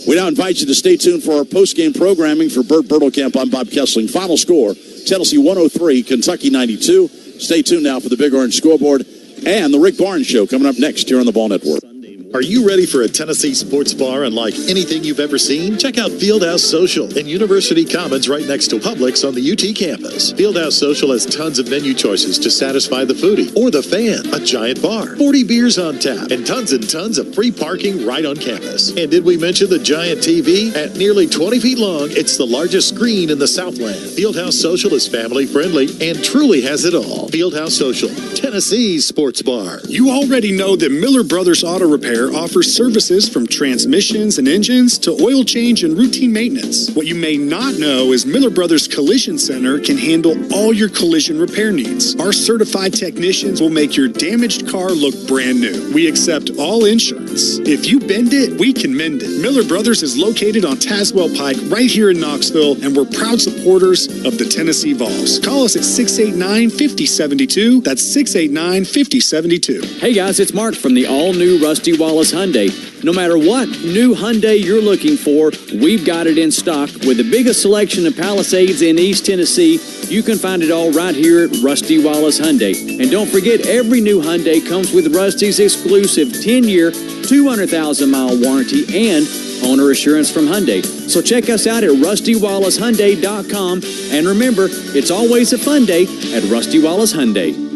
[SPEAKER 2] We now invite you to stay tuned for our post-game programming for Burt Bertelkamp. I'm Bob Kessling. Final score, Tennessee 103, Kentucky 92. Stay tuned now for the Big Orange Scoreboard and the Rick Barnes Show coming up next here on the Vol Network.
[SPEAKER 7] Are you ready for a Tennessee sports bar unlike anything you've ever seen? Check out Fieldhouse Social in University Commons right next to Publix on the UT campus. Fieldhouse Social has tons of menu choices to satisfy the foodie or the fan. A giant bar, 40 beers on tap, and tons of free parking right on campus. And did we mention the giant TV? At nearly 20 feet long, it's the largest screen in the Southland. Fieldhouse Social is family friendly and truly has it all. Fieldhouse Social, Tennessee's sports bar.
[SPEAKER 19] You already know that Miller Brothers Auto Repair offers services from transmissions and engines to oil change and routine maintenance. What you may not know is Miller Brothers Collision Center can handle all your collision repair needs. Our certified technicians will make your damaged car look brand new. We accept all insurance. If you bend it, we can mend it. Miller Brothers is located on Tazewell Pike right here in Knoxville, and we're proud supporters of the Tennessee Vols. Call us at 689-5072. That's 689-5072.
[SPEAKER 24] Hey guys, it's Mark from the all-new Rusty Wallace Hyundai. No matter what new Hyundai you're looking for, we've got it in stock. With the biggest selection of Palisades in East Tennessee, you can find it all right here at Rusty Wallace Hyundai. And don't forget, every new Hyundai comes with Rusty's exclusive 10-year, 200,000-mile warranty and owner assurance from Hyundai. So check us out at RustyWallaceHyundai.com. And remember, it's always a fun day at Rusty Wallace Hyundai.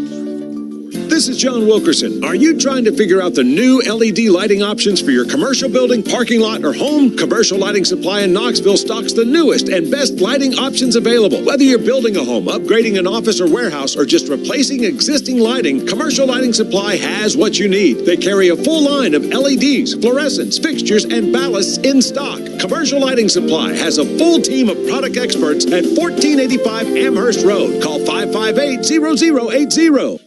[SPEAKER 10] This is John Wilkerson. Are you trying to figure out the new LED lighting options for your commercial building, parking lot, or home? Commercial Lighting Supply in Knoxville stocks the newest and best lighting options available. Whether you're building a home, upgrading an office or warehouse, or just replacing existing lighting, Commercial Lighting Supply has what you need. They carry a full line of LEDs, fluorescents, fixtures, and ballasts in stock. Commercial Lighting Supply has a full team of product experts at 1485 Amherst Road. Call 558-0080.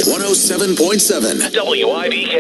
[SPEAKER 3] 107.7 WIVK.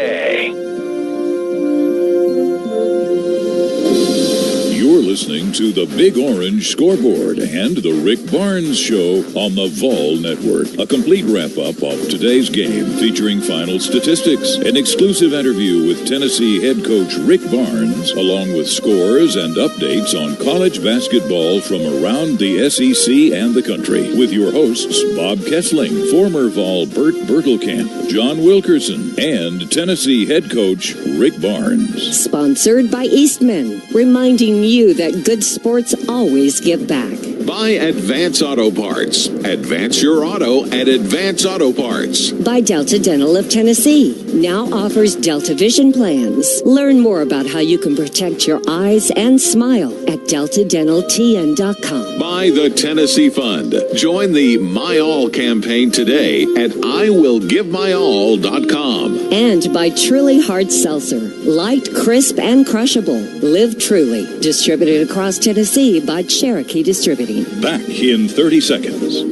[SPEAKER 22] You're listening to the Big Orange Scoreboard and the Rick Barnes Show on the Vol Network. A complete wrap-up of today's game featuring final statistics, an exclusive interview with Tennessee head coach Rick Barnes, along with scores and updates on college basketball from around the SEC and the country, with your hosts Bob Kessling, former Vol Burt Bertelkamp, John Wilkerson, and Tennessee head coach Rick Barnes.
[SPEAKER 23] Sponsored by Eastman, reminding you that good sports always give back.
[SPEAKER 7] By Advance Auto Parts. Advance your auto at Advance Auto Parts.
[SPEAKER 23] By Delta Dental of Tennessee. now offers Delta Vision plans. Learn more about how you can protect your eyes and smile at deltadentaltn.com.
[SPEAKER 11] By the Tennessee Fund. Join the My All campaign today at IWillGiveMyAll.com.
[SPEAKER 23] And by Truly Hard Seltzer. Light, crisp, and crushable. Live Truly. Distributed across Tennessee by Cherokee Distributing.
[SPEAKER 22] Back in 30 seconds.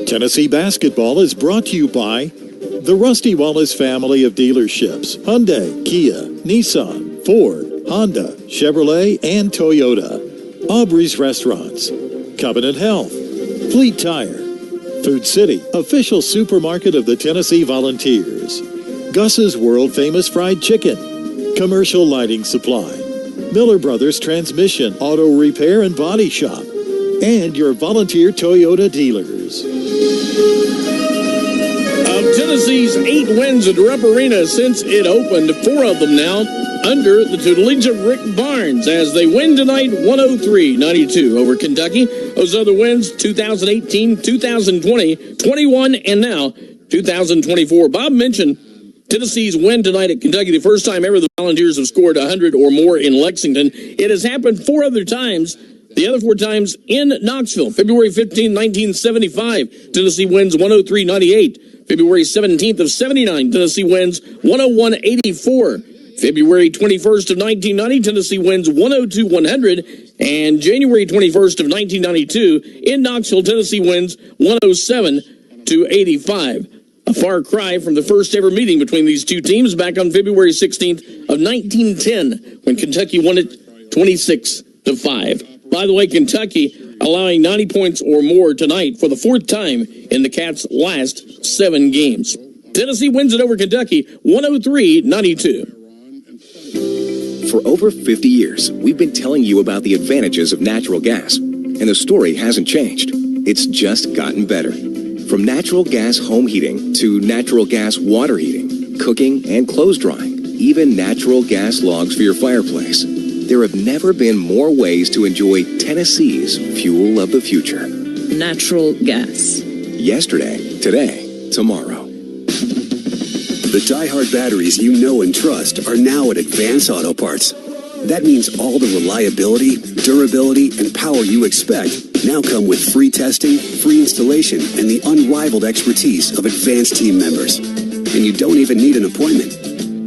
[SPEAKER 7] Tennessee basketball is brought to you by the Rusty Wallace family of dealerships: Hyundai, Kia, Nissan, Ford, Honda, Chevrolet, and Toyota. Aubrey's Restaurants, Covenant Health, Fleet Tire, Food City, official supermarket of the Tennessee Volunteers, Gus's world-famous fried chicken, Commercial Lighting Supply, Miller Brothers Transmission, Auto Repair and Body Shop, and your volunteer Toyota dealers.
[SPEAKER 5] Of Tennessee's 8 wins at Rupp Arena since it opened, 4 of them now under the tutelage of Rick Barnes as they win tonight 103-92 over Kentucky. Those other wins, 2018, 2020, 21, and now 2024. Bob mentioned Tennessee's win tonight at Kentucky, the first time ever the Volunteers have scored 100 or more in Lexington. It has happened 4 other times. The other 4 times in Knoxville. February 15, 1975, Tennessee wins 103-98. February 17th of 79, Tennessee wins 101-84. February 21st of 1990, Tennessee wins 102-100. And January 21st of 1992, in Knoxville, Tennessee wins 107-85. A far cry from the first ever meeting between these two teams back on February 16th of 1910, when Kentucky won it 26-5. By the way, Kentucky allowing 90 points or more tonight for the 4th time in the Cats' last 7 games. Tennessee wins it over Kentucky 103-92.
[SPEAKER 15] For over 50 years, we've been telling you about the advantages of natural gas, and the story hasn't changed. It's just gotten better. From natural gas home heating to natural gas water heating, cooking, and clothes drying, even natural gas logs for your fireplace. There have never been more ways to enjoy Tennessee's fuel of the future.
[SPEAKER 6] Natural gas.
[SPEAKER 15] Yesterday, today, tomorrow.
[SPEAKER 9] The die-hard batteries you know and trust are now at Advance Auto Parts. That means all the reliability, durability, and power you expect now come with free testing, free installation, and the unrivaled expertise of Advance team members. And you don't even need an appointment.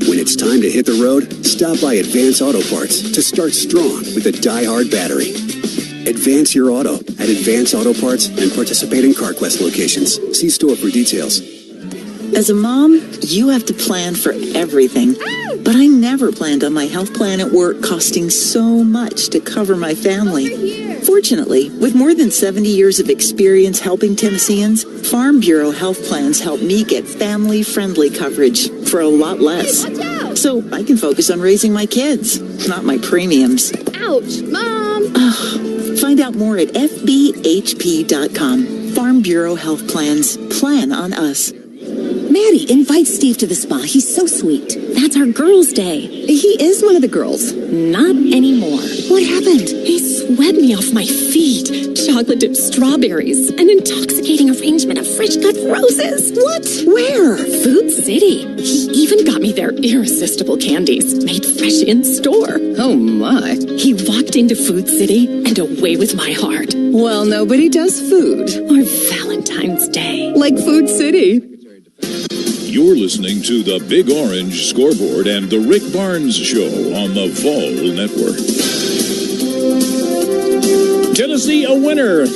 [SPEAKER 9] When it's time to hit the road, stop by Advance Auto Parts to start strong with a die-hard battery. Advance your auto at Advance Auto Parts and participating CarQuest locations. See store for details.
[SPEAKER 18] As a mom, you have to plan for everything. But I never planned on my health plan at work costing so much to cover my family. Fortunately, with more than 70 years of experience helping Tennesseans, Farm Bureau health plans help me get family-friendly coverage for a lot less. So I can focus on raising my kids, not my premiums.
[SPEAKER 4] Ouch, Mom!
[SPEAKER 18] Find out more at FBHP.com. Farm Bureau Health Plans. Plan on us.
[SPEAKER 12] Maddie, invite Steve to the spa. He's so sweet.
[SPEAKER 13] That's our girls' day.
[SPEAKER 12] He is one of the girls.
[SPEAKER 13] Not anymore.
[SPEAKER 12] What happened?
[SPEAKER 13] He swept me off my feet. Chocolate-dipped strawberries. An intoxicating arrangement of fresh-cut roses.
[SPEAKER 12] What? Where?
[SPEAKER 13] Food City. He even got me their irresistible candies, made fresh in-store.
[SPEAKER 12] Oh, my.
[SPEAKER 13] He walked into Food City and away with my heart.
[SPEAKER 12] Well, nobody does food.
[SPEAKER 13] Or Valentine's Day.
[SPEAKER 12] Like Food City.
[SPEAKER 22] You're listening to the Big Orange Scoreboard and the Rick Barnes Show on the Vol Network.
[SPEAKER 5] Tennessee a winner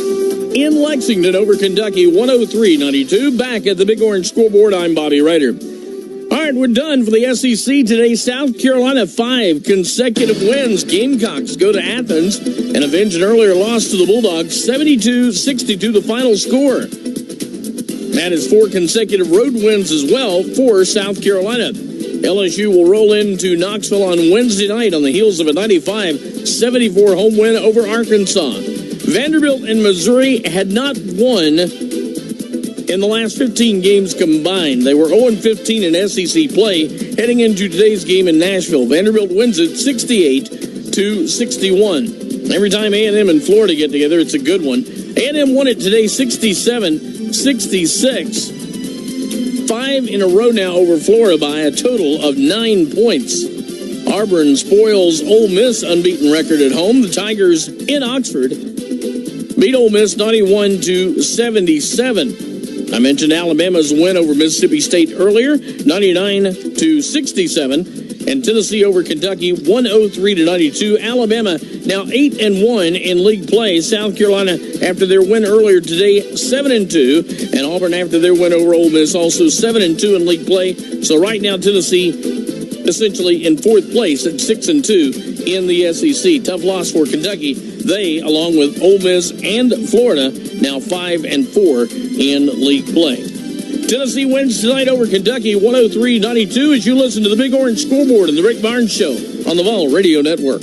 [SPEAKER 5] in Lexington over Kentucky 103-92. Back at the Big Orange Scoreboard, I'm Bobby Ryder. All right, we're done for the SEC today. South Carolina, 5 consecutive wins. Gamecocks go to Athens and avenge an earlier loss to the Bulldogs. 72-62 the final score. That is 4 consecutive road wins as well for South Carolina. LSU will roll into Knoxville on Wednesday night on the heels of a 95-74 home win over Arkansas. Vanderbilt and Missouri had not won in the last 15 games combined. They were 0-15 in SEC play heading into today's game in Nashville. Vanderbilt wins it 68-61. Every time A&M and Florida get together, it's a good one. A&M won it today 67-66. 5 in a row now over Florida by a total of 9 points. Auburn spoils Ole Miss unbeaten record at home. The Tigers in Oxford beat Ole Miss 91-77. I mentioned Alabama's win over Mississippi State earlier, 99-67. And Tennessee over Kentucky, 103-92. Alabama now 8-1 in league play. South Carolina, after their win earlier today, 7-2. And Auburn, after their win over Ole Miss, also 7-2 in league play. So right now, Tennessee essentially in fourth place at 6-2 in the SEC. Tough loss for Kentucky. They, along with Ole Miss and Florida, now 5-4 in league play. Tennessee wins tonight over Kentucky, 103-92, as you listen to the Big Orange Scoreboard and the Rick Barnes Show on the Vol Radio Network.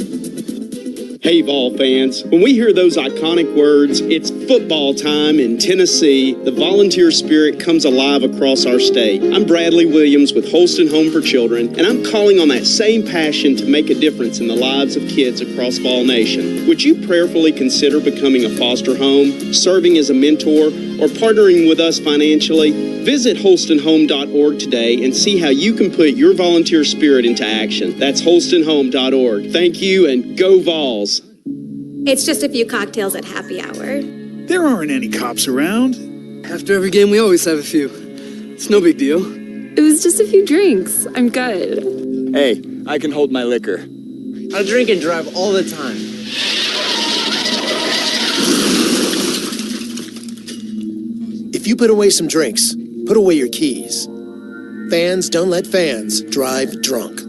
[SPEAKER 14] Hey, Vol fans. When we hear those iconic words, it's football time in Tennessee. The volunteer spirit comes alive across our state. I'm Bradley Williams with Holston Home for Children, and I'm calling on that same passion to make a difference in the lives of kids across Vol Nation. Would you prayerfully consider becoming a foster home, serving as a mentor, or partnering with us financially? Visit holstonhome.org today and see how you can put your volunteer spirit into action. That's holstonhome.org. Thank you, and go Vols.
[SPEAKER 16] It's just a few cocktails at happy hour.
[SPEAKER 20] There aren't any cops around.
[SPEAKER 21] After every game, we always have a few. It's no big deal.
[SPEAKER 25] It was just a few drinks. I'm good.
[SPEAKER 26] Hey, I can hold my liquor. I drink and drive all the time.
[SPEAKER 27] If you put away some drinks, put away your keys. Fans don't let fans drive drunk.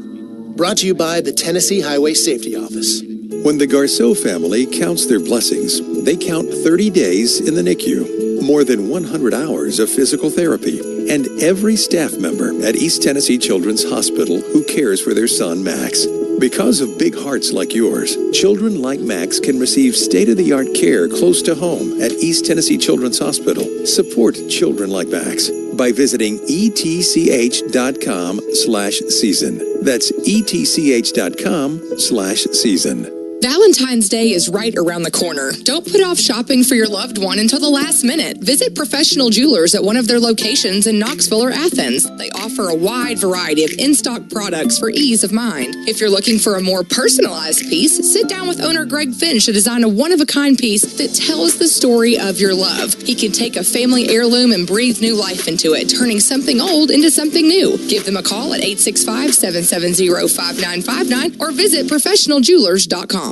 [SPEAKER 27] Brought to you by the Tennessee Highway Safety Office.
[SPEAKER 28] When the Garceau family counts their blessings, they count 30 days in the NICU, more than 100 hours of physical therapy, and every staff member at East Tennessee Children's Hospital who cares for their son, Max. Because of big hearts like yours, children like Max can receive state-of-the-art care close to home at East Tennessee Children's Hospital. Support children like Max by visiting etch.com/season. That's etch.com/season.
[SPEAKER 29] Valentine's Day is right around the corner. Don't put off shopping for your loved one until the last minute. Visit Professional Jewelers at one of their locations in Knoxville or Athens. They offer a wide variety of in-stock products for ease of mind. If you're looking for a more personalized piece, sit down with owner Greg Finch to design a one-of-a-kind piece that tells the story of your love. He can take a family heirloom and breathe new life into it, turning something old into something new. Give them a call at 865-770-5959 or visit professionaljewelers.com.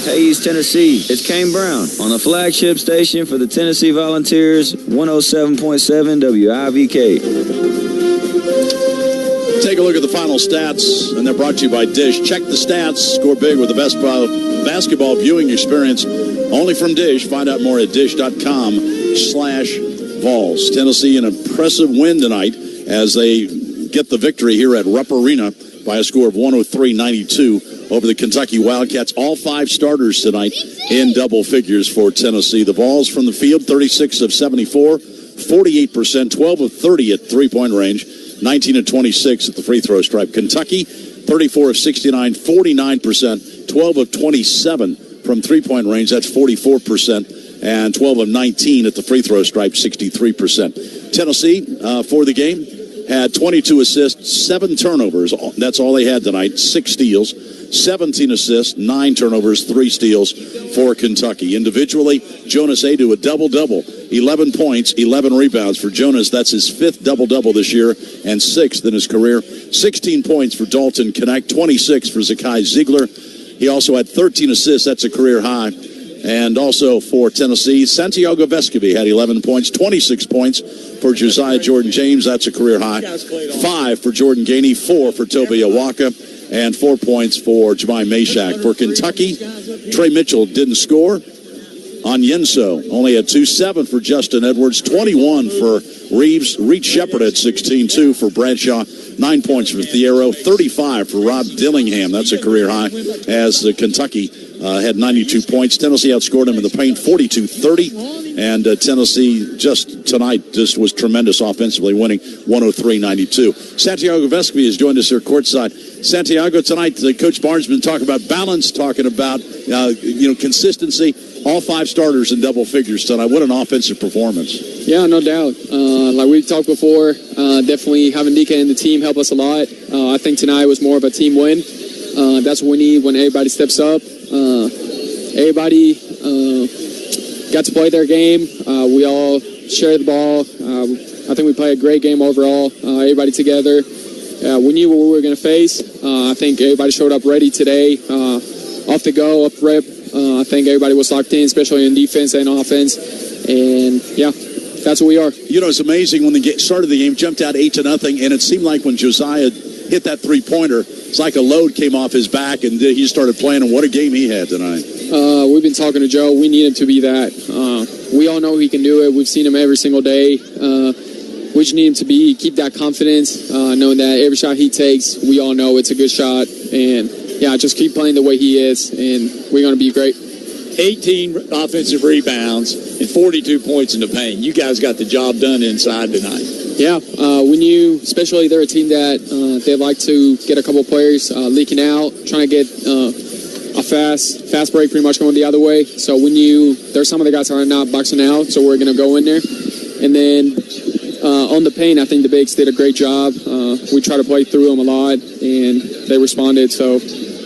[SPEAKER 26] Hey, East Tennessee, it's Kane Brown on the flagship station for the Tennessee Volunteers, 107.7 WIVK.
[SPEAKER 2] Take a look at the final stats, and they're brought to you by Dish. Check the stats. Score big with the best basketball viewing experience only from Dish. Find out more at dish.com/Vols. Tennessee, an impressive win tonight as they get the victory here at Rupp Arena by a score of 103-92 over the Kentucky Wildcats. All 5 starters tonight in double figures for Tennessee. The Vols from the field, 36 of 74, 48%, 12 of 30 at three-point range, 19 of 26 at the free throw stripe. Kentucky, 34 of 69, 49%, 12 of 27 from three-point range. That's 44%. And 12 of 19 at the free throw stripe, 63%. Tennessee, for the game, had 22 assists, 7 turnovers. That's all they had tonight. 6 steals, 17 assists, 9 turnovers, 3 steals for Kentucky. Individually, Jonas Adu, a double-double, 11 points, 11 rebounds for Jonas. That's his 5th double-double this year and 6th in his career. 16 points for Dalton Knecht, 26 for Zakai Ziegler. He also had 13 assists. That's a career high. And also for Tennessee, Santiago Vescovi had 11 points, 26 points for Josiah Jordan-James. That's a career high. 5 for Jordan Gainey, 4 for Toby Awaka, and 4 points for Jemai Mashak. For Kentucky, Trey Mitchell didn't score. Onyenso only had 2, 7 for Justin Edwards, 21 for Reeves. Reed Shepard had 16, 2 for Bradshaw, 9 points for Thiero, 35 for Rob Dillingham. That's a career high as Kentucky had 92 points. Tennessee outscored them in the paint 42-30. And Tennessee just tonight was tremendous offensively, winning 103-92. Santiago Vescovi has joined us here courtside. Santiago, tonight, Coach Barnes has been talking about balance, talking about consistency. All 5 starters in double figures tonight. What an offensive performance.
[SPEAKER 1] Yeah, no doubt. Like we talked before, definitely having Nika and the team help us a lot. I think tonight was more of a team win. That's what we need when everybody steps up. Everybody got to play their game. We all shared the ball. I think we played a great game overall. Everybody together. We knew what we were going to face. I think everybody showed up ready today. Off the go, up rip. I think everybody was locked in, especially in defense and offense. And, yeah, that's what we are.
[SPEAKER 2] It's amazing when the started the game, jumped out 8-0, and it seemed like when Josiah hit that three-pointer, it's like a load came off his back, and he started playing, and what a game he had tonight.
[SPEAKER 1] We've been talking to Joe. We need him to be that. We all know he can do it. We've seen him every single day. We just need him to keep that confidence, knowing that every shot he takes, we all know it's a good shot. And, yeah, just keep playing the way he is, and we're going to be great.
[SPEAKER 3] 18 offensive rebounds and 42 points in the paint. You guys got the job done inside tonight.
[SPEAKER 1] Yeah, we knew, especially they're a team that they like to get a couple players leaking out, trying to get a fast break pretty much going the other way. So we knew there's some of the guys that are not boxing out, so we're going to go in there. And then on the paint, I think the bigs did a great job. We try to play through them a lot, and they responded.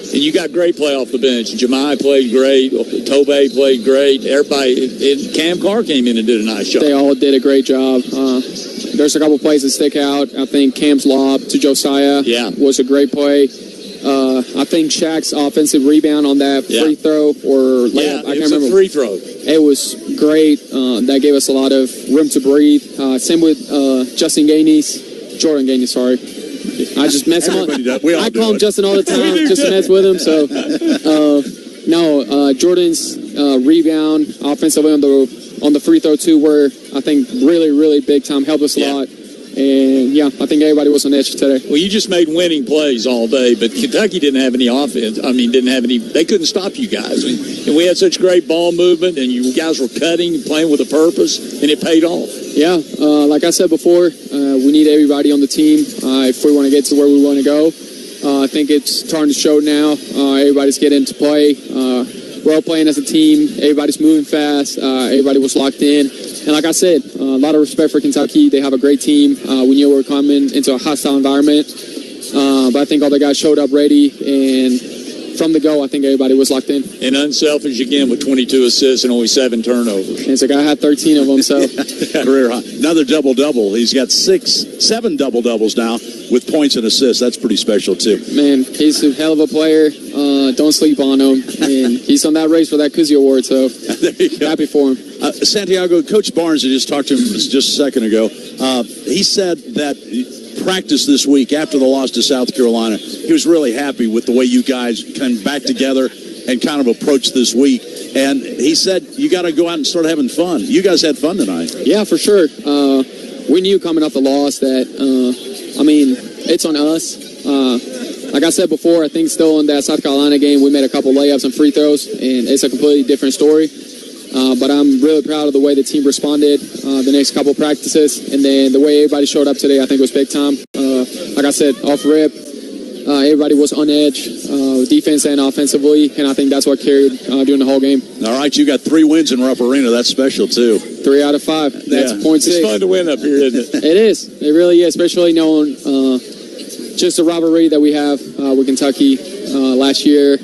[SPEAKER 3] And you got great play off the bench. Jemai played great. Tobey played great. Everybody. Cam Carr came in and did a nice job.
[SPEAKER 1] They all did a great job. There's a couple plays that stick out. I think Cam's lob to Josiah was a great play. I think Shaq's offensive rebound on that free throw or layup. I can't remember.
[SPEAKER 3] Free throw.
[SPEAKER 1] It was great. That gave us a lot of room to breathe. Same with Jordan Gainey, sorry. I just mess him up. I call him Justin all the time just to mess with him. So, Jordan's rebound offensively on the free throw too, where I think really, really big time helped us a lot. And, yeah, I think everybody was on edge today.
[SPEAKER 3] Well, you just made winning plays all day, but Kentucky didn't have any offense. They couldn't stop you guys. And we had such great ball movement, and you guys were cutting, playing with a purpose, and it paid off.
[SPEAKER 1] Yeah, like I said before, we need everybody on the team if we want to get to where we want to go. I think it's starting to show now. Everybody's getting to play. We're all playing as a team. Everybody's moving fast. Everybody was locked in. And like I said, a lot of respect for Kentucky. They have a great team. We knew we were coming into a hostile environment. But I think all the guys showed up ready. And from the go, I think everybody was locked in.
[SPEAKER 3] And unselfish again with 22 assists and only 7 turnovers.
[SPEAKER 1] And so the guy had 13 of them. So
[SPEAKER 2] career high. Another double-double. He's got 7 double-doubles now with points and assists. That's pretty special, too.
[SPEAKER 1] Man, he's a hell of a player. Don't sleep on him. And he's on that race for that Koozie Award, so happy for him.
[SPEAKER 2] Santiago, Coach Barnes, I just talked to him just a second ago. He said that practice this week after the loss to South Carolina, he was really happy with the way you guys came back together and kind of approached this week. And he said you got to go out and start having fun. You guys had fun tonight.
[SPEAKER 1] Yeah, for sure. We knew coming off the loss that, it's on us. Like I said before, I think still in that South Carolina game, we made a couple layups and free throws, and it's a completely different story. But I'm really proud of the way the team responded the next couple practices. And then the way everybody showed up today, I think was big time. Like I said, off rip, everybody was on edge, defense and offensively. And I think that's what carried during the whole game.
[SPEAKER 2] All right, you got 3 wins in Rupp Arena. That's special, too.
[SPEAKER 1] 3 out of 5. That's 0.6.
[SPEAKER 3] It's fun to win up here, isn't it?
[SPEAKER 1] It is. It really is, especially knowing just the rivalry that we have with Kentucky last year.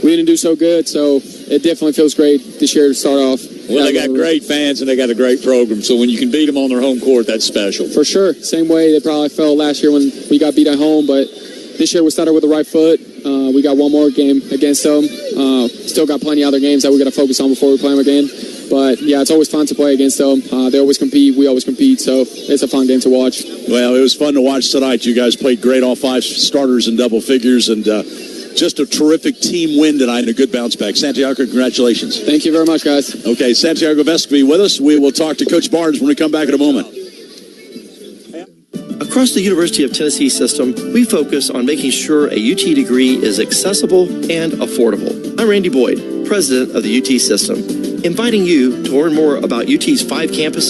[SPEAKER 1] We didn't do so good, so it definitely feels great this year to start off.
[SPEAKER 3] Well, they got great fans and they got a great program, so when you can beat them on their home court, that's special.
[SPEAKER 1] For sure. Same way they probably felt last year when we got beat at home, but this year we started with the right foot. We got one more game against them. Still got plenty of other games that we got to focus on before we play them again. But, yeah, it's always fun to play against them. They always compete. We always compete, so it's a fun game to watch.
[SPEAKER 2] Well, it was fun to watch tonight. You guys played great, all 5 starters in double figures, and just a terrific team win tonight and a good bounce back. Santiago, congratulations.
[SPEAKER 1] Thank you very much, guys.
[SPEAKER 2] Okay, Santiago Vescovy with us. We will talk to Coach Barnes when we come back in a moment.
[SPEAKER 8] Across the University of Tennessee system, we focus on making sure a UT degree is accessible and affordable. I'm Randy Boyd, president of the UT system, inviting you to learn more about UT's 5 campuses